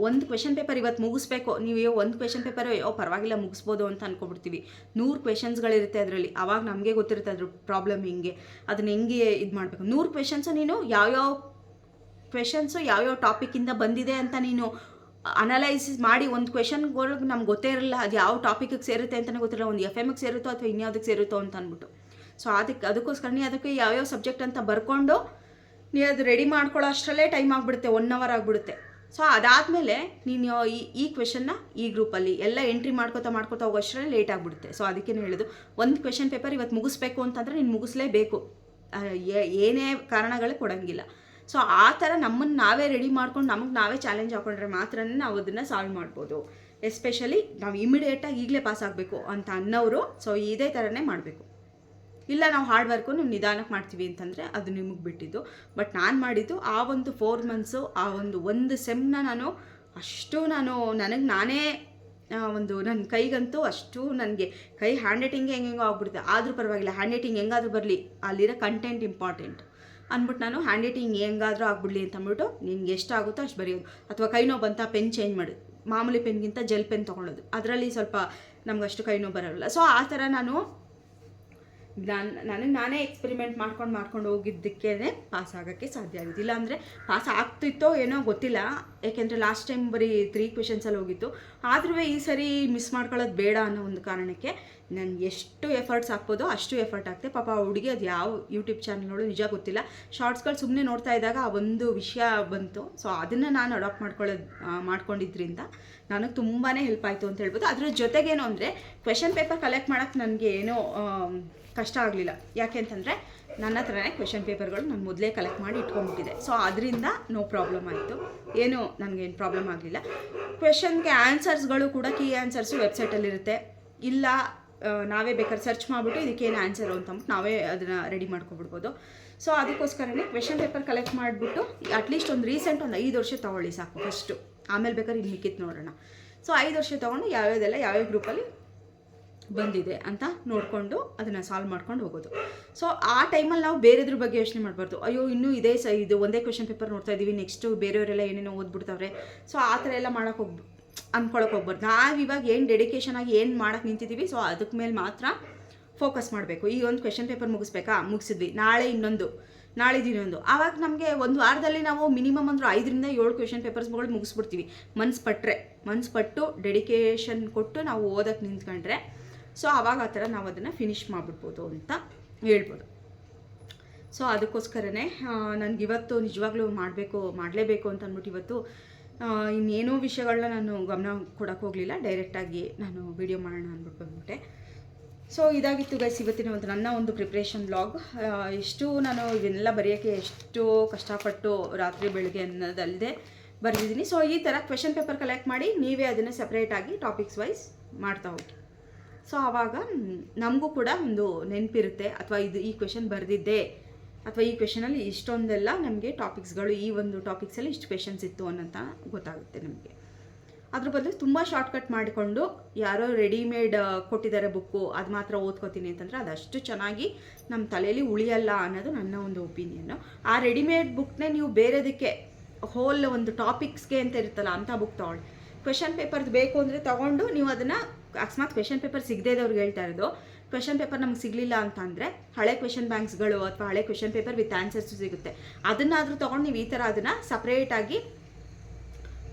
Speaker 1: ಒಂದು ಕ್ವೆಶನ್ ಪೇಪರ್ ಇವತ್ತು ಮುಗಿಸ್ಬೇಕು. ನೀವು ಒಂದು ಕ್ವೆಶನ್ ಪೇಪರ್ ಪರವಾಗಿಲ್ಲ ಮುಗಿಸ್ಬೋದು ಅಂತ ಅಂದ್ಕೊಬಿಡ್ತೀವಿ. 100 ಕ್ವೆಶನ್ಸ್ಗಳಿರುತ್ತೆ ಅದರಲ್ಲಿ. ಆವಾಗ ನಮಗೆ ಗೊತ್ತಿರುತ್ತೆ ಅದ್ರ ಪ್ರಾಬ್ಲಮ್ ಹಿಂಗೆ, ಅದನ್ನ ಹೆಂಗೆ ಇದು ಮಾಡಬೇಕು. 100 ಕ್ವೆಶನ್ಸು ನೀನು ಯಾವ್ಯಾವ ಟಾಪಿಕ್ಕಿಂದ ಬಂದಿದೆ ಅಂತ ನೀನು ಅನಲೈಸಿಸ್ ಮಾಡಿ, ಒಂದು ಕ್ವೆಶನ್ಗಳಿಗೆ ನಮ್ಗೆ ಗೊತ್ತೇ ಇರಲ್ಲ ಅದು ಯಾವ ಟಾಪಿಕಿಗೆ ಸೇರುತ್ತೆ ಅಂತಲೇ ಗೊತ್ತಿರಲ್ಲ, ಒಂದು FMಗೆ ಸೇರುತ್ತೋ ಅಥವಾ ಇನ್ಯಾವುದಕ್ಕೆ ಸೇರುತ್ತೋ ಅಂತ ಅಂದ್ಬಿಟ್ಟು. ಸೊ ಅದಕ್ಕೋಸ್ಕರ ನೀ ಅದಕ್ಕೆ ಯಾವ್ಯಾವ ಸಬ್ಜೆಕ್ಟ್ ಅಂತ ಬರ್ಕೊಂಡು ನೀವು ಅದು ರೆಡಿ ಮಾಡ್ಕೊಳ್ಳೋ ಅಷ್ಟರಲ್ಲೇ ಟೈಮ್ ಆಗಿಬಿಡುತ್ತೆ, 1 hour ಆಗಿಬಿಡುತ್ತೆ. ಸೊ ಅದಾದಮೇಲೆ ನೀನು ಈ ಕ್ವೆಶನ್ನ ಈ ಗ್ರೂಪಲ್ಲಿ ಎಲ್ಲ ಎಂಟ್ರಿ ಮಾಡ್ಕೋತಾ ಹೋಗೋ ಅಷ್ಟರಲ್ಲೇ ಲೇಟ್ ಆಗಿಬಿಡುತ್ತೆ. ಸೊ ಅದಕ್ಕೇ ಹೇಳೋದು, ಒಂದು ಕ್ವೆಶನ್ ಪೇಪರ್ ಇವತ್ತು ಮುಗಿಸ್ಬೇಕು ಅಂತಂದರೆ ನೀನು ಮುಗಿಸ್ಲೇಬೇಕು, ಏನೇ ಕಾರಣಗಳು ಕೊಡೋಂಗಿಲ್ಲ. ಸೊ ಆ ಥರ ನಮ್ಮನ್ನು ನಾವೇ ರೆಡಿ ಮಾಡ್ಕೊಂಡು ನಮಗೆ ನಾವೇ ಚಾಲೆಂಜ್ ಹಾಕೊಂಡ್ರೆ ಮಾತ್ರ ನಾವು ಅದನ್ನು ಸಾಲ್ವ್ ಮಾಡ್ಬೋದು. ಎಸ್ಪೆಷಲಿ ನಾವು ಇಮಿಡಿಯೇಟಾಗಿ ಈಗಲೇ ಪಾಸ್ ಆಗಬೇಕು ಅಂತ ಅನ್ನೋರು ಸೊ ಇದೇ ಥರನೇ ಮಾಡಬೇಕು. ಇಲ್ಲ ನಾವು ಹಾರ್ಡ್ ವರ್ಕು ನೀವು ನಿಧಾನಕ್ಕೆ ಮಾಡ್ತೀವಿ ಅಂತಂದರೆ ಅದು ನಿಮಗೆ ಬಿಟ್ಟಿದ್ದು. ಬಟ್ ನಾನು ಮಾಡಿದ್ದು ಆ ಒಂದು 4 months, ಆ ಒಂದು ಸೆಮ್ನ ನನಗೆ ನಾನೇ ನನ್ನ ಕೈಗಂತೂ ಅಷ್ಟು ನನಗೆ ಹ್ಯಾಂಡ್ ರೈಟಿಂಗ್ ಹೆಂಗೋ ಆಗ್ಬಿಡುತ್ತೆ. ಆದರೂ ಪರವಾಗಿಲ್ಲ, ಹ್ಯಾಂಡ್ ರೈಟಿಂಗ್ ಹೆಂಗಾದರೂ ಬರಲಿ, ಅಲ್ಲಿರೋ ಕಂಟೆಂಟ್ ಇಂಪಾರ್ಟೆಂಟ್ ಅಂದ್ಬಿಟ್ಟು ನಾನು ಹ್ಯಾಂಡ್ ರೈಟಿಂಗ್ ಹೆಂಗಾದರೂ ಆಗ್ಬಿಡಲಿ ಅಂತ ಅಂದ್ಬಿಟ್ಟು ನಿನ್ಗೆ ಎಷ್ಟಾಗುತ್ತೋ ಅಷ್ಟು ಬರೆಯೋದು. ಅಥವಾ ಕೈ ನೋವು ಬಂತ ಪೆನ್ ಚೇಂಜ್ ಮಾಡಿ, ಮಾಮೂಲಿ ಪೆನ್ಗಿಂತ ಜೆಲ್ ಪೆನ್ ತೊಗೊಳೋದು, ಅದರಲ್ಲಿ ಸ್ವಲ್ಪ ನಮಗಷ್ಟು ಕೈ ನೋವು ಬರೋಲ್ಲ. ಸೊ ಆ ಥರ ನನಗೆ ನಾನೇ ಎಕ್ಸ್ಪೆರಿಮೆಂಟ್ ಮಾಡ್ಕೊಂಡು ಹೋಗಿದ್ದಕ್ಕೇ ಪಾಸ್ ಆಗೋಕ್ಕೆ ಸಾಧ್ಯ ಆಗಿದೆ. ಇಲ್ಲಾಂದರೆ ಪಾಸ್ ಆಗ್ತಿತ್ತೋ ಏನೋ ಗೊತ್ತಿಲ್ಲ, ಯಾಕೆಂದರೆ ಲಾಸ್ಟ್ ಟೈಮ್ ಬರೀ 3 ಕ್ವೆಶನ್ಸಲ್ಲಿ ಹೋಗಿತ್ತು. ಆದ್ರೂ ಈ ಸರಿ ಮಿಸ್ ಮಾಡ್ಕೊಳ್ಳೋದು ಬೇಡ ಅನ್ನೋ ಒಂದು ಕಾರಣಕ್ಕೆ ನಾನು ಎಷ್ಟು ಎಫರ್ಟ್ಸ್ ಹಾಕ್ಬೋದೋ ಅಷ್ಟು ಎಫರ್ಟ್ ಹಾಕ್ತೆ. ಪಾಪ ಹುಡುಗಿ ಅದು ಯಾವ ಯೂಟ್ಯೂಬ್ ಚಾನಲ್ಗಳು ನಿಜ ಗೊತ್ತಿಲ್ಲ, ಶಾರ್ಟ್ಸ್ಗಳು ಸುಮ್ಮನೆ ನೋಡ್ತಾ ಇದ್ದಾಗ ಆ ಒಂದು ವಿಷಯ ಬಂತು. ಸೊ ಅದನ್ನು ನಾನು ಅಡಾಪ್ಟ್ ಮಾಡ್ಕೊಂಡಿದ್ರಿಂದ ನನಗೆ ತುಂಬಾ ಹೆಲ್ಪ್ ಆಯಿತು ಅಂತ ಹೇಳ್ಬೋದು. ಅದ್ರ ಜೊತೆಗೇನು ಅಂದರೆ ಕ್ವೆಶನ್ ಪೇಪರ್ ಕಲೆಕ್ಟ್ ಮಾಡೋಕ್ಕೆ ನನಗೆ ಏನೋ ಕಷ್ಟ ಆಗಲಿಲ್ಲ. ಯಾಕೆ ಅಂತಂದರೆ ನನ್ನ ಹತ್ರನೇ ಕ್ವೆಶನ್ ಪೇಪರ್ಗಳು ನಾನು ಮೊದಲೇ ಕಲೆಕ್ಟ್ ಮಾಡಿ ಇಟ್ಕೊಂಡ್ಬಿಟ್ಟಿದೆ. ಸೊ ಅದರಿಂದ ನೋ ಪ್ರಾಬ್ಲಮ್ ಆಯಿತು, ಏನು ನನಗೇನು ಪ್ರಾಬ್ಲಮ್ ಆಗಲಿಲ್ಲ. ಕ್ವೆಶನ್ಗೆ ಆನ್ಸರ್ಸ್ಗಳು ಕೂಡ ಕೀ ಆನ್ಸರ್ಸು ವೆಬ್ಸೈಟಲ್ಲಿರುತ್ತೆ. ಇಲ್ಲ ನಾವೇ ಬೇಕಾದ್ರೆ ಸರ್ಚ್ ಮಾಡಿಬಿಟ್ಟು ಇದಕ್ಕೇನು ಆನ್ಸರು ಅಂತಂದ್ಬಿಟ್ಟು ನಾವೇ ಅದನ್ನು ರೆಡಿ ಮಾಡ್ಕೊಬಿಡ್ಬೋದು. ಸೊ ಅದಕ್ಕೋಸ್ಕರನೇ ಕ್ವೆಶನ್ ಪೇಪರ್ ಕಲೆಕ್ಟ್ ಮಾಡಿಬಿಟ್ಟು ಅಟ್ಲೀಸ್ಟ್ ಒಂದು ರೀಸೆಂಟ್ ಒಂದು 5 ವರ್ಷ ತೊಗೊಳ್ಳಿ ಸಾಕು ಫಸ್ಟು. ಆಮೇಲೆ ಬೇಕಾದ್ರೆ ಇಲ್ಲಿ ಮಿಕ್ಕಿತ್ತು ನೋಡೋಣ. ಸೊ 5 ವರ್ಷ ತೊಗೊಂಡು ಯಾವ್ಯಾವ ಗ್ರೂಪಲ್ಲಿ ಬಂದಿದೆ ಅಂತ ನೋಡಿಕೊಂಡು ಅದನ್ನು ಸಾಲ್ವ್ ಮಾಡ್ಕೊಂಡು ಹೋಗೋದು. ಸೊ ಆ ಟೈಮಲ್ಲಿ ನಾವು ಬೇರೆದ್ರ ಬಗ್ಗೆ ಯೋಚನೆ ಮಾಡಬಾರ್ದು. ಅಯ್ಯೋ ಇನ್ನೂ ಇದು ಒಂದೇ ಕ್ವೆಶನ್ ಪೇಪರ್ ನೋಡ್ತಾ ಇದ್ದೀವಿ, ನೆಕ್ಸ್ಟು ಬೇರೆಯವರೆಲ್ಲ ಏನೇನೋ ಓದ್ಬಿಡ್ತಾವ್ರೆ. ಸೊ ಆ ಥರ ಎಲ್ಲ ಅಂದ್ಕೊಳಕ್ಕೆ ಹೋಗ್ಬಾರ್ದು. ನಾವು ಇವಾಗ ಏನು ಡೆಡಿಕೇಶನ್ ಆಗಿ ಏನು ಮಾಡೋಕ್ಕೆ ನಿಂತಿದ್ದೀವಿ, ಸೊ ಅದಕ್ಕೆ ಮೇಲೆ ಮಾತ್ರ ಫೋಕಸ್ ಮಾಡಬೇಕು. ಈ ಒಂದು ಕ್ವೆಶನ್ ಪೇಪರ್ ಮುಗಿಸಿದ್ವಿ, ನಾಳೆ ಇನ್ನೊಂದು, ನಾಳಿದ್ದು ಆವಾಗ ನಮಗೆ ಒಂದು ವಾರದಲ್ಲಿ ನಾವು ಮಿನಿಮಮ್ ಅಂದ್ರೆ 5 ರಿಂದ 7 ಕ್ವೆಶನ್ ಪೇಪರ್ಸ್ಗಳು ಮುಗಿಸ್ಬಿಡ್ತೀವಿ. ಮನ್ಸು ಡೆಡಿಕೇಶನ್ ಕೊಟ್ಟು ನಾವು ಓದಕ್ಕೆ ನಿಂತ್ಕೊಂಡ್ರೆ ಸೊ ಆವಾಗ ಆ ಥರ ನಾವು ಅದನ್ನು ಫಿನಿಷ್ ಮಾಡಿಬಿಡ್ಬೋದು ಅಂತ ಹೇಳ್ಬೋದು. ಸೊ ಅದಕ್ಕೋಸ್ಕರನೇ ನನಗಿವತ್ತು ನಿಜವಾಗ್ಲೂ ಮಾಡಲೇಬೇಕು ಅಂತ ಅಂದ್ಬಿಟ್ಟು ಇವತ್ತು ಇನ್ನೇನೋ ವಿಷಯಗಳನ್ನ ನಾನು ಗಮನ ಕೊಡೋಕ್ಕೆ ಹೋಗಲಿಲ್ಲ, ಡೈರೆಕ್ಟಾಗಿ ನಾನು ವಿಡಿಯೋ ಮಾಡೋಣ ಅಂದ್ಬಿಟ್ಟು ಬಂದ್ಬಿಟ್ಟೆ. ಸೊ ಇದಾಗಿತ್ತು ಗೈಸ್ ಇವತ್ತಿನ ನನ್ನ ಒಂದು ಪ್ರಿಪ್ರೇಷನ್ ವ್ಲಾಗ್. ಎಷ್ಟು ನಾನು ಇದನ್ನೆಲ್ಲ ಬರೆಯೋಕ್ಕೆ ಎಷ್ಟು ಕಷ್ಟಪಟ್ಟು ರಾತ್ರಿ ಬೆಳಗ್ಗೆ ಅನ್ನೋದಲ್ಲದೆ ಬರೆದಿದ್ದೀನಿ. ಸೊ ಈ ಥರ ಕ್ವೆಶನ್ ಪೇಪರ್ ಕಲೆಕ್ಟ್ ಮಾಡಿ ನೀವೇ ಅದನ್ನು ಸಪ್ರೇಟಾಗಿ ಟಾಪಿಕ್ಸ್ ವೈಸ್ ಮಾಡ್ತಾ ಹೋಗಿ. ಸೊ ಆವಾಗ ನಮಗೂ ಕೂಡ ಒಂದು ನೆನಪಿರುತ್ತೆ, ಅಥವಾ ಈ ಕ್ವೆಶನ್ ಬರೆದಿದ್ದೆ, ಅಥವಾ ಈ ಕ್ವೆಶನಲ್ಲಿ ಇಷ್ಟೊಂದೆಲ್ಲ ನಮಗೆ ಟಾಪಿಕ್ಸ್ಗಳು, ಈ ಒಂದು ಟಾಪಿಕ್ಸಲ್ಲಿ ಇಷ್ಟು ಕ್ವೆಶನ್ಸ್ ಇತ್ತು ಅನ್ನೋಂಥ ಗೊತ್ತಾಗುತ್ತೆ ನಮಗೆ. ಅದ್ರ ಬದಲು ತುಂಬ ಶಾರ್ಟ್ಕಟ್ ಮಾಡಿಕೊಂಡು ಯಾರೋ ರೆಡಿಮೇಡ್ ಕೊಟ್ಟಿದ್ದಾರೆ ಬುಕ್ಕು ಅದು ಮಾತ್ರ ಓದ್ಕೋತೀನಿ ಅಂತಂದರೆ ಅದಷ್ಟು ಚೆನ್ನಾಗಿ ನಮ್ಮ ತಲೆಯಲ್ಲಿ ಉಳಿಯಲ್ಲ ಅನ್ನೋದು ನನ್ನ ಒಂದು ಒಪಿನಿಯನ್ನು. ಆ ರೆಡಿಮೇಡ್ ಬುಕ್ನೇ ನೀವು ಬೇರೆದಕ್ಕೆ ಹೋಲ್ ಒಂದು ಟಾಪಿಕ್ಸ್ಗೆ ಅಂತ ಇರುತ್ತಲ್ಲ ಅಂಥ ಬುಕ್ ತೊಗೊಳ್ಳಿ. ಕ್ವೆಶನ್ ಪೇಪರ್ದು ಬೇಕು ಅಂದರೆ ತೊಗೊಂಡು ನೀವು ಅದನ್ನು ಅಕಸ್ಮಾತ್ ಕ್ವೆಶನ್ ಪೇಪರ್ ಸಿಗದೇ ಇದ್ದವ್ರಿಗೆ ಹೇಳ್ತಾ ಇರೋದು, ಕ್ವೆಶನ್ ಪೇಪರ್ ನಮ್ಗೆ ಸಿಗಲಿಲ್ಲ ಅಂತಂದರೆ ಹಳೆ ಕ್ವೆಶನ್ ಬ್ಯಾಂಕ್ಸ್ಗಳು ಅಥವಾ ಹಳೆ ಕ್ವೆಶನ್ ಪೇಪರ್ ವಿತ್ ಆನ್ಸರ್ಸು ಸಿಗುತ್ತೆ. ಅದನ್ನಾದರೂ ತೊಗೊಂಡು ನೀವು ಈ ಥರ ಅದನ್ನು ಸಪ್ರೇಟಾಗಿ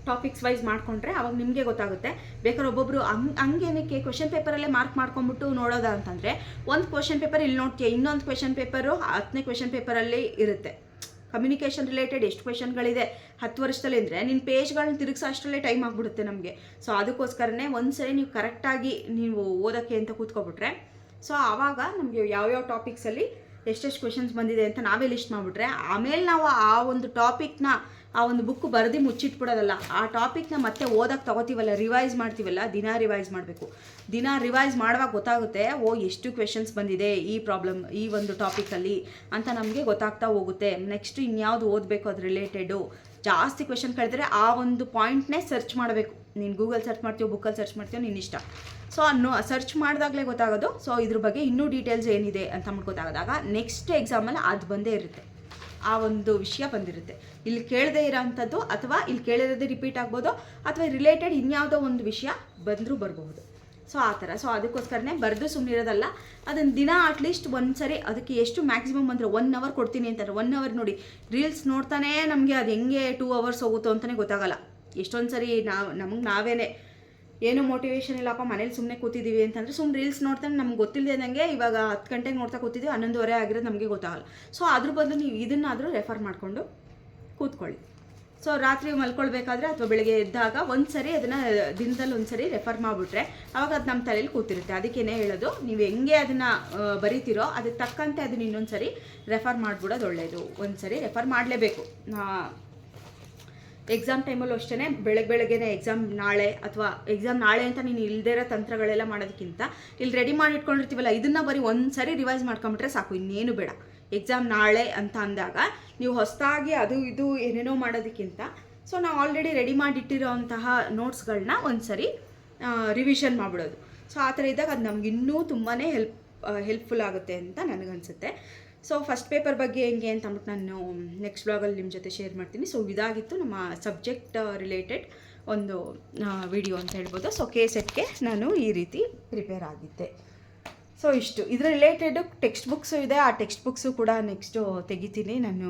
Speaker 1: ಟಾಪಿಕ್ಸ್ ವೈಸ್ ಮಾಡಿಕೊಂಡ್ರೆ ಅವಾಗ ನಿಮಗೆ ಗೊತ್ತಾಗುತ್ತೆ. ಬೇಕಾದ್ರೆ ಒಬ್ಬೊಬ್ಬರು ಹಂಗೇನಕ್ಕೆ ಕ್ವೆಶನ್ ಪೇಪರಲ್ಲೇ ಮಾರ್ಕ್ ಮಾಡ್ಕೊಂಬಿಟ್ಟು ನೋಡೋದ ಅಂತಂದರೆ ಒಂದು ಕ್ವೆಶನ್ ಪೇಪರ್ ಇಲ್ಲಿ ನೋಡ್ತೀಯ, ಇನ್ನೊಂದು ಕ್ವೆಶನ್ ಪೇಪರು 10ನೇ ಕ್ವೆಶನ್ ಪೇಪರಲ್ಲಿ ಇರುತ್ತೆ. ಕಮ್ಯುನಿಕೇಷನ್ ರಿಲೇಟೆಡ್ ಎಷ್ಟು ಕ್ವೆಶನ್ಗಳಿದೆ 10 ವರ್ಷದಲ್ಲಿ ಅಂದರೆ ನಿನ್ನ ಪೇಜ್ಗಳನ್ನ ತಿರುಗಿಸೋ ಅಷ್ಟರಲ್ಲೇ ಟೈಮ್ ಆಗಿಬಿಡುತ್ತೆ ನಮಗೆ. ಸೊ ಅದಕ್ಕೋಸ್ಕರನೇ ಒಂದ್ಸರಿ ನೀವು ಕರೆಕ್ಟಾಗಿ ನೀವು ಓದೋಕ್ಕೆ ಅಂತ ಕೂತ್ಕೊಬಿಟ್ರೆ ಸೊ ಆವಾಗ ನಮಗೆ ಯಾವ್ಯಾವ ಟಾಪಿಕ್ಸಲ್ಲಿ ಎಷ್ಟೆಷ್ಟು ಕ್ವೆಶನ್ಸ್ ಬಂದಿದೆ ಅಂತ ನಾವೇ ಲಿಸ್ಟ್ ಮಾಡಿಬಿಟ್ರೆ ಆಮೇಲೆ ನಾವು ಆ ಒಂದು ಟಾಪಿಕ್ನ ಆ ಒಂದು ಬುಕ್ ಬರೆದು ಮುಚ್ಚಿಟ್ಬಿಡೋದಲ್ಲ, ಆ ಟಾಪಿಕ್ನ ಮತ್ತೆ ಓದಕ್ಕೆ ತಗೋತೀವಲ್ಲ, ರಿವೈಸ್ ಮಾಡ್ತೀವಲ್ಲ, ದಿನ ರಿವೈಸ್ ಮಾಡಬೇಕು. ದಿನ ರಿವೈಸ್ ಮಾಡುವಾಗ ಗೊತ್ತಾಗುತ್ತೆ ಎಷ್ಟು ಕ್ವೆಶನ್ಸ್ ಬಂದಿದೆ ಈ ಪ್ರಾಬ್ಲಮ್ ಈ ಒಂದು ಟಾಪಿಕಲ್ಲಿ ಅಂತ ನಮಗೆ ಗೊತ್ತಾಗ್ತಾ ಹೋಗುತ್ತೆ. ನೆಕ್ಸ್ಟ್ ಇನ್ಯಾವುದು ಓದಬೇಕು ಅದು ರಿಲೇಟೆಡು. ಜಾಸ್ತಿ ಕ್ವೆಶನ್ ಕಳೆದ್ರೆ ಆ ಒಂದು ಪಾಯಿಂಟ್ನೇ ಸರ್ಚ್ ಮಾಡಬೇಕು. ನೀನು ಗೂಗಲ್ ಸರ್ಚ್ ಮಾಡ್ತೀವೋ ಬುಕ್ಕಲ್ಲಿ ಸರ್ಚ್ ಮಾಡ್ತೀವೋ ನಿನ್ನ ಇಷ್ಟ. ಸೊ ಸರ್ಚ್ ಮಾಡಿದಾಗಲೇ ಗೊತ್ತಾಗೋದು. ಸೊ ಇದ್ರ ಬಗ್ಗೆ ಇನ್ನೂ ಡೀಟೇಲ್ಸ್ ಏನಿದೆ ಅಂತ ಗೊತ್ತಾಗೋದಾಗ ನೆಕ್ಸ್ಟ್ ಎಕ್ಸಾಮಲ್ಲಿ ಅದು ಬಂದೇ ಇರುತ್ತೆ, ಆ ಒಂದು ವಿಷಯ ಬಂದಿರುತ್ತೆ. ಇಲ್ಲಿ ಕೇಳದೇ ಇರೋ ಅಂಥದ್ದು ಅಥವಾ ಇಲ್ಲಿ ಕೇಳಿರೋದೇ ರಿಪೀಟ್ ಆಗ್ಬೋದು ಅಥವಾ ರಿಲೇಟೆಡ್ ಇನ್ಯಾವುದೋ ಒಂದು ವಿಷಯ ಬಂದರೂ ಬರಬಹುದು. ಸೊ ಆ ಥರ. ಸೊ ಅದಕ್ಕೋಸ್ಕರನೇ ಬರೆದು ಸುಮ್ಮನಿರೋದಲ್ಲ, ಅದನ್ನು ದಿನ ಅಟ್ಲೀಸ್ಟ್ ಒಂದು ಸರಿ ಅದಕ್ಕೆ ಎಷ್ಟು ಮ್ಯಾಕ್ಸಿಮಮ್ ಅಂದರೆ 1 hour ಕೊಡ್ತೀನಿ ಅಂತಾರೆ. 1 hour ನೋಡಿ, ರೀಲ್ಸ್ ನೋಡ್ತಾನೆ ನಮಗೆ ಅದು ಹೆಂಗೆ 2 hours ಹೋಗುತ್ತೋ ಅಂತಲೇ ಗೊತ್ತಾಗಲ್ಲ. ಎಷ್ಟೊಂದು ಸರಿ ನಮಗೆ ನಾವೇನೇ ಏನೋ ಮೋಟಿವೇಶನ್ ಇಲ್ಲಪ್ಪ ಮನೇಲಿ ಸುಮ್ಮನೆ ಕೂತಿದ್ದೀವಿ ಅಂತಂದರೆ ಸುಮ್ಮನೆ ರೀಲ್ಸ್ ನೋಡ್ತಾನೆ ನಮ್ಗೆ ಗೊತ್ತಿಲ್ಲದಂಗೆ ಇವಾಗ 10 ಗಂಟೆಗೆ ನೋಡ್ತಾ ಕೂತಿದ್ದೀವಿ, 11:15 ಆಗಿರೋದು ನಮಗೆ ಗೊತ್ತಾಗಲ್ಲ. ಸೊ ಅದ್ರ ಬದಲು ನೀವು ಇದನ್ನಾದರೂ ರೆಫರ್ ಮಾಡಿಕೊಂಡು ಕೂತ್ಕೊಳ್ಳಿ. ಸೊ ರಾತ್ರಿ ಮಲ್ಕೊಳ್ಬೇಕಾದ್ರೆ ಅಥವಾ ಬೆಳಗ್ಗೆ ಎದ್ದಾಗ ಒಂದು ಸರಿ ಅದನ್ನು ದಿನದಲ್ಲಿ ಒಂದು ಸರಿ ರೆಫರ್ ಮಾಡಿಬಿಟ್ರೆ ಆವಾಗ ಅದು ನಮ್ಮ ತಲೆಯಲ್ಲಿ ಕೂತಿರುತ್ತೆ. ಅದಕ್ಕೇನೆ ಹೇಳೋದು, ನೀವು ಹೆಂಗೆ ಅದನ್ನು ಬರೀತಿರೋ ಅದಕ್ಕೆ ತಕ್ಕಂತೆ ಅದನ್ನ ಇನ್ನೊಂದು ಸರಿ ರೆಫರ್ ಮಾಡಿಬಿಡೋದು ಒಳ್ಳೆಯದು. ಒಂದು ಸರಿ ರೆಫರ್ ಮಾಡಲೇಬೇಕು. ಎಕ್ಸಾಮ್ ಟೈಮಲ್ಲೂ ಅಷ್ಟೇ, ಬೆಳಗ್ಗೆನೇ ಎಕ್ಸಾಮ್ ನಾಳೆ ಅಥವಾ ಎಕ್ಸಾಮ್ ನಾಳೆ ಅಂತ ನೀನು ಇಲ್ಲದೇ ಇರೋ ತಂತ್ರಗಳೆಲ್ಲ ಮಾಡೋದಕ್ಕಿಂತ ಇಲ್ಲಿ ರೆಡಿ ಮಾಡಿ ಇಟ್ಕೊಂಡಿರ್ತೀವಲ್ಲ ಇದನ್ನು ಬರೀ ಒಂದು ಸರಿ ರಿವೈಸ್ ಮಾಡ್ಕೊಂಬಿಟ್ರೆ ಸಾಕು, ಇನ್ನೇನು ಬೇಡ. ಎಕ್ಸಾಮ್ ನಾಳೆ ಅಂತ ಅಂದಾಗ ನೀವು ಹೊಸದಾಗಿ ಅದು ಇದು ಏನೇನೋ ಮಾಡೋದಕ್ಕಿಂತ ಸೊ ನಾವು ಆಲ್ರೆಡಿ ರೆಡಿ ಮಾಡಿಟ್ಟಿರೋ ಅಂತಹ ನೋಟ್ಸ್ಗಳನ್ನ ಒಂದು ಸರಿ ರಿವಿಷನ್ ಮಾಡಿಬಿಡೋದು. ಸೊ ಆ ಥರ ಇದ್ದಾಗ ಅದು ನಮ್ಗೆ ಇನ್ನೂ ತುಂಬಾ ಹೆಲ್ಪ್ಫುಲ್ ಆಗುತ್ತೆ ಅಂತ ನನಗನ್ಸುತ್ತೆ. ಸೊ ಫಸ್ಟ್ ಪೇಪರ್ ಬಗ್ಗೆ ಹೆಂಗೆ ಅಂತ ಅಂದ್ಬಿಟ್ಟು ನಾನು ನೆಕ್ಸ್ಟ್ ಬ್ಲಾಗಲ್ಲಿ ನಿಮ್ಮ ಜೊತೆ ಶೇರ್ ಮಾಡ್ತೀನಿ. ಸೊ ಇದಾಗಿತ್ತು ನಮ್ಮ ಸಬ್ಜೆಕ್ಟ್ ರಿಲೇಟೆಡ್ ಒಂದು ವಿಡಿಯೋ ಅಂತ ಹೇಳ್ಬೋದು. ಸೊ KCETಗೆ ನಾನು ಈ ರೀತಿ ಪ್ರಿಪೇರ್ ಆಗಿದ್ದೆ. ಸೊ ಇಷ್ಟು ಇದರ ರಿಲೇಟೆಡ್ ಟೆಕ್ಸ್ಟ್ ಬುಕ್ಸು ಇದೆ. ಆ ಟೆಕ್ಸ್ಟ್ ಬುಕ್ಸು ಕೂಡ ನೆಕ್ಸ್ಟು ತೆಗಿತೀನಿ ನಾನು.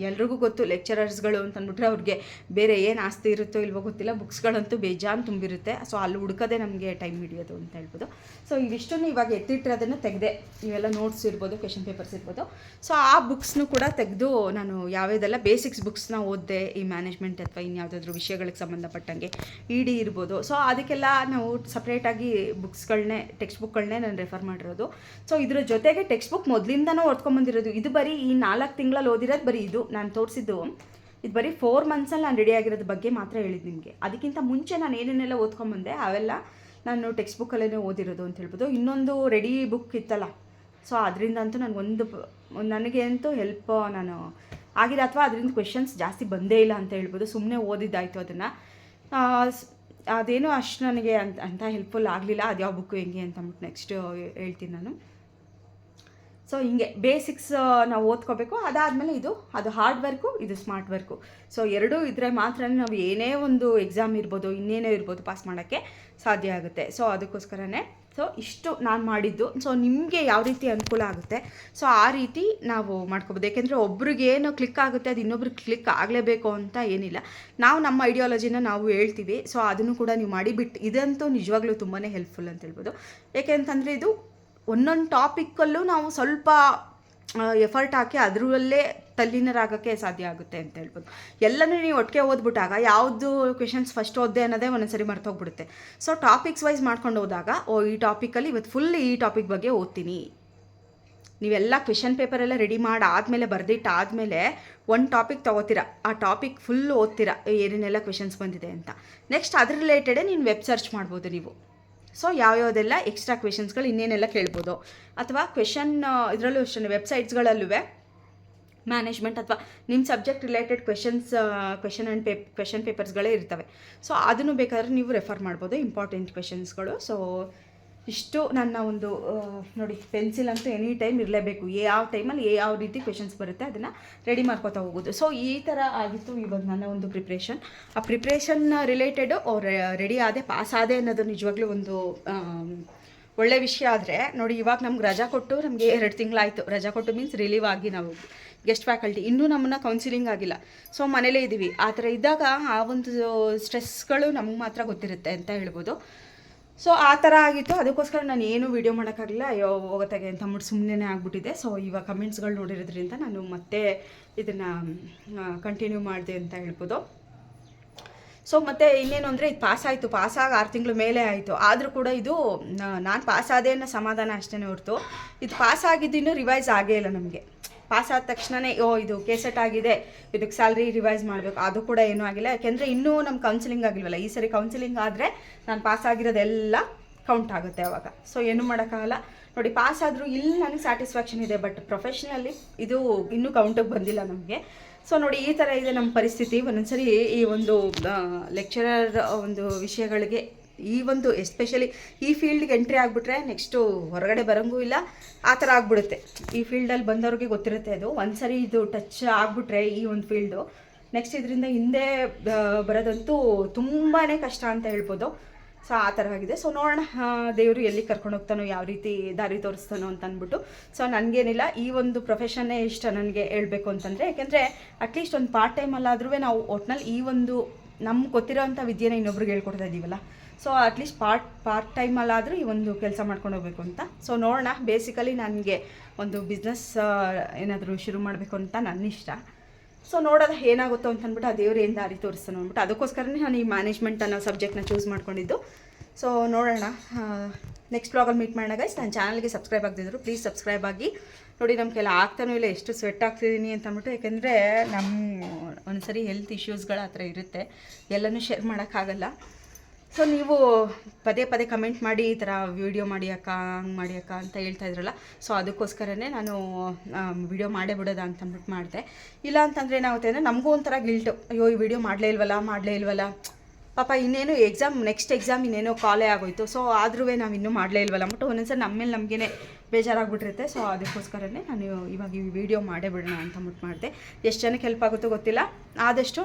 Speaker 1: ಎಲ್ರಿಗೂ ಗೊತ್ತು ಲೆಕ್ಚರರ್ಸ್ಗಳು ಅಂತ ಅಂದ್ಬಿಟ್ರೆ ಅವ್ರಿಗೆ ಬೇರೆ ಏನು ಆಸ್ತಿ ಇರುತ್ತೋ ಇಲ್ವೋ ಗೊತ್ತಿಲ್ಲ, ಬುಕ್ಸ್ಗಳಂತೂ ಬೇಜಾನ್ ತುಂಬಿರುತ್ತೆ. ಸೊ ಅಲ್ಲಿ ಹುಡ್ಕೋದೇ ನಮಗೆ ಟೈಮ್ ಹಿಡಿಯೋದು ಅಂತ ಹೇಳ್ಬೋದು. ಸೊ ಇವಿಷ್ಟನ್ನು ಇವಾಗ ಎತ್ತಿಟ್ಟಿರೋದನ್ನು ತೆಗೆದೆ. ಇವೆಲ್ಲ ನೋಟ್ಸ್ ಇರ್ಬೋದು, ಕ್ವೆಶನ್ ಪೇಪರ್ಸ್ ಇರ್ಬೋದು. ಸೊ ಆ ಬುಕ್ಸ್ನು ಕೂಡ ತೆಗೆದು ನಾನು ಯಾವ್ಯಾವುದೆಲ್ಲ ಬೇಸಿಕ್ಸ್ ಬುಕ್ಸ್ನ ಓದಿದೆ, ಈ ಮ್ಯಾನೇಜ್ಮೆಂಟ್ ಅಥವಾ ಇನ್ಯಾವುದಾದ್ರೂ ವಿಷಯಗಳಿಗೆ ಸಂಬಂಧಪಟ್ಟಂಗೆ ED ಇರ್ಬೋದು. ಸೊ ಅದಕ್ಕೆಲ್ಲ ನಾವು ಸಪ್ರೇಟಾಗಿ ಬುಕ್ಸ್ಗಳನ್ನೇ ಟೆಕ್ಸ್ಟ್ ಬುಕ್ಗಳನ್ನೇ ನಾನು ರೆಫರ್ ಮಾಡಿರೋದು. ಸೊ ಇದ್ರ ಜೊತೆಗೆ ಟೆಕ್ಸ್ಟ್ ಬುಕ್ ಮೊದಲಿಂದನೂ ಓದ್ಕೊಂಬಂದಿರೋದು. ಇದು ಬರೀ ಈ 4 ತಿಂಗಳಲ್ಲಿ ಓದಿರೋದು ಬರೀ ಇದು ನಾನು ತೋರಿಸಿದ್ದು. ಇದು ಬರೀ 4 ಮಂತ್ಸಲ್ಲಿ ನಾನು ರೆಡಿ ಆಗಿರೋದ್ರ ಬಗ್ಗೆ ಮಾತ್ರ ಹೇಳಿದ್ದು ನಿಮಗೆ. ಅದಕ್ಕಿಂತ ಮುಂಚೆ ನಾನು ಏನೇನೆಲ್ಲ ಓದ್ಕೊಂಬಂದೆ ಅವೆಲ್ಲ ನಾನು ಟೆಕ್ಸ್ಟ್ ಬುಕ್ಕಲ್ಲೇ ಓದಿರೋದು ಅಂತ ಹೇಳ್ಬೋದು. ಇನ್ನೊಂದು ರೆಡಿ ಬುಕ್ ಇತ್ತಲ್ಲ, ಸೊ ಅದರಿಂದಂತೂ ನನಗೆ ಅಂತೂ ಹೆಲ್ಪ್ ನಾನು ಆಗಿದೆ, ಅಥವಾ ಅದರಿಂದ ಕ್ವೆಶನ್ಸ್ ಜಾಸ್ತಿ ಬಂದೇ ಇಲ್ಲ ಅಂತ ಹೇಳ್ಬೋದು. ಸುಮ್ಮನೆ ಓದಿದ್ದಾಯಿತು ಅದನ್ನು. ಅದೇನೋ ಅಷ್ಟು ನನಗೆ ಅಂತ ಹೆಲ್ಪ್ಫುಲ್ ಆಗಲಿಲ್ಲ. ಅದು ಯಾವ ಬುಕ್ಕು ಹೆಂಗೆ ಅಂತ ಅಂದ್ಬಿಟ್ಟು ನೆಕ್ಸ್ಟ್ ಹೇಳ್ತೀನಿ ನಾನು. ಸೊ ಹಿಂಗೆ ಬೇಸಿಕ್ಸ್ ನಾವು ಓದ್ಕೋಬೇಕು. ಅದಾದಮೇಲೆ ಅದು ಹಾರ್ಡ್ ವರ್ಕು, ಇದು ಸ್ಮಾರ್ಟ್ ವರ್ಕು. ಸೊ ಎರಡೂ ಇದ್ದರೆ ಮಾತ್ರ ನಾವು ಏನೇ ಒಂದು ಎಕ್ಸಾಮ್ ಇರ್ಬೋದು, ಇನ್ನೇನೇ ಇರ್ಬೋದು, ಪಾಸ್ ಮಾಡೋಕ್ಕೆ ಸಾಧ್ಯ ಆಗುತ್ತೆ. ಸೊ ಅದಕ್ಕೋಸ್ಕರನೇ ಸೊ ಇಷ್ಟು ನಾನು ಮಾಡಿದ್ದು. ಸೊ ನಿಮಗೆ ಯಾವ ರೀತಿ ಅನುಕೂಲ ಆಗುತ್ತೆ ಸೊ ಆ ರೀತಿ ನಾವು ಮಾಡ್ಕೋಬೋದು. ಯಾಕೆಂದರೆ ಒಬ್ರಿಗೇನು ಕ್ಲಿಕ್ ಆಗುತ್ತೆ ಅದು ಇನ್ನೊಬ್ರಿಗೆ ಕ್ಲಿಕ್ ಆಗಲೇಬೇಕು ಅಂತ ಏನಿಲ್ಲ. ನಾವು ನಮ್ಮ ಐಡಿಯಾಲಜಿನ ನಾವು ಹೇಳ್ತೀವಿ. ಸೊ ಅದನ್ನು ಕೂಡ ನೀವು ಮಾಡಿಬಿಟ್ಟು ಇದಂತೂ ನಿಜವಾಗ್ಲೂ ತುಂಬಾ ಹೆಲ್ಪ್ಫುಲ್ ಅಂತ ಹೇಳ್ಬೋದು. ಯಾಕೆಂತಂದರೆ ಇದು ಒಂದೊಂದು ಟಾಪಿಕ್ಕಲ್ಲೂ ನಾವು ಸ್ವಲ್ಪ ಎಫರ್ಟ್ ಹಾಕಿ ಅದರಲ್ಲೇ ತಲ್ಲೀನರಾಗೋಕ್ಕೆ ಸಾಧ್ಯ ಆಗುತ್ತೆ ಅಂತ ಹೇಳ್ಬೋದು. ಎಲ್ಲನೂ ನೀವು ಒಟ್ಟಿಗೆ ಓದ್ಬಿಟ್ಟಾಗ ಯಾವುದು ಕ್ವೆಶನ್ಸ್ ಫಸ್ಟ್ ಓದ್ದೆ ಅನ್ನೋದೇ ಒಂದೊಂದ್ಸರಿ ಮರ್ತೋಗ್ಬಿಡುತ್ತೆ. ಸೊ ಟಾಪಿಕ್ಸ್ ವೈಸ್ ಮಾಡ್ಕೊಂಡು ಹೋದಾಗ ಈ ಟಾಪಿಕಲ್ಲಿ ಇವತ್ತು ಫುಲ್ ಈ ಟಾಪಿಕ್ ಬಗ್ಗೆ ಓದ್ತೀನಿ. ನೀವೆಲ್ಲ ಕ್ವೆಶನ್ ಪೇಪರೆಲ್ಲ ರೆಡಿ ಮಾಡಿ ಆದಮೇಲೆ ಬರೆದಿಟ್ಟಾದಮೇಲೆ ಒಂದು ಟಾಪಿಕ್ ತೊಗೋತೀರಾ, ಆ ಟಾಪಿಕ್ ಫುಲ್ ಓದ್ತೀರಾ ಏನೇನೆಲ್ಲ ಕ್ವೆಶನ್ಸ್ ಬಂದಿದೆ ಅಂತ. ನೆಕ್ಸ್ಟ್ ಅದ್ರ ರಿಲೇಟೆಡೇ ನೀನು ವೆಬ್ ಸರ್ಚ್ ಮಾಡ್ಬೋದು ನೀವು. ಸೊ ಯಾವ್ಯಾವುದೆಲ್ಲ ಎಕ್ಸ್ಟ್ರಾ ಕ್ವೆಶನ್ಸ್ಗಳು ಇನ್ನೇನೆಲ್ಲ ಕೇಳ್ಬೋದು, ಅಥವಾ ಕ್ವೆಶನ್ ಇದರಲ್ಲೂ ಅಷ್ಟೇ ವೆಬ್ಸೈಟ್ಸ್ಗಳಲ್ಲೂ ಮ್ಯಾನೇಜ್ಮೆಂಟ್ ಅಥವಾ ನಿಮ್ಮ ಸಬ್ಜೆಕ್ಟ್ ರಿಲೇಟೆಡ್ ಕ್ವೆಶನ್ ಪೇಪರ್ಸ್ಗಳೇ ಇರ್ತವೆ. ಸೊ ಅದನ್ನು ಬೇಕಾದ್ರೆ ನೀವು ರೆಫರ್ ಮಾಡ್ಬೋದು, ಇಂಪಾರ್ಟೆಂಟ್ ಕ್ವೆಶನ್ಸ್ಗಳು. ಸೊ ಇಷ್ಟು ನನ್ನ ಒಂದು ನೋಡಿ, ಪೆನ್ಸಿಲ್ ಅಂತೂ ಎನಿ ಟೈಮ್ ಇರಲೇಬೇಕು. ಯಾವ ಟೈಮಲ್ಲಿ ಯಾವ ರೀತಿ ಕ್ವೆಶನ್ಸ್ ಬರುತ್ತೆ ಅದನ್ನು ರೆಡಿ ಮಾಡ್ಕೋತಾ ಹೋಗೋದು. ಸೊ ಈ ಥರ ಆಗಿತ್ತು ಇವಾಗ ನನ್ನ ಒಂದು ಪ್ರಿಪ್ರೇಷನ್. ಆ ಪ್ರಿಪ್ರೇಷನ್ ರಿಲೇಟೆಡು ರೆಡಿ ಆದೆ, ಪಾಸ್ ಆದೆ ಅನ್ನೋದು ನಿಜವಾಗ್ಲೂ ಒಂದು ಒಳ್ಳೆ ವಿಷಯ. ಆದರೆ ನೋಡಿ, ಇವಾಗ ನಮ್ಗೆ ರಜಾ ಕೊಟ್ಟು ನಮಗೆ 2 ತಿಂಗಳಾಯಿತು. ರಜಾ ಕೊಟ್ಟು ಮೀನ್ಸ್ ರಿಲೀವ್ ಆಗಿ ನಾವು ಗೆಸ್ಟ್ ಫ್ಯಾಕಲ್ಟಿ, ಇನ್ನೂ ನಮ್ಮನ್ನು ಕೌನ್ಸಿಲಿಂಗ್ ಆಗಿಲ್ಲ. ಸೊ ಮನೇಲೇ ಇದ್ದೀವಿ. ಆ ಥರ ಇದ್ದಾಗ ಆ ಒಂದು ಸ್ಟ್ರೆಸ್ಗಳು ನಮಗೆ ಮಾತ್ರ ಗೊತ್ತಿರುತ್ತೆ ಅಂತ ಹೇಳ್ಬೋದು. ಸೊ ಆ ಥರ ಆಗಿತ್ತು. ಅದಕ್ಕೋಸ್ಕರ ನಾನು ಏನು ವೀಡಿಯೋ ಮಾಡೋಕ್ಕಾಗಲಿಲ್ಲ. ಅಯ್ಯೋ ಹೋಗತ್ತಾಗೆ ಅಂತ ಅಂದ್ಬಿಟ್ಟು ಸುಮ್ಮನೆ ಆಗ್ಬಿಟ್ಟಿದೆ. ಸೊ ಇವಾಗ ಕಮೆಂಟ್ಸ್ಗಳು ನೋಡಿರೋದ್ರಿಂದ ನಾನು ಮತ್ತೆ ಇದನ್ನು ಕಂಟಿನ್ಯೂ ಮಾಡಿದೆ ಅಂತ ಹೇಳ್ಬೋದು. ಸೊ ಮತ್ತು ಇನ್ನೇನು ಅಂದರೆ, ಇದು ಪಾಸಾಗಿ 6 ತಿಂಗಳು ಮೇಲೆ ಆಯಿತು. ಆದರೂ ಕೂಡ ಇದು ನಾನು ಪಾಸಾದೆ ಅನ್ನೋ ಸಮಾಧಾನ ಅಷ್ಟೇ ಹೊರತು, ಇದು ಪಾಸಾಗಿದ್ದು ಇನ್ನೂ ರಿವೈಸ್ ಆಗೇ ಇಲ್ಲ ನಮಗೆ. ಪಾಸಾದ ತಕ್ಷಣವೇ ಇದು ಕೆಸೆಟ್ ಆಗಿದೆ, ಇದಕ್ಕೆ ಸ್ಯಾಲ್ರಿ ರಿವೈಸ್ ಮಾಡಬೇಕು, ಅದು ಕೂಡ ಏನೂ ಆಗಿಲ್ಲ. ಯಾಕೆಂದರೆ ಇನ್ನೂ ನಮ್ಮ ಕೌನ್ಸಿಲಿಂಗ್ ಆಗಿಲ್ವಲ್ಲ. ಈ ಸರಿ ಕೌನ್ಸಿಲಿಂಗ್ ಆದರೆ ನಾನು ಪಾಸಾಗಿರೋದೆಲ್ಲ ಕೌಂಟ್ ಆಗುತ್ತೆ ಅವಾಗ. ಸೊ ಏನೂ ಮಾಡೋಕ್ಕಾಗಲ್ಲ. ನೋಡಿ, ಪಾಸಾದರೂ ಇಲ್ಲಿ ನನಗೆ ಸ್ಯಾಟಿಸ್ಫ್ಯಾಕ್ಷನ್ ಇದೆ, ಬಟ್ ಪ್ರೊಫೆಷ್ನಲಿ ಇದು ಇನ್ನೂ ಕೌಂಟಿಗೆ ಬಂದಿಲ್ಲ ನಮಗೆ. ಸೊ ನೋಡಿ, ಈ ಥರ ಇದೆ ನಮ್ಮ ಪರಿಸ್ಥಿತಿ. ಒಂದೊಂದ್ಸರಿ ಈ ಒಂದು ಲೆಕ್ಚರರ್ ಒಂದು ವಿಷಯಗಳಿಗೆ, ಈ ಒಂದು ಎಸ್ಪೆಷಲಿ ಈ ಫೀಲ್ಡ್ಗೆ ಎಂಟ್ರಿ ಆಗಿಬಿಟ್ರೆ ನೆಕ್ಸ್ಟು ಹೊರಗಡೆ ಬರೋಂಗೂ ಇಲ್ಲ, ಆ ಥರ ಆಗಿಬಿಡುತ್ತೆ. ಈ ಫೀಲ್ಡಲ್ಲಿ ಬಂದವ್ರಿಗೆ ಗೊತ್ತಿರುತ್ತೆ. ಅದು ಒಂದು ಸರಿ ಇದು ಟಚ್ ಆಗಿಬಿಟ್ರೆ ಈ ಒಂದು ಫೀಲ್ಡು, ನೆಕ್ಸ್ಟ್ ಇದರಿಂದ ಹಿಂದೆ ಬರೋದಂತೂ ತುಂಬಾ ಕಷ್ಟ ಅಂತ ಹೇಳ್ಬೋದು. ಸೊ ಆ ಥರ ಆಗಿದೆ. ಸೊ ನೋಡೋಣ, ದೇವರು ಎಲ್ಲಿ ಕರ್ಕೊಂಡು ಹೋಗ್ತಾನೋ, ಯಾವ ರೀತಿ ದಾರಿ ತೋರಿಸ್ತಾನೋ ಅಂತ ಅಂದ್ಬಿಟ್ಟು. ಸೊ ನನಗೇನಿಲ್ಲ, ಈ ಒಂದು ಪ್ರೊಫೆಷನ್ನೇ ಇಷ್ಟ ನನಗೆ ಹೇಳಬೇಕು ಅಂತಂದರೆ. ಯಾಕೆಂದರೆ ಅಟ್ಲೀಸ್ಟ್ ಒಂದು ಪಾರ್ಟ್ ಟೈಮಲ್ಲಾದ್ರೂ ನಾವು ಒಟ್ನಲ್ಲಿ ಈ ಒಂದು ನಮ್ಗೆ ಗೊತ್ತಿರೋವಂಥ ವಿದ್ಯೆನ ಇನ್ನೊಬ್ರಿಗೆ ಹೇಳ್ಕೊಡ್ತಾ ಇದ್ದೀವಲ್ಲ. ಸೊ ಅಟ್ಲೀಸ್ಟ್ ಪಾರ್ಟ್ ಟೈಮಲ್ಲಾದರೂ ಈ ಒಂದು ಕೆಲಸ ಮಾಡ್ಕೊಂಡು ಹೋಗಬೇಕು ಅಂತ. ಸೊ ನೋಡೋಣ, ಬೇಸಿಕಲಿ ನನಗೆ ಒಂದು ಬಿಸ್ನೆಸ್ ಏನಾದರೂ ಶುರು ಮಾಡಬೇಕು ಅಂತ ನನ್ನ ಇಷ್ಟ. ಸೊ ನೋಡೋದು ಏನಾಗುತ್ತೋ ಅಂತ ಅಂದ್ಬಿಟ್ಟು ಆ ದೇವ್ರು ಏನು ದಾರಿ ತೋರಿಸ್ತಾನೋ ಅಂದ್ಬಿಟ್ಟು, ಅದಕ್ಕೋಸ್ಕರನೇ ನಾನು ಈ ಮ್ಯಾನೇಜ್ಮೆಂಟ್ ಅನ್ನೋ ಸಬ್ಜೆಕ್ಟ್ನ ಚೂಸ್ ಮಾಡ್ಕೊಂಡಿದ್ದು. ಸೊ ನೋಡೋಣ, ನೆಕ್ಸ್ಟ್ ವ್ಲಾಗಲ್ಲಿ ಮೀಟ್ ಮಾಡೋಣ ಗೈಸ್. ನನ್ನ ಚಾನಲ್ಗೆ ಸಬ್ಸ್ಕ್ರೈಬ್ ಆಗದಿದ್ರು ಪ್ಲೀಸ್ ಸಬ್ಸ್ಕ್ರೈಬ್ ಆಗಿ. ನೋಡಿ, ನಮಗೆಲ್ಲ ಆಗ್ತಾನೂ ಇಲ್ಲ, ಎಷ್ಟು ಸ್ವೆಟ್ ಆಗ್ತಿದ್ದೀನಿ ಅಂತ ಅಂದ್ಬಿಟ್ಟು. ಯಾಕೆಂದರೆ ಒಂದ್ಸರಿ ಹೆಲ್ತ್ ಇಶ್ಯೂಸ್ಗಳು ಆ ಥರ ಇರುತ್ತೆ, ಎಲ್ಲನೂ ಶೇರ್ ಮಾಡೋಕ್ಕಾಗಲ್ಲ. ಸೊ ನೀವು ಪದೇ ಕಮೆಂಟ್ ಮಾಡಿ ಈ ಥರ ವೀಡಿಯೋ ಮಾಡಿ ಅಕ್ಕ, ಹಂಗೆ ಮಾಡಿ ಅಕ್ಕ ಅಂತ ಹೇಳ್ತಾ ಇದ್ರಲ್ಲ. ಸೊ ಅದಕ್ಕೋಸ್ಕರನೇ ನಾನು ವೀಡಿಯೋ ಮಾಡೇ ಬಿಡೋದ ಅಂತ ಅಂದ್ಬಿಟ್ಟು ಮಾಡಿದೆ. ಇಲ್ಲ ಅಂತಂದರೆ ಏನಾಗುತ್ತೆ ಅಂದರೆ ನಮಗೂ ಒಂಥರ ಗಿಲ್ಟು, ಅಯ್ಯೋ ಈ ವಿಡಿಯೋ ಮಾಡಲೇ ಇಲ್ವಲ್ಲ ಪಾಪ, ಇನ್ನೇನು ನೆಕ್ಸ್ಟ್ ಎಕ್ಸಾಮ್ ಇನ್ನೇನೋ ಕಾಲೇ ಆಗೋಯ್ತು. ಸೊ ಆದ್ರೂ ನಾವು ಇನ್ನೂ ಮಾಡಲೇ ಇಲ್ವಲ್ಲ ಅಂದ್ಬಿಟ್ಟು ಒಂದೊಂದ್ಸರಿ ನಮ್ಮ ಮೇಲೆ ನಮಗೇ ಬೇಜಾರಾಗ್ಬಿಟ್ಟಿರುತ್ತೆ. ಸೊ ಅದಕ್ಕೋಸ್ಕರನೇ ನಾನು ಇವಾಗ ಈ ವಿಡಿಯೋ ಮಾಡೇ ಬಿಡೋಣ ಅಂತ ಅಂದ್ಬಿಟ್ಟು ಮಾಡಿದೆ. ಎಷ್ಟು ಜನಕ್ಕೆ ಹೆಲ್ಪ್ ಆಗುತ್ತೋ ಗೊತ್ತಿಲ್ಲ. ಆದಷ್ಟು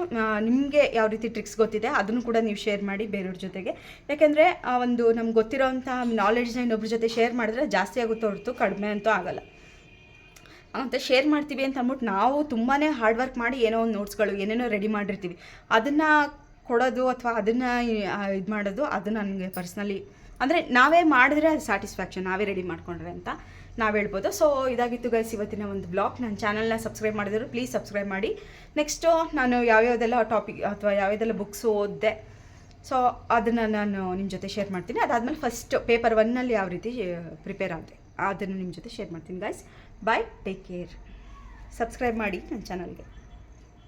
Speaker 1: ನಿಮಗೆ ಯಾವ ರೀತಿ ಟ್ರಿಕ್ಸ್ ಗೊತ್ತಿದೆ ಅದನ್ನು ಕೂಡ ನೀವು ಶೇರ್ ಮಾಡಿ ಬೇರೆಯವ್ರ ಜೊತೆಗೆ. ಯಾಕೆಂದರೆ ಒಂದು ನಮ್ಗೆ ಗೊತ್ತಿರೋವಂಥ ನಾಲೆಡ್ಜ್ನ ಇನ್ನೊಬ್ರ ಜೊತೆ ಶೇರ್ ಮಾಡಿದ್ರೆ ಜಾಸ್ತಿ ಆಗುತ್ತೋ ಹೊರತು ಕಡಿಮೆ ಅಂತೂ ಆಗೋಲ್ಲ ಅಂತ. ಶೇರ್ ಮಾಡ್ತೀವಿ ಅಂತ ಅಂದ್ಬಿಟ್ಟು ನಾವು ತುಂಬಾ ಹಾರ್ಡ್ ವರ್ಕ್ ಮಾಡಿ ಏನೋ ಒಂದು ನೋಟ್ಸ್ಗಳು ಏನೇನೋ ರೆಡಿ ಮಾಡಿರ್ತೀವಿ, ಅದನ್ನು ಕೊಡೋದು ಅಥವಾ ಅದನ್ನು ಇದು ಮಾಡೋದು, ಅದು ನನಗೆ ಪರ್ಸ್ನಲಿ ಅಂದರೆ ನಾವೇ ಮಾಡಿದ್ರೆ ಅದು ಸ್ಯಾಟಿಸ್ಫ್ಯಾಕ್ಷನ್, ನಾವೇ ರೆಡಿ ಮಾಡ್ಕೊಂಡ್ರೆ ಅಂತ ನಾವು ಹೇಳ್ಬೋದು. ಸೊ ಇದಾಗಿತ್ತು ಗೈಸ್ ಇವತ್ತಿನ ಒಂದು ಬ್ಲಾಗ್. ನನ್ನ ಚಾನಲ್ನ ಸಬ್ಸ್ಕ್ರೈಬ್ ಮಾಡಿದ್ರು ಪ್ಲೀಸ್ ಸಬ್ಸ್ಕ್ರೈಬ್ ಮಾಡಿ. ನೆಕ್ಸ್ಟು ನಾನು ಯಾವ್ಯಾವುದೆಲ್ಲ ಟಾಪಿಕ್ ಅಥವಾ ಯಾವ್ಯಾವುದೆಲ್ಲ ಬುಕ್ಸು ಓದಿದೆ, ಸೊ ಅದನ್ನು ನಾನು ನಿಮ್ಮ ಜೊತೆ ಶೇರ್ ಮಾಡ್ತೀನಿ. ಅದಾದಮೇಲೆ ಫಸ್ಟ್ ಪೇಪರ್ 1ನಲ್ಲಿ ಯಾವ ರೀತಿ ಪ್ರಿಪೇರ್ ಆಗಿದೆ ಅದನ್ನು ನಿಮ್ಮ ಜೊತೆ ಶೇರ್ ಮಾಡ್ತೀನಿ ಗೈಸ್. ಬಾಯ್, ಟೇಕ್ ಕೇರ್. ಸಬ್ಸ್ಕ್ರೈಬ್ ಮಾಡಿ ನನ್ನ ಚಾನಲ್ಗೆ.